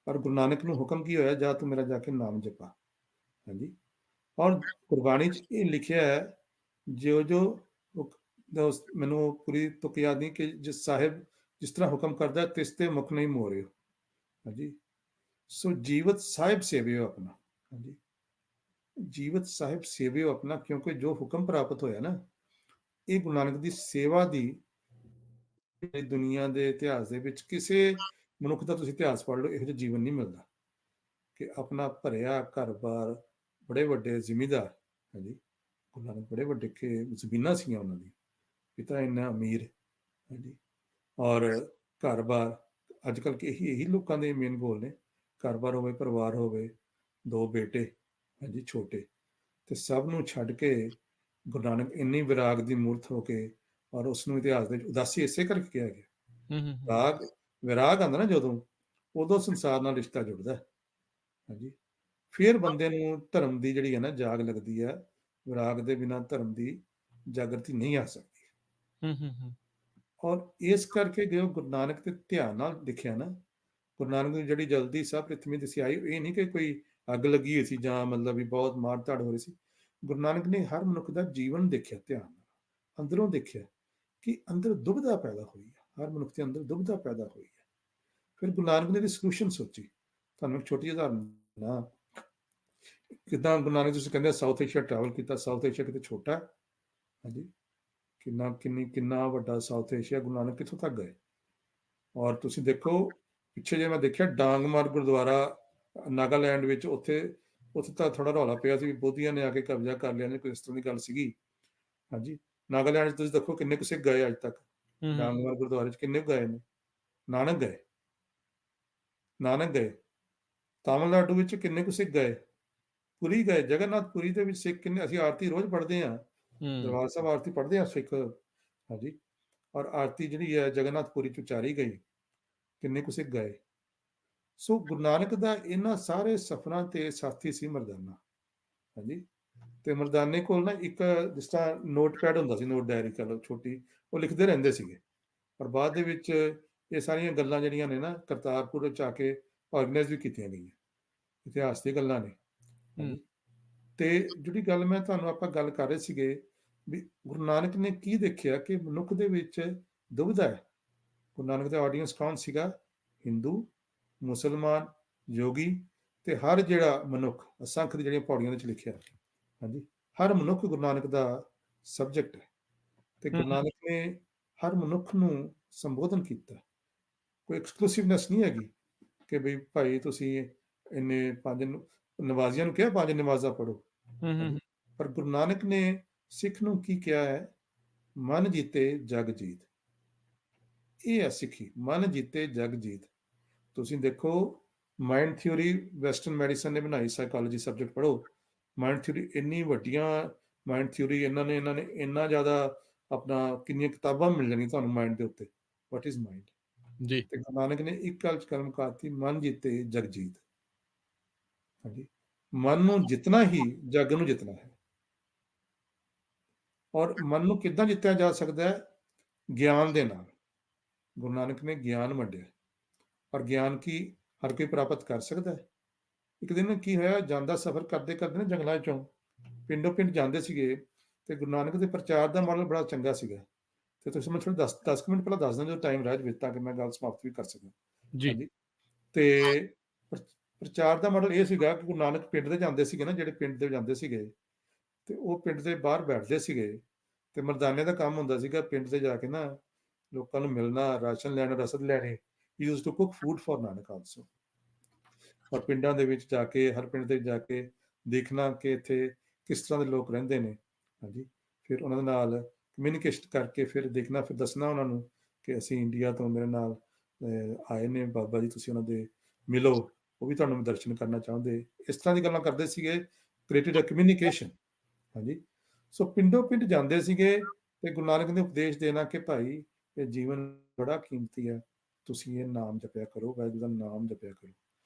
ਪਰ ਗੁਰੂ ਨਾਨਕ ਨੂੰ ਹੁਕਮ ਕੀ ਹੋਇਆ, ਜਾ ਤੂੰ ਮੇਰਾ ਜਾ ਕੇ ਨਾਮ ਜਪਾ, ਹਾਂਜੀ। ਔਰ ਗੁਰਬਾਣੀ 'ਚ ਇਹ ਲਿਖਿਆ ਹੈ, ਜੋ ਜੋ ਮੈਨੂੰ ਪੂਰੀ ਤੁਕ ਯਾਦ ਨਹੀਂ, ਕਿ ਜਿਸ ਸਾਹਿਬ ਜਿਸ ਤਰ੍ਹਾਂ ਹੁਕਮ ਕਰਦਾ, ਤਿਸ ਤੇ ਮੁਖ ਨਹੀਂ ਮੋਰਿਓ, ਹਾਂਜੀ। ਸੋ ਜੀਵਤ ਸਾਹਿਬ ਸੇਵਿਓ ਆਪਣਾ, ਹਾਂਜੀ। ਜੀਵਤ ਸਾਹਿਬ ਸੇਵਿਓ ਆਪਣਾ, ਕਿਉਂਕਿ ਜੋ ਹੁਕਮ ਪ੍ਰਾਪਤ ਹੋਇਆ ਨਾ, ਇਹ ਗੁਰੂ ਨਾਨਕ ਦੀ ਸੇਵਾ ਦੀ, ਦੁਨੀਆ ਦੇ ਇਤਿਹਾਸ ਦੇ ਵਿੱਚ ਕਿਸੇ ਮਨੁੱਖ ਦਾ ਤੁਸੀਂ ਇਤਿਹਾਸ ਪੜ੍ਹ ਲਓ, ਇਹੋ ਜਿਹਾ ਜੀਵਨ ਨਹੀਂ ਮਿਲਦਾ ਕਿ ਆਪਣਾ ਭਰਿਆ ਘਰ-ਬਾਰ, ਬੜੇ ਵੱਡੇ ਜ਼ਿਮੀਂਦਾਰ, ਹਾਂਜੀ। ਗੁਰੂ ਨਾਨਕ ਬੜੇ ਵੱਡੇ ਜ਼ਮੀਨਾਂ ਸੀਗੀਆਂ ਉਹਨਾਂ ਦੀ, ਪਿਤਾ ਇੰਨਾ ਅਮੀਰ, ਹਾਂਜੀ। ਔਰ ਘਰ-ਬਾਰ, ਅੱਜ ਕੱਲ੍ਹ ਇਹੀ ਲੋਕਾਂ ਦੇ ਮੇਨ ਗੋਲ ਨੇ, ਘਰ-ਬਾਰ ਹੋਵੇ, ਪਰਿਵਾਰ ਹੋਵੇ, 2 ਬੇਟੇ, ਹਾਂਜੀ, ਛੋਟੇ, ਤੇ ਸਭ ਨੂੰ ਛੱਡ ਕੇ ਗੁਰੂ ਨਾਨਕ ਇੰਨੀ ਵਿਰਾਗ ਦੀ ਮੂਰਤ ਹੋ ਕੇ, ਔਰ ਉਸ ਨੂੰ ਇਤਿਹਾਸ ਦੇ ਵਿੱਚ ਉਦਾਸੀ ਇਸੇ ਕਰਕੇ ਕਿਹਾ ਗਿਆ। ਹੂੰ, ਹੂੰ, ਹੂੰ, ਰਾਗ ਵਿਰਾਗ ਆਉਂਦਾ ਨਾ ਜਦੋਂ, ਉਦੋਂ ਸੰਸਾਰ ਨਾਲ ਰਿਸ਼ਤਾ ਜੁੜਦਾ ਹੈ, ਹਾਂਜੀ। ਫਿਰ ਬੰਦੇ ਨੂੰ ਧਰਮ ਦੀ ਜਿਹੜੀ ਹੈ ਨਾ ਜਾਗ ਲੱਗਦੀ ਹੈ। ਵਿਰਾਗ ਦੇ ਬਿਨਾਂ ਧਰਮ ਦੀ ਜਾਗਰਤੀ ਨਹੀਂ ਆ ਸਕਦੀ। ਹੂੰ, ਹੂੰ, ਹੂੰ, ਔਰ ਇਸ ਕਰਕੇ ਜੋ ਗੁਰੂ ਨਾਨਕ ਦੇ ਧਿਆਨ ਨਾਲ ਦੇਖਿਆ ਨਾ, ਗੁਰੂ ਨਾਨਕ ਦੀ ਜਿਹੜੀ ਜਲਦੀ ਸਭ ਪ੍ਰਿਥਵੀ ਦਿਸੀ ਆਈ, ਇਹ ਨਹੀਂ ਕਿ ਕੋਈ ਅੱਗ ਲੱਗੀ ਹੋਈ ਸੀ ਜਾਂ ਮਤਲਬ ਵੀ ਬਹੁਤ ਮਾਰ ਧਾੜ ਹੋ ਰਹੀ ਸੀ। ਗੁਰੂ ਨਾਨਕ ਨੇ ਹਰ ਮਨੁੱਖ ਦਾ ਜੀਵਨ ਦੇਖਿਆ ਧਿਆਨ ਨਾਲ, ਅੰਦਰੋਂ ਦੇਖਿਆ ਕਿ ਅੰਦਰ ਦੁਬਿਧਾ ਪੈਦਾ ਹੋਈ ਹੈ, ਹਰ ਮਨੁੱਖ ਦੇ ਅੰਦਰ ਦੁਬਿਧਾ ਪੈਦਾ ਹੋਈ ਹੈ। ਫਿਰ ਗੁਰੂ ਨਾਨਕ ਨੇ ਇਹਦੀ ਸੋਲੂਸ਼ਨ ਸੋਚੀ। ਤੁਹਾਨੂੰ ਇੱਕ ਛੋਟੀ ਜਿਹੀ ਉਦਾਹਰਨ ਨਾ, ਕਿੱਦਾਂ ਗੁਰੂ ਨਾਨਕ ਤੁਸੀਂ ਕਹਿੰਦੇ ਸਾਊਥ ਏਸ਼ੀਆ ਟਰੈਵਲ ਕੀਤਾ, ਸਾਊਥ ਏਸ਼ੀਆ ਕਿਤੇ ਛੋਟਾ ਹੈ, ਹਾਂਜੀ। ਕਿੰਨਾ ਵੱਡਾ ਸਾਊਥ ਏਸ਼ੀਆ, ਗੁਰੂ ਨਾਨਕ ਕਿੱਥੋਂ ਤੱਕ ਗਏ। ਔਰ ਤੁਸੀਂ ਦੇਖੋ, ਪਿੱਛੇ ਜੇ ਮੈਂ ਦੇਖਿਆ ਡਾਂਗਮਾਰ ਗੁਰਦੁਆਰਾ ਨਾਗਾਲੈਂਡ ਵਿੱਚ, ਉੱਥੇ ਉੱਥੇ ਤਾਂ ਥੋੜਾ ਰੌਲਾ ਪਿਆ ਸੀ, ਬੋਧੀਆਂ ਨੇ ਆ ਕੇ ਕਬਜ਼ਾ ਕਰ ਲਿਆ ਨੇ, ਕੋਈ ਇਸ ਤਰ੍ਹਾਂ ਦੀ ਗੱਲ ਸੀਗੀ, ਹਾਂਜੀ। ਨਾਗਾਲੈਂਡ 'ਚ ਤੁਸੀਂ ਦੇਖੋ ਕਿੰਨੇ ਕੁ ਸਿੱਖ ਗਏ ਅੱਜ ਤੱਕ, ਹੂੰ, ਹੂੰ, ਡਾਂਗਮਾਰ ਗੁਰਦੁਆਰੇ 'ਚ ਕਿੰਨੇ ਕੁ ਗਏ ਨੇ, ਨਾਨਕ ਗਏ, ਨਾਨਕ ਗਏ। ਤਾਮਿਲਨਾਡੂ ਵਿੱਚ ਕਿੰਨੇ ਕੁ ਸਿੱਖ ਗਏ, ਪੁਰੀ ਗਏ, ਜਗਨਨਾਥ ਪੁਰੀ ਦੇ ਵਿੱਚ ਸਿੱਖ ਕਿੰਨੇ, ਅਸੀਂ ਆਰਤੀ ਰੋਜ਼ ਪੜ੍ਹਦੇ ਹਾਂ, ਹੂੰ, ਦਰਬਾਰ ਸਾਹਿਬ ਆਰਤੀ ਪੜ੍ਹਦੇ ਹਾਂ ਸਿੱਖ, ਹਾਂਜੀ। ਔਰ ਆਰਤੀ ਜਿਹੜੀ ਹੈ ਜਗਨਨਾਥ ਪੁਰੀ 'ਚ ਉਚਾਰੀ ਗਈ, ਕਿੰਨੇ ਕੁ ਸਿੱਖ ਗਏ। ਸੋ ਗੁਰੂ ਨਾਨਕ ਦਾ ਇਹਨਾਂ ਸਾਰੇ ਸਫ਼ਰਾਂ ਤੇ ਸਾਥੀ ਸੀ ਮਰਦਾਨਾ, ਹਾਂਜੀ। ਤੇ ਮਰਦਾਨੇ ਕੋਲ ਨਾ ਇੱਕ, ਜਿਸ ਤਰ੍ਹਾਂ ਨੋਟਪੈਡ ਹੁੰਦਾ ਸੀ, ਨੋਟ ਡਾਇਰੀ ਕਹ ਲਓ ਛੋਟੀ, ਉਹ ਲਿਖਦੇ ਰਹਿੰਦੇ ਸੀਗੇ। ਪਰ ਬਾਅਦ ਦੇ ਵਿੱਚ ਇਹ ਸਾਰੀਆਂ ਗੱਲਾਂ ਜਿਹੜੀਆਂ ਨੇ ਨਾ, ਕਰਤਾਰਪੁਰ ਵਿੱਚ ਆ ਕੇ ਆਰਗੇਨਾਈਜ਼ ਵੀ ਕੀਤੀਆਂ ਗਈਆਂ, ਇਤਿਹਾਸ ਦੀਆਂ ਗੱਲਾਂ ਨੇ, ਹੂੰ, ਹਾਂਜੀ। ਤੇ ਜਿਹੜੀ ਗੱਲ ਮੈਂ ਤੁਹਾਨੂੰ, ਆਪਾਂ ਗੱਲ ਕਰ ਰਹੇ ਸੀਗੇ ਵੀ ਗੁਰੂ ਨਾਨਕ ਨੇ ਕੀ ਦੇਖਿਆ ਕਿ ਮਨੁੱਖ ਦੇ ਵਿੱਚ ਦੁਬਿਧਾ ਹੈ। ਗੁਰੂ ਨਾਨਕ ਦਾ ਆਡੀਅנס ਕੌਣ ਸੀਗਾ? ਹਿੰਦੂ, ਮੁਸਲਮਾਨ, ਯੋਗੀ, ਤੇ ਹਰ ਜਿਹੜਾ ਮਨੁੱਖ, ਅਸੰਖ ਦੀ ਜਿਹੜੀਆਂ ਪੌੜੀਆਂ ਵਿੱਚ ਲਿਖਿਆ, ਹਾਂਜੀ। ਹਰ ਮਨੁੱਖ ਗੁਰੂ ਨਾਨਕ ਦਾ ਸਬਜੈਕਟ ਹੈ, ਤੇ ਹੂੰ, ਗੁਰੂ ਨਾਨਕ ਨੇ ਹਰ ਮਨੁੱਖ ਨੂੰ ਸੰਬੋਧਨ ਕੀਤਾ। ਕੋਈ ਐਕਸਕਲੂਸਿਵਨੈਸ ਨਹੀਂ ਹੈਗੀ ਕਿ ਬਈ ਭਾਈ ਤੁਸੀਂ ਇੰਨੇ 5 ਨਵਾਜ਼ੀਆਂ ਨੂੰ ਕਿਹਾ 5 ਨਮਾਜ਼ਾਂ ਪੜ੍ਹੋ, ਹੂੰ, ਹੂੰ, ਹਾਂਜੀ। ਪਰ ਗੁਰੂ ਨਾਨਕ ਨੇ ਸਿੱਖ ਨੂੰ ਕੀ ਕਿਹਾ ਹੈ? ਮਨ ਜੀਤੇ ਜਗ ਜੀਤ, ਇਹ ਹੈ ਸਿੱਖੀ, ਮਨ ਜਿੱਤੇ ਜਗ ਜੀਤ। ਤੁਸੀਂ ਦੇਖੋ, ਮਾਈਂਡ ਥਿਊਰੀ ਵੈਸਟਰਨ ਮੈਡੀਸਨ ਨੇ ਬਣਾਈ, ਸਾਈਕੋਲੋਜੀ ਸਬਜੈਕਟ ਪੜ੍ਹੋ, ਮਾਈਂਡ ਥਿਊਰੀ ਇੰਨੀ ਵੱਡੀਆਂ, ਮਾਈਂਡ ਥਿਊਰੀ ਇਹਨਾਂ ਨੇ ਇੰਨਾ ਜ਼ਿਆਦਾ ਆਪਣਾ, ਕਿੰਨੀਆਂ ਕਿਤਾਬਾਂ ਮਿਲ ਜਾਣਗੀਆਂ ਤੁਹਾਨੂੰ ਮਾਈਂਡ ਦੇ ਉੱਤੇ, ਵਾਟ ਇਜ਼ ਮਾਈਂਡ। ਜੀ। ਤੇ ਗੁਰੂ ਨਾਨਕ ਨੇ ਇੱਕ ਗੱਲ 'ਚ ਕਲਮ ਮੁਕਾਤੀ, ਮਨ ਜਿੱਤੇ ਜਗ ਜੀਤ। ਹਾਂਜੀ, ਮਨ ਨੂੰ ਜਿੱਤਣਾ ਹੀ ਜੱਗ ਨੂੰ ਜਿੱਤਣਾ ਹੈ। ਔਰ ਮਨ ਨੂੰ ਕਿੱਦਾਂ ਜਿੱਤਿਆ ਜਾ ਸਕਦਾ ਹੈ? ਗਿਆਨ ਦੇ ਨਾਲ। ਗੁਰੂ ਨਾਨਕ ਨੇ ਗਿਆਨ ਵੰਡਿਆ, ਔਰ ਗਿਆਨ ਕੀ ਹਰ ਕੋਈ ਪ੍ਰਾਪਤ ਕਰ ਸਕਦਾ ਹੈ। ਇੱਕ ਦਿਨ ਕੀ ਹੋਇਆ, ਜਾਂਦਾ ਸਫ਼ਰ ਕਰਦੇ ਕਰਦੇ ਨਾ ਜੰਗਲਾਂ ਚੋਂ, ਪਿੰਡੋਂ ਪਿੰਡ ਜਾਂਦੇ ਸੀਗੇ, ਤੇ ਗੁਰੂ ਨਾਨਕ ਦੇ ਪ੍ਰਚਾਰ ਦਾ ਮਾਡਲ ਬੜਾ ਚੰਗਾ ਸੀਗਾ। ਤੇ ਤੁਸੀਂ ਮੈਨੂੰ ਥੋੜ੍ਹਾ 10 ਮਿੰਟ ਪਹਿਲਾਂ ਦੱਸ ਦਿਓ, ਜਦੋਂ ਟਾਈਮ ਰਹਿ ਜਾਵੇ, ਤਾਂ ਕਿ ਮੈਂ ਗੱਲ ਸਮਾਪਤ ਵੀ ਕਰ ਸਕਾਂ। ਜੀ। ਹਾਂਜੀ, ਤੇ ਪ੍ਰਚਾਰ ਦਾ ਮਾਡਲ ਇਹ ਸੀਗਾ ਕਿ ਗੁਰੂ ਨਾਨਕ ਪਿੰਡ ਦੇ ਜਾਂਦੇ ਸੀਗੇ ਨਾ, ਜਿਹੜੇ ਪਿੰਡ ਦੇ ਜਾਂਦੇ ਸੀਗੇ, ਤੇ ਉਹ ਪਿੰਡ ਦੇ ਬਾਹਰ ਬੈਠਦੇ ਸੀਗੇ, ਤੇ ਮਰਦਾਨੇ ਦਾ ਕੰਮ ਹੁੰਦਾ ਸੀਗਾ ਪਿੰਡ ਤੇ ਜਾ ਕੇ ਨਾ ਲੋਕਾਂ ਨੂੰ ਮਿਲਣਾ, ਰਾਸ਼ਨ ਲੈਣਾ, ਰਸਦ ਲੈਣੀ। He used to cook food for Nanak also. ਔਰ ਪਿੰਡਾਂ ਦੇ ਵਿੱਚ ਜਾ ਕੇ, ਹਰ ਪਿੰਡ ਦੇ ਜਾ ਕੇ ਦੇਖਣਾ ਕਿ ਇੱਥੇ ਕਿਸ ਤਰ੍ਹਾਂ ਦੇ ਲੋਕ ਰਹਿੰਦੇ ਨੇ। ਹਾਂਜੀ, ਫਿਰ ਉਹਨਾਂ ਦੇ ਨਾਲ ਕਮਿਊਨੀਕੇਸ਼ਨ ਕਰਕੇ ਫਿਰ ਦੇਖਣਾ, ਫਿਰ ਦੱਸਣਾ ਉਹਨਾਂ ਨੂੰ ਕਿ ਅਸੀਂ ਇੰਡੀਆ ਤੋਂ ਮੇਰੇ ਨਾਲ ਆਏ ਨੇ ਬਾਬਾ ਜੀ, ਤੁਸੀਂ ਉਹਨਾਂ ਦੇ ਮਿਲੋ, ਉਹ ਵੀ ਤੁਹਾਨੂੰ ਦਰਸ਼ਨ ਕਰਨਾ ਚਾਹੁੰਦੇ। ਇਸ ਤਰ੍ਹਾਂ ਦੀ ਗੱਲਾਂ ਕਰਦੇ ਸੀਗੇ, ਕ੍ਰੀਏਟਿਡ ਅ ਕਮਿਊਨੀਕੇਸ਼ਨ। ਹਾਂਜੀ, ਸੋ ਪਿੰਡੋਂ ਪਿੰਡ ਜਾਂਦੇ ਸੀਗੇ, ਤੇ ਗੁਰੂ ਨਾਨਕ ਨੇ ਉਪਦੇਸ਼ ਦੇਣਾ ਕਿ ਭਾਈ, ਇਹ ਜੀਵਨ ਬੜਾ ਕੀਮਤੀ ਹੈ, ਤੁਸੀਂ ਇਹ ਨਾਮ ਜਪਿਆ ਕਰੋ, ਵਾਹਿਗੁਰੂ ਦਾ ਨਾਮ ਜਪਿਆ ਕਰੋ।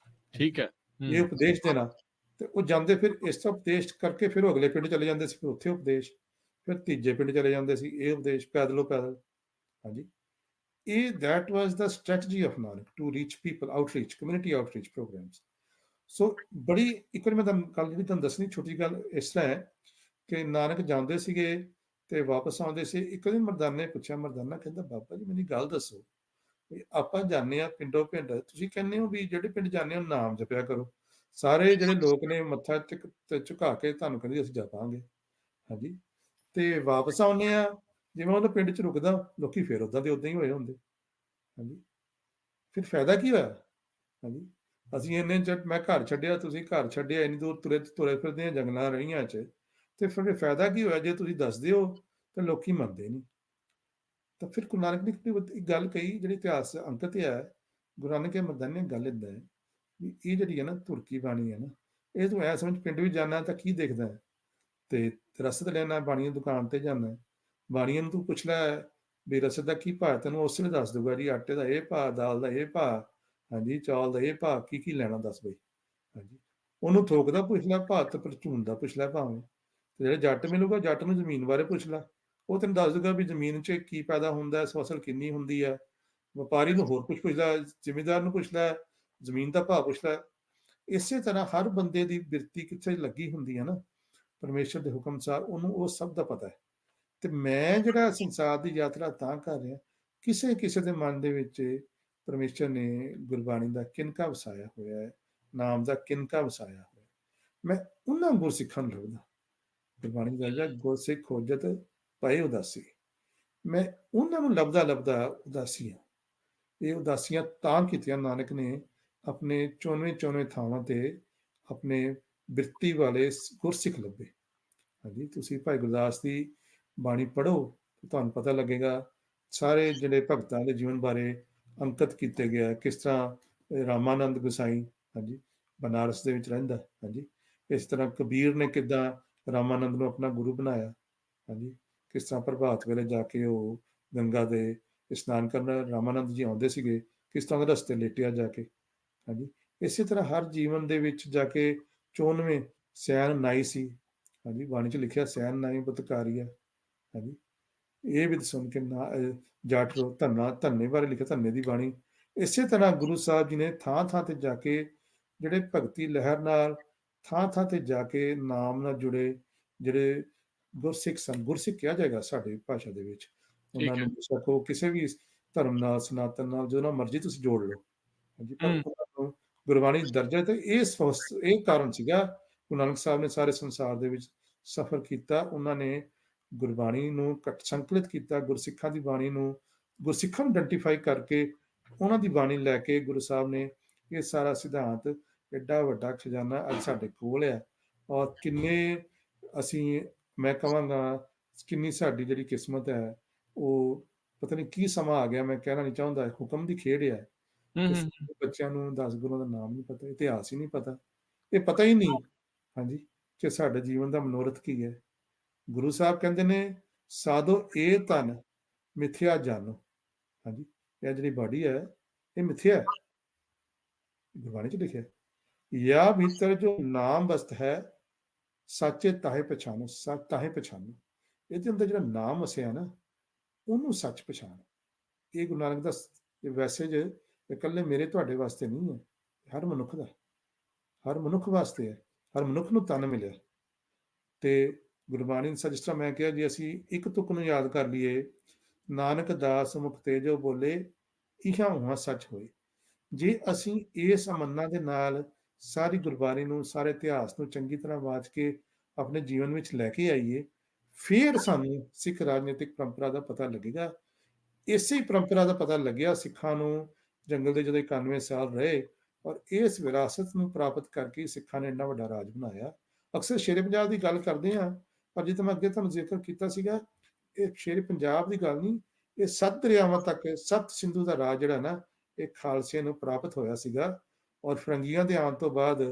ਠੀਕ ਹੈ। ਇਹ ਉਪਦੇਸ਼ ਦੇਣਾ, ਤੇ ਉਹ ਜਾਂਦੇ, ਫਿਰ ਇਸ ਤਰ੍ਹਾਂ ਉਪਦੇਸ਼ ਕਰਕੇ ਫਿਰ ਉਹ ਅਗਲੇ ਪਿੰਡ ਚਲੇ ਜਾਂਦੇ ਸੀ, ਫਿਰ ਉੱਥੇ ਉਪਦੇਸ਼, ਫਿਰ ਤੀਜੇ ਪਿੰਡ ਚਲੇ ਜਾਂਦੇ ਸੀ, ਇਹ ਉਪਦੇਸ਼ ਪੈਦਲੋਂ ਪੈਦਲ। ਹਾਂਜੀ, ਇਹ that was the strategy of Nanak to reach people, outreach, community outreach programmes. ਸੋ ਬੜੀ, ਇੱਕ ਵਾਰ ਮੈਂ ਤੁਹਾਨੂੰ ਗੱਲ ਜਿਹੜੀ ਤੁਹਾਨੂੰ ਦੱਸਣੀ ਛੋਟੀ ਗੱਲ ਇਸ ਤਰ੍ਹਾਂ ਹੈ ਕਿ ਨਾਨਕ ਜਾਂਦੇ ਸੀਗੇ ਤੇ ਵਾਪਸ ਆਉਂਦੇ ਸੀ। ਇੱਕ ਦਿਨ ਮਰਦਾਨੇ ਨੇ ਪੁੱਛਿਆ, ਮਰਦਾਨਾ ਕਹਿੰਦਾ, ਬਾਬਾ ਜੀ ਮੈਨੂੰ ਗੱਲ ਦੱਸੋ, ਵੀ ਆਪਾਂ ਜਾਂਦੇ ਆ ਪਿੰਡੋਂ ਪਿੰਡ, ਤੁਸੀਂ ਕਹਿੰਦੇ ਹੋ ਵੀ ਜਿਹੜੇ ਪਿੰਡ ਜਾਂਦੇ ਹੋ ਨਾਮ ਜਪਿਆ ਕਰੋ, ਸਾਰੇ ਜਿਹੜੇ ਲੋਕ ਨੇ ਮੱਥਾ ਝੁਕਾ ਕੇ ਤੁਹਾਨੂੰ ਕਹਿੰਦੇ ਅਸੀਂ ਜਪਾਂਗੇ। ਹਾਂਜੀ, ਤੇ ਵਾਪਸ ਆਉਂਦੇ ਆ, ਜਿਵੇਂ ਉਹਦਾ ਪਿੰਡ 'ਚ ਰੁਕਦਾ, ਲੋਕੀ ਫਿਰ ਉਦਾਂ ਦੇ ਉਦਾਂ ਹੀ ਹੋਏ ਹੁੰਦੇ। ਹਾਂਜੀ, ਫਿਰ ਫਾਇਦਾ ਕੀ ਹੋਇਆ? ਹਾਂਜੀ, ਅਸੀਂ ਇੰਨੇ ਮੈਂ ਘਰ ਛੱਡਿਆ, ਤੁਸੀਂ ਘਰ ਛੱਡਿਆ, ਇੰਨੀ ਦੂਰ ਤੁਰੇ ਫਿਰਦੇ ਆ ਜੰਗਲਾਂ ਰਹੀਆਂ 'ਚ, ਤੇ ਫਿਰ ਫਾਇਦਾ ਕੀ ਹੋਇਆ? ਜੇ ਤੁਸੀਂ ਦੱਸਦੇ ਹੋ ਤਾਂ ਲੋਕੀ ਮੰਨਦੇ ਨਹੀਂ। ਤਾਂ ਫਿਰ ਗੁਰੂ ਨਾਨਕ ਨੇ ਇੱਕ ਗੱਲ ਕਹੀ, ਜਿਹੜੀ ਇਤਿਹਾਸ 'ਚ ਅੰਕਿਤ ਹੈ। ਗੁਰੂ ਨਾਨਕ ਦੇ ਮਰਦਾਨੇ ਨੇ ਗੱਲ ਏਦਾਂ ਹੈ ਵੀ ਇਹ ਜਿਹੜੀ ਹੈ ਨਾ ਤੁਰਕੀ ਬਾਣੀ ਹੈ ਨਾ, ਇਹ ਤੂੰ ਐ ਸਮਝ, ਪਿੰਡ ਵਿੱਚ ਜਾਣਾ ਤਾਂ ਕੀ ਦੇਖਦਾ ਹੈ, ਤੇ ਰਸਦ ਲੈਣਾ, ਬਾਣੀ ਦੀ ਦੁਕਾਨ ਤੇ ਜਾਣਾ, ਬਾਣੀਆਂ ਨੂੰ ਤੂੰ ਪੁੱਛ ਲੈ ਵੀ ਰਸਦ ਦਾ ਕੀ ਭਾਅ, ਤੈਨੂੰ ਉਸ ਵੇਲੇ ਦੱਸ ਦੂਗਾ ਜੀ, ਆਟੇ ਦਾ ਇਹ ਭਾਅ, ਦਾਲ ਦਾ ਇਹ ਭਾਅ, ਹਾਂਜੀ, ਚੌਲ ਦਾ ਇਹ ਭਾਅ, ਕੀ ਕੀ ਲੈਣਾ ਦੱਸ ਬਈ। ਹਾਂਜੀ, ਉਹਨੂੰ ਥੋਕ ਦਾ ਪੁੱਛ ਲੈ ਭਾਅ, ਤੇ ਪਰਚੂਨ ਦਾ ਪੁੱਛ ਲੈ ਭਾਵੇਂ, ਤੇ ਜਿਹੜਾ ਜੱਟ ਮਿਲੂਗਾ, ਜੱਟ ਨੂੰ ਜ਼ਮੀਨ ਬਾਰੇ ਪੁੱਛ ਲੈ, ਉਹ ਤੈਨੂੰ ਦੱਸ ਦੂਗਾ ਵੀ ਜ਼ਮੀਨ 'ਚ ਕੀ ਪੈਦਾ ਹੁੰਦਾ ਹੈ, ਫਸਲ ਕਿੰਨੀ ਹੁੰਦੀ ਹੈ। ਵਪਾਰੀ ਨੂੰ ਹੋਰ ਕੁਛ ਪੁੱਛ ਲੈ, ਜ਼ਿਮੀਂਦਾਰ ਨੂੰ ਪੁੱਛ ਲੈ, ਜ਼ਮੀਨ ਦਾ ਭਾਅ ਪੁੱਛ ਲੈ। ਇਸੇ ਤਰ੍ਹਾਂ ਹਰ ਬੰਦੇ ਦੀ ਬਿਰਤੀ ਕਿੱਥੇ ਲੱਗੀ ਹੁੰਦੀ ਹੈ ਨਾ, ਪਰਮੇਸ਼ਰ ਦੇ ਹੁਕਮ ਅਨੁਸਾਰ ਉਹਨੂੰ ਉਹ ਸਭ ਦਾ ਪਤਾ ਹੈ। ਤੇ ਮੈਂ ਜਿਹੜਾ ਸੰਸਾਰ ਦੀ ਯਾਤਰਾ ਤਾਂ ਕਰ ਰਿਹਾ, ਕਿਸੇ ਕਿਸੇ ਦੇ ਮਨ ਦੇ ਵਿੱਚ ਪਰਮੇਸ਼ਰ ਨੇ ਗੁਰਬਾਣੀ ਦਾ ਕਿਨਕਾ ਵਸਾਇਆ ਹੋਇਆ ਹੈ, ਨਾਮ ਦਾ ਕਿਨਕਾ ਵਸਾਇਆ ਹੋਇਆ। ਮੈਂ ਉਹਨਾਂ ਗੁਰਸਿੱਖਾਂ ਨੂੰ ਲੱਭਦਾ, ਗੁਰਬਾਣੀ ਦਾ ਜਿਹੜਾ ਗੁਰਸਿੱਖ ਖੋਜਤ ਪਏ ਉਦਾਸੀ, ਮੈਂ ਉਹਨਾਂ ਨੂੰ ਲੱਭਦਾ ਲੱਭਦਾ ਉਦਾਸੀ ਹਾਂ। ਇਹ ਉਦਾਸੀਆਂ ਤਾਂ ਕੀਤੀਆਂ ਨਾਨਕ ਨੇ ਆਪਣੇ 94 ਥਾਵਾਂ ਤੇ ਆਪਣੇ ਬਿਰਤੀ ਵਾਲੇ ਗੁਰਸਿੱਖ ਲੱਭੇ। ਹਾਂਜੀ, ਤੁਸੀਂ ਭਾਈ ਗੁਰਦਾਸ ਦੀ ਬਾਣੀ ਪੜ੍ਹੋ, ਤੁਹਾਨੂੰ ਪਤਾ ਲੱਗੇਗਾ ਸਾਰੇ ਜਿਹੜੇ ਭਗਤਾਂ ਦੇ ਜੀਵਨ ਬਾਰੇ ਅੰਕਿਤ ਕੀਤੇ ਗਿਆ, ਕਿਸ ਤਰ੍ਹਾਂ ਰਾਮਾਨੰਦ ਗੁਸਾਈ, ਹਾਂਜੀ, ਬਨਾਰਸ ਦੇ ਵਿੱਚ ਰਹਿੰਦਾ। ਹਾਂਜੀ, ਇਸ ਤਰ੍ਹਾਂ ਕਬੀਰ ਨੇ ਕਿੱਦਾਂ ਰਾਮਾਨੰਦ ਨੂੰ ਆਪਣਾ ਗੁਰੂ ਬਣਾਇਆ। ਹਾਂਜੀ, ਕਿਸ ਤਰ੍ਹਾਂ ਪ੍ਰਭਾਤ ਵੇਲੇ ਜਾ ਕੇ ਉਹ ਗੰਗਾ ਦੇ ਇਸ਼ਨਾਨ ਕਰਨ ਰਾਮਾਨੰਦ ਜੀ ਆਉਂਦੇ ਸੀਗੇ, ਕਿਸ ਤਰ੍ਹਾਂ ਦੇ ਰਸਤੇ ਲੇਟਿਆ ਜਾ ਕੇ। ਹਾਂਜੀ, ਇਸੇ ਤਰ੍ਹਾਂ ਹਰ ਜੀਵਨ ਦੇ ਵਿੱਚ ਜਾ ਕੇ 94 ਸੈਨ ਨਾਈ ਸੀ। ਹਾਂਜੀ, ਬਾਣੀ 'ਚ ਲਿਖਿਆ ਸੈਨ ਨਾਈ ਬਤਕਾਰੀਆ। ਹਾਂਜੀ, ਇਹ ਵੀ ਸੁਣ ਕੇ ਨਾ ਜਾਟ ਰੋ ਧੰਨਾ, ਧੰਨੇ ਬਾਰੇ ਲਿਖਿਆ, ਧੰਨੇ ਦੀ ਬਾਣੀ। ਇਸੇ ਤਰ੍ਹਾਂ ਗੁਰੂ ਸਾਹਿਬ ਜੀ ਨੇ ਥਾਂ ਥਾਂ ਤੇ ਜਾ ਕੇ ਜਿਹੜੇ ਭਗਤੀ ਲਹਿਰ ਨਾਲ ਥਾਂ ਥਾਂ ਤੇ ਜਾ ਕੇ ਨਾਮ ਨਾਲ ਜੁੜੇ ਜਿਹੜੇ ਗੁਰਸਿੱਖ ਸਨ, ਗੁਰਸਿੱਖ ਕਿਹਾ ਜਾਏਗਾ ਸਾਡੀ ਭਾਸ਼ਾ ਦੇ ਵਿੱਚ, ਉਹਨਾਂ ਠੀਕ ਹੈ। ਨੂੰ ਬੇਸ਼ੱਕ ਉਹ ਕਿਸੇ ਵੀ ਧਰਮ ਨਾਲ, ਸਨਾਤਨ ਨਾਲ, ਜੋ ਨਾ ਮਰਜ਼ੀ ਤੁਸੀਂ ਜੋੜ ਲਓ। ਹਾਂਜੀ, ਪਰ ਉਹਨਾਂ ਨੂੰ ਗੁਰਬਾਣੀ ਦਰਜਾ, ਤੇ ਇਹ ਕਾਰਨ ਸੀਗਾ ਗੁਰੂ ਨਾਨਕ ਸਾਹਿਬ ਨੇ ਸਾਰੇ ਸੰਸਾਰ ਦੇ ਵਿੱਚ ਸਫ਼ਰ ਕੀਤਾ। ਉਹਨਾਂ ਨੇ ਗੁਰਬਾਣੀ ਨੂੰ ਸੰਕਲਿਤ ਕੀਤਾ, ਗੁਰਸਿੱਖਾਂ ਦੀ ਬਾਣੀ ਨੂੰ, ਗੁਰਸਿੱਖਾਂ ਨੂੰ ਆਇਡੈਂਟੀਫਾਈ ਕਰਕੇ ਉਹਨਾਂ ਦੀ ਬਾਣੀ ਲੈ ਕੇ ਗੁਰੂ ਸਾਹਿਬ ਨੇ ਇਹ ਸਾਰਾ ਸਿਧਾਂਤ, ਐਡਾ ਵੱਡਾ ਖਜ਼ਾਨਾ ਅੱਜ ਸਾਡੇ ਕੋਲ ਹੈ। ਔਰ ਕਿੰਨੇ ਅਸੀਂ, ਮੈਂ ਕਹਾਂਗਾ ਕਿੰਨੀ ਸਾਡੀ ਜਿਹੜੀ ਕਿਸਮਤ ਹੈ, ਉਹ ਪਤਾ ਨਹੀਂ ਕੀ ਸਮਾਂ ਆ ਗਿਆ, ਮੈਂ ਕਹਿਣਾ ਨਹੀਂ ਚਾਹੁੰਦਾ, ਹੁਕਮ ਦੀ ਖੇਡ ਹੈ ਹੂੰ, ਕਿ ਹੂੰ, ਹੂੰ। ਸਾਡੇ ਬੱਚਿਆਂ ਨੂੰ 10 ਗੁਰੂਆਂ ਦਾ ਨਾਮ ਨਹੀਂ ਪਤਾ, ਇਤਿਹਾਸ ਹੀ ਨਹੀਂ ਪਤਾ। ਇਹ ਪਤਾ ਹੀ ਨਹੀਂ, ਹਾਂਜੀ, ਕਿ ਸਾਡੇ ਜੀਵਨ ਦਾ ਮਨੋਰਥ ਕੀ ਹੈ। ਗੁਰੂ ਸਾਹਿਬ ਕਹਿੰਦੇ ਨੇ, "ਸਾਧੋ ਇਹ ਤਨ ਮਿਥਿਆ ਜਾਨੋ।" ਹਾਂਜੀ, ਇਹ ਜਿਹੜੀ ਬਾਡੀ ਹੈ, ਇਹ ਮਿਥਿਆ ਹੈ, ਗੁਰਬਾਣੀ 'ਚ ਲਿਖਿਆ ਹੈ। "या भीतर जो नाम वस्त है, ਸਾਚੇ ਤਾਹੇ ਪਛਾਨੋ, ਸੱਚ ਤਾਹੇ ਪਛਾਨੋ।" ਇਹਦੇ ਅੰਦਰ ਜਿਹੜਾ ਨਾਮ ਵਸਿਆ ਨਾ, ਉਹਨੂੰ ਸੱਚ ਪਛਾਣ। ਇਹ ਗੁਰੂ ਨਾਨਕ ਦਾ ਮੈਸੇਜ ਇਕੱਲੇ ਮੇਰੇ ਤੁਹਾਡੇ ਵਾਸਤੇ ਨਹੀਂ ਹੈ, ਹਰ ਮਨੁੱਖ ਦਾ, ਹਰ ਮਨੁੱਖ ਵਾਸਤੇ ਹੈ। ਹਰ ਮਨੁੱਖ ਨੂੰ ਤਨ ਮਿਲਿਆ ਤੇ ਗੁਰਬਾਣੀ ਅਨੁਸਾਰ, ਜਿਸ ਤਰ੍ਹਾਂ ਮੈਂ ਕਿਹਾ ਜੀ, ਅਸੀਂ ਇੱਕ ਤੁਕ ਨੂੰ ਯਾਦ ਕਰ ਲਈਏ, ਨਾਨਕ ਦਾਸ ਮੁਖ ਤੇ ਜੋ ਬੋਲੇ, ਇਹਾਂ ਉਹਾਂ ਸੱਚ ਹੋਏ। ਜੇ ਅਸੀਂ ਇਸ ਅਮੰਨਾਂ ਦੇ ਨਾਲ ਸਾਰੀ ਗੁਰਬਾਣੀ ਨੂੰ, ਸਾਰੇ ਇਤਿਹਾਸ ਨੂੰ ਚੰਗੀ ਤਰ੍ਹਾਂ ਵਾਚ ਕੇ ਆਪਣੇ ਜੀਵਨ ਵਿੱਚ ਲੈ ਕੇ ਆਈਏ, ਫਿਰ ਸਾਨੂੰ ਸਿੱਖ ਰਾਜਨੀਤਿਕ ਪਰੰਪਰਾ ਦਾ ਪਤਾ ਲੱਗੇਗਾ। ਇਸੇ ਪਰੰਪਰਾ ਦਾ ਪਤਾ ਲੱਗਿਆ ਸਿੱਖਾਂ ਨੂੰ ਜੰਗਲ ਦੇ ਜਦੋਂ 91 ਸਾਲ ਰਹੇ, ਔਰ ਇਸ ਵਿਰਾਸਤ ਨੂੰ ਪ੍ਰਾਪਤ ਕਰਕੇ ਸਿੱਖਾਂ ਨੇ ਇੰਨਾ ਵੱਡਾ ਰਾਜ ਬਣਾਇਆ। ਅਕਸਰ ਸ਼ੇਰੇ ਪੰਜਾਬ ਦੀ ਗੱਲ ਕਰਦੇ ਹਾਂ, ਪਰ ਜਿੱਦਾਂ ਮੈਂ ਅੱਗੇ ਤੁਹਾਨੂੰ ਜ਼ਿਕਰ ਕੀਤਾ ਸੀਗਾ, ਇਹ ਸ਼ੇਰੇ ਪੰਜਾਬ ਦੀ ਗੱਲ ਨਹੀਂ, ਇਹ 7 ਦਰਿਆਵਾਂ ਤੱਕ, 7 ਸਿੰਧੂ ਦਾ ਰਾਜ ਜਿਹੜਾ ਨਾ, ਇਹ ਖਾਲਸੇ ਨੂੰ ਪ੍ਰਾਪਤ ਹੋਇਆ ਸੀਗਾ। ਔਰ ਫਰੰਗੀਆਂ ਦੇ ਆਉਣ ਤੋਂ ਬਾਅਦ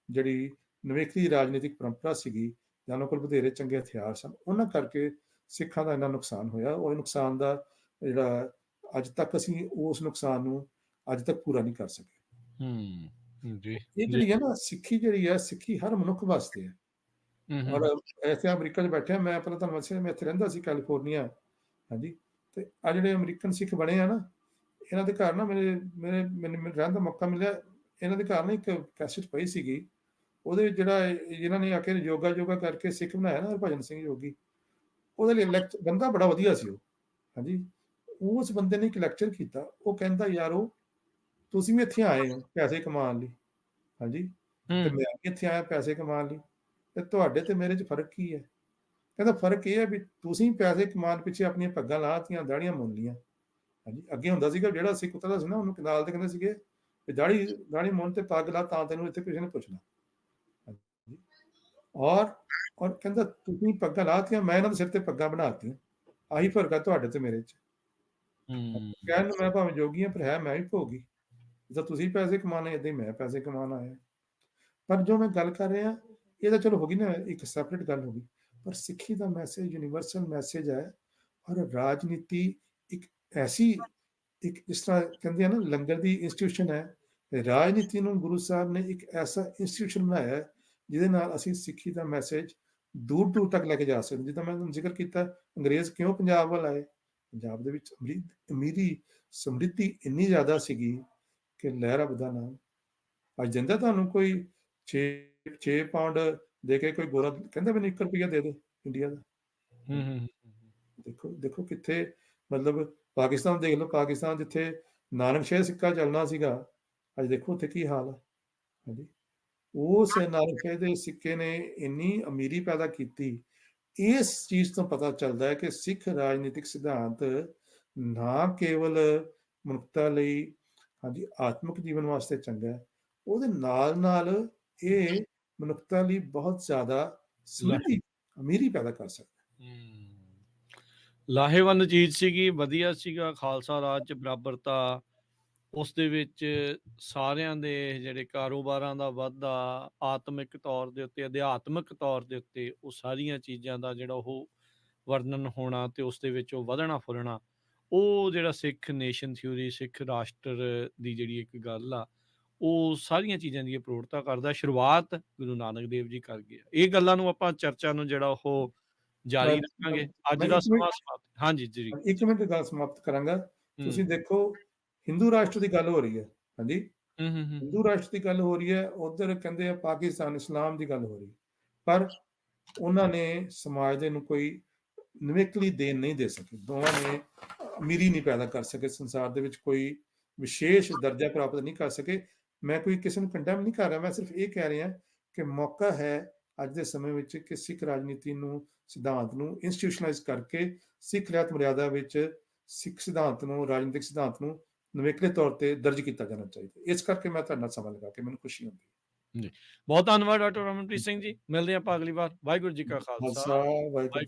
ਜਿਹੜੀ ਨਵੇਕਲੀ ਰਾਜਨੀਤਿਕ ਪਰੰਪਰਾ ਸੀਗੀ, ਜਿਨ੍ਹਾਂ ਕੋਲ ਵਧੇਰੇ ਚੰਗੇ ਹਥਿਆਰ ਸਨ, ਉਹਨਾਂ ਕਰਕੇ ਸਿੱਖਾਂ ਦਾ ਇੰਨਾ ਨੁਕਸਾਨ ਹੋਇਆ। ਉਹ ਨੁਕਸਾਨ ਦਾ ਜਿਹੜਾ ਅੱਜ ਤੱਕ ਅਸੀਂ ਉਸ ਨੁਕਸਾਨ ਨੂੰ ਅੱਜ ਤੱਕ ਪੂਰਾ ਨਹੀਂ ਕਰ ਸਕੇ। ਜੀ, ਇਹ ਜੀ। ਜਿਹੜੀ ਹੈ ਨਾ, ਸਿੱਖੀ ਜਿਹੜੀ ਹੈ, ਸਿੱਖੀ ਹਰ ਮਨੁੱਖ ਵਾਸਤੇ ਹੈ। ਹੂੰ, ਹੂੰ, ਔਰ ਹੂੰ। ਇੱਥੇ ਅਮਰੀਕਾ 'ਚ ਬੈਠਿਆ, ਮੈਂ ਪਹਿਲਾਂ ਤੁਹਾਨੂੰ ਦੱਸਿਆ, ਮੈਂ ਇੱਥੇ ਰਹਿੰਦਾ ਸੀ ਕੈਲੀਫੋਰਨੀਆ, ਹਾਂਜੀ, ਤੇ ਆ ਜਿਹੜੇ ਅਮਰੀਕਨ ਸਿੱਖ ਬਣੇ ਆ ਨਾ, ਇਹਨਾਂ ਦੇ ਘਰ ਨਾ ਮੈਨੂੰ ਰਹਿਣ ਦਾ ਮੌਕਾ ਮਿਲਿਆ। ਇਹਨਾਂ ਦੇ ਘਰ ਨਾ ਇੱਕ ਕੈਸੇਟ ਪਈ ਸੀਗੀ, ਉਹਦੇ ਵਿੱਚ ਜਿਹੜਾ ਇਹਨਾਂ ਨੇ ਆ ਕੇ ਯੋਗਾ ਕਰਕੇ ਸਿੱਖ ਬਣਾਇਆ ਨਾ, ਹਰਭਜਨ ਸਿੰਘ ਯੋਗੀ, ਉਹਦੇ ਲਈ ਬੰਦਾ ਬੜਾ ਵਧੀਆ ਸੀ ਉਹ, ਹਾਂਜੀ। ਉਸ ਬੰਦੇ ਨੇ ਇੱਕ ਲੈਕਚਰ ਕੀਤਾ, ਉਹ ਕਹਿੰਦਾ, "ਯਾਰੋ, ਤੁਸੀਂ ਵੀ ਇੱਥੇ ਆਏ ਹੋ ਪੈਸੇ ਕਮਾਉਣ ਲਈ, ਹਾਂਜੀ, ਤੇ ਹੂੰ। ਮੈਂ ਵੀ ਇੱਥੇ ਆਇਆ ਪੈਸੇ ਕਮਾਉਣ ਲਈ, ਤੇ ਤੁਹਾਡੇ ਤੇ ਮੇਰੇ 'ਚ ਫ਼ਰਕ ਕੀ ਹੈ?" ਕਹਿੰਦਾ, "ਫ਼ਰਕ ਇਹ ਹੈ ਵੀ ਤੁਸੀਂ ਪੈਸੇ ਕਮਾਉਣ ਪਿੱਛੇ ਆਪਣੀਆਂ ਪੱਗਾਂ ਲਾਹਤੀਆਂ, ਦਾੜ੍ਹੀਆਂ ਮੁੰਨ ਲਈਆਂ, ਹਾਂਜੀ। ਅੱਗੇ ਹੁੰਦਾ ਸੀਗਾ, ਜਿਹੜਾ ਸਿੱਖ ਕੁੱਤਾ ਸੀ ਨਾ, ਉਹਨੂੰ ਨਾਲ ਦੇ ਕਹਿੰਦੇ ਸੀਗੇ ਵੀ ਦਾੜ੍ਹੀ ਮੁੰਨ ਤੇ ਪੱਗ ਲਾ, ਤਾਂ ਤੈਨੂੰ ਇੱਥੇ ਕਿਸੇ ਨੇ ਪੁੱਛਣਾ, ਹਾਂਜੀ। ਔਰ ਕਹਿੰਦਾ, ਤੁਸੀਂ ਪੱਗਾਂ ਲਾਹਤੀਆਂ, ਮੈਂ ਇਹਨਾਂ ਦੇ ਸਿਰ ਤੇ ਪੱਗਾਂ ਬਣਾਤੀਆਂ, ਆਹੀ ਫ਼ਰਕ ਹੈ ਤੁਹਾਡੇ ਤੇ ਮੇਰੇ 'ਚ। ਹੂੰ। ਕਹਿਣ ਨੂੰ ਮੈਂ ਭਾਵੇਂ ਜੋਗੀ ਹਾਂ, ਪਰ ਹੈ ਮੈਂ ਵੀ ਭੋਗੀ। ਜਿੱਦਾਂ ਤੁਸੀਂ ਪੈਸੇ ਕਮਾਉਣੇ, ਏਦਾਂ ਹੀ ਮੈਂ ਪੈਸੇ ਕਮਾਉਣ ਆਇਆ। ਪਰ ਜੋ ਮੈਂ ਗੱਲ ਕਰ ਰਿਹਾ, ਇਹ ਤਾਂ ਚਲੋ ਹੋ ਗਈ ਨਾ, ਇੱਕ ਸੈਪਰੇਟ ਗੱਲ ਹੋ ਗਈ। ਪਰ ਸਿੱਖੀ ਦਾ ਮੈਸੇਜ ਯੂਨੀਵਰਸਲ ਮੈਸੇਜ ਹੈ। ਔਰ ਰਾਜਨੀਤੀ ਇੱਕ ਐਸੀ, ਇੱਕ ਜਿਸ ਤਰ੍ਹਾਂ ਕਹਿੰਦੇ ਆ ਨਾ, ਲੰਗਰ ਦੀ ਇੰਸਟੀਟਿਊਸ਼ਨ ਹੈ, ਰਾਜਨੀਤੀ ਨੂੰ ਗੁਰੂ ਸਾਹਿਬ ਨੇ ਇੱਕ ਐਸਾ ਇੰਸਟੀਟਿਊਸ਼ਨ ਬਣਾਇਆ ਹੈ, ਜਿਹਦੇ ਨਾਲ ਅਸੀਂ ਸਿੱਖੀ ਦਾ ਮੈਸੇਜ ਦੂਰ ਦੂਰ ਤੱਕ ਲੈ ਕੇ ਜਾ ਸਕਦੇ। ਜਿੱਦਾਂ ਮੈਂ ਤੁਹਾਨੂੰ ਜ਼ਿਕਰ ਕੀਤਾ, ਅੰਗਰੇਜ਼ ਕਿਉਂ ਪੰਜਾਬ ਵੱਲ ਆਏ? ਪੰਜਾਬ ਦੇ ਵਿੱਚ ਅਮੀਰੀ ਸਮਰਿੱਧੀ ਇੰਨੀ ਜ਼ਿਆਦਾ ਸੀਗੀ ਕਿ ਲਹਿਰਾ ਬਦਾ ਨਾਮ। ਅੱਜ ਦਿੰਦਾ ਤੁਹਾਨੂੰ ਕੋਈ 6 ਪਾਉਂਡ ਦੇ ਕੇ, ਕੋਈ ਗੋਰਾ ਕਹਿੰਦਾ ਮੈਨੂੰ 1 ਰੁਪਈਆ ਦੇ ਦਿਓ ਇੰਡੀਆ ਦਾ। ਹੂੰ, ਹੂੰ, ਹੂੰ। ਦੇਖੋ ਕਿੱਥੇ, ਮਤਲਬ ਪਾਕਿਸਤਾਨ ਦੇਖ ਲਓ, ਪਾਕਿਸਤਾਨ ਜਿੱਥੇ ਨਾਨਕਸ਼ਾਹੀ ਸਿੱਕਾ ਚੱਲਣਾ ਸੀਗਾ, ਅੱਜ ਦੇਖੋ ਉੱਥੇ ਕੀ ਹਾਲ ਹੈ, ਹਾਂਜੀ। ਉਸ ਨਾਨਕਸ਼ਾਹੀ ਦੇ ਸਿੱਕੇ ਨੇ ਇੰਨੀ ਅਮੀਰੀ ਪੈਦਾ ਕੀਤੀ। ਇਸ ਚੀਜ਼ ਤੋਂ ਪਤਾ ਚੱਲਦਾ ਹੈ ਕਿ ਸਿੱਖ ਰਾਜਨੀਤਿਕ ਸਿਧਾਂਤ ਨਾ ਕੇਵਲ ਮਨੁੱਖਤਾ ਲਈ, ਹਾਂਜੀ, ਆਤਮਿਕ ਜੀਵਨ ਵਾਸਤੇ ਚੰਗਾ ਹੈ, ਉਹਦੇ ਨਾਲ ਇਹ ਮਨੁੱਖਤਾ ਲਈ ਬਹੁਤ ਜ਼ਿਆਦਾ ਲੈ। ਸਮਰਿੱਧੀ, ਅਮੀਰੀ ਪੈਦਾ ਕਰ ਸਕਦਾ। ਲਾਹੇਵੰਦ ਚੀਜ਼ ਸੀਗੀ, ਵਧੀਆ ਸੀਗਾ। ਖਾਲਸਾ ਰਾਜ 'ਚ ਬਰਾਬਰਤਾ, ਉਸ ਦੇ ਵਿੱਚ ਸਾਰਿਆਂ ਦੇ ਜਿਹੜੇ ਕਾਰੋਬਾਰਾਂ ਦਾ ਵਾਧਾ, ਆਤਮਿਕ ਤੌਰ ਦੇ ਉੱਤੇ, ਅਧਿਆਤਮਿਕ ਤੌਰ ਦੇ ਉੱਤੇ, ਉਹ ਸਾਰੀਆਂ ਚੀਜ਼ਾਂ ਦਾ ਜਿਹੜਾ ਉਹ ਵਰਣਨ ਹੋਣਾ ਤੇ ਉਸ ਦੇ ਵਿੱਚ ਉਹ ਵਧਣਾ ਫੁੱਲਣਾ, ਉਹ ਜਿਹੜਾ ਸਿੱਖ ਨੇਸ਼ਨ ਥਿਊਰੀ, ਸਿੱਖ ਰਾਸ਼ਟਰ ਦੀ ਜਿਹੜੀ ਇੱਕ ਗੱਲ ਆ, ਉਹ ਸਾਰੀਆਂ ਚੀਜ਼ਾਂ ਦੀ ਪ੍ਰੋੜਤਾ ਕਰਦਾ। ਸ਼ੁਰੂਆਤ ਗੁਰੂ ਨਾਨਕ ਦੇਵ ਜੀ ਕਰ ਗਏ। ਇਹ ਗੱਲਾਂ ਨੂੰ ਆਪਾਂ ਚਰਚਾ ਨੂੰ ਜਿਹੜਾ ਉਹ ਜਾਰੀ ਰੱਖਾਂਗੇ। ਅੱਜ ਮੈਂ ਦਾ 1 ਮਿੰਟ ਸਮਾਂ ਸਮਾਪਤ। ਹਾਂਜੀ ਜੀ। 1 ਮਿੰਟ ਗੱਲ ਸਮਾਪਤ ਕਰਾਂਗਾ। ਹੂੰ। ਤੁਸੀਂ ਦੇਖੋ, ਹਿੰਦੂ ਰਾਸ਼ਟਰ ਦੀ ਗੱਲ ਹੋ ਰਹੀ ਹੈ, ਹਾਂਜੀ। ਹੂੰ, ਹੂੰ, ਹੂੰ। ਹਿੰਦੂ ਰਾਸ਼ਟਰ ਦੀ ਗੱਲ ਹੋ ਰਹੀ ਹੈ, ਉੱਧਰ ਕਹਿੰਦੇ ਆ ਪਾਕਿਸਤਾਨ ਇਸਲਾਮ ਦੀ ਗੱਲ ਹੋ ਰਹੀ ਹੈ, ਪਰ ਉਹਨਾਂ ਨੇ ਸਮਾਜ ਦੇ ਨੂੰ ਕੋਈ ਨਿਵੇਕਲੀ ਦੇਣ ਨਹੀਂ ਦੇ ਸਕੇ। ਦੋਵਾਂ ਨੇ ਅਮੀਰੀ ਨਹੀਂ ਪੈਦਾ ਕਰ ਸਕੇ, ਸੰਸਾਰ ਦੇ ਵਿੱਚ ਕੋਈ ਵਿਸ਼ੇਸ਼ ਦਰਜਾ ਪ੍ਰਾਪਤ ਨਹੀਂ ਕਰ ਸਕੇ। ਮੈਂ ਕੋਈ ਕਿਸੇ ਨੂੰ ਕੰਡੈਮ ਨਹੀਂ ਕਰ ਰਿਹਾ, ਮੈਂ ਸਿਰਫ ਇਹ ਕਹਿ ਰਿਹਾ ਕਿ ਮੌਕਾ ਹੈ ਅੱਜ ਦੇ ਸਮੇਂ ਵਿੱਚ ਕਿ ਸਿੱਖ ਰਾਜਨੀਤੀ ਨੂੰ, ਸਿਧਾਂਤ ਨੂੰ ਇੰਸਟੀਟਿਊਸ਼ਨਲਾਈਜ਼ ਕਰਕੇ ਸਿੱਖ ਰਹਿਤ ਮਰਿਆਦਾ ਵਿੱਚ ਸਿੱਖ ਸਿਧਾਂਤ ਨੂੰ, ਰਾਜਨੀਤਿਕ ਸਿਧਾਂਤ ਨੂੰ ਨਿਵੇਕਲੇ ਤੌਰ ਤੇ ਦਰਜ ਕੀਤਾ ਜਾਣਾ ਚਾਹੀਦਾ। ਇਸ ਕਰਕੇ ਮੈਂ ਤੁਹਾਡੇ ਨਾਲ ਸਮਾਂ ਲਗਾ ਕੇ ਮੈਨੂੰ ਖੁਸ਼ੀ ਹੁੰਦੀ ਹੈ। ਜੀ, ਬਹੁਤ ਧੰਨਵਾਦ ਡਾਕਟਰ ਰਮਨਪ੍ਰੀਤ ਸਿੰਘ ਜੀ। ਮਿਲਦੇ ਹਾਂ ਆਪਾਂ ਅਗਲੀ ਵਾਰ। ਵਾਹਿਗੁਰੂ ਜੀ ਕਾ ਖਾਲਸਾ, ਖਾਲਸਾ, ਵਾਹਿਗੁਰੂ ਵਾਹਿਗੁਰੂ ਜੀ।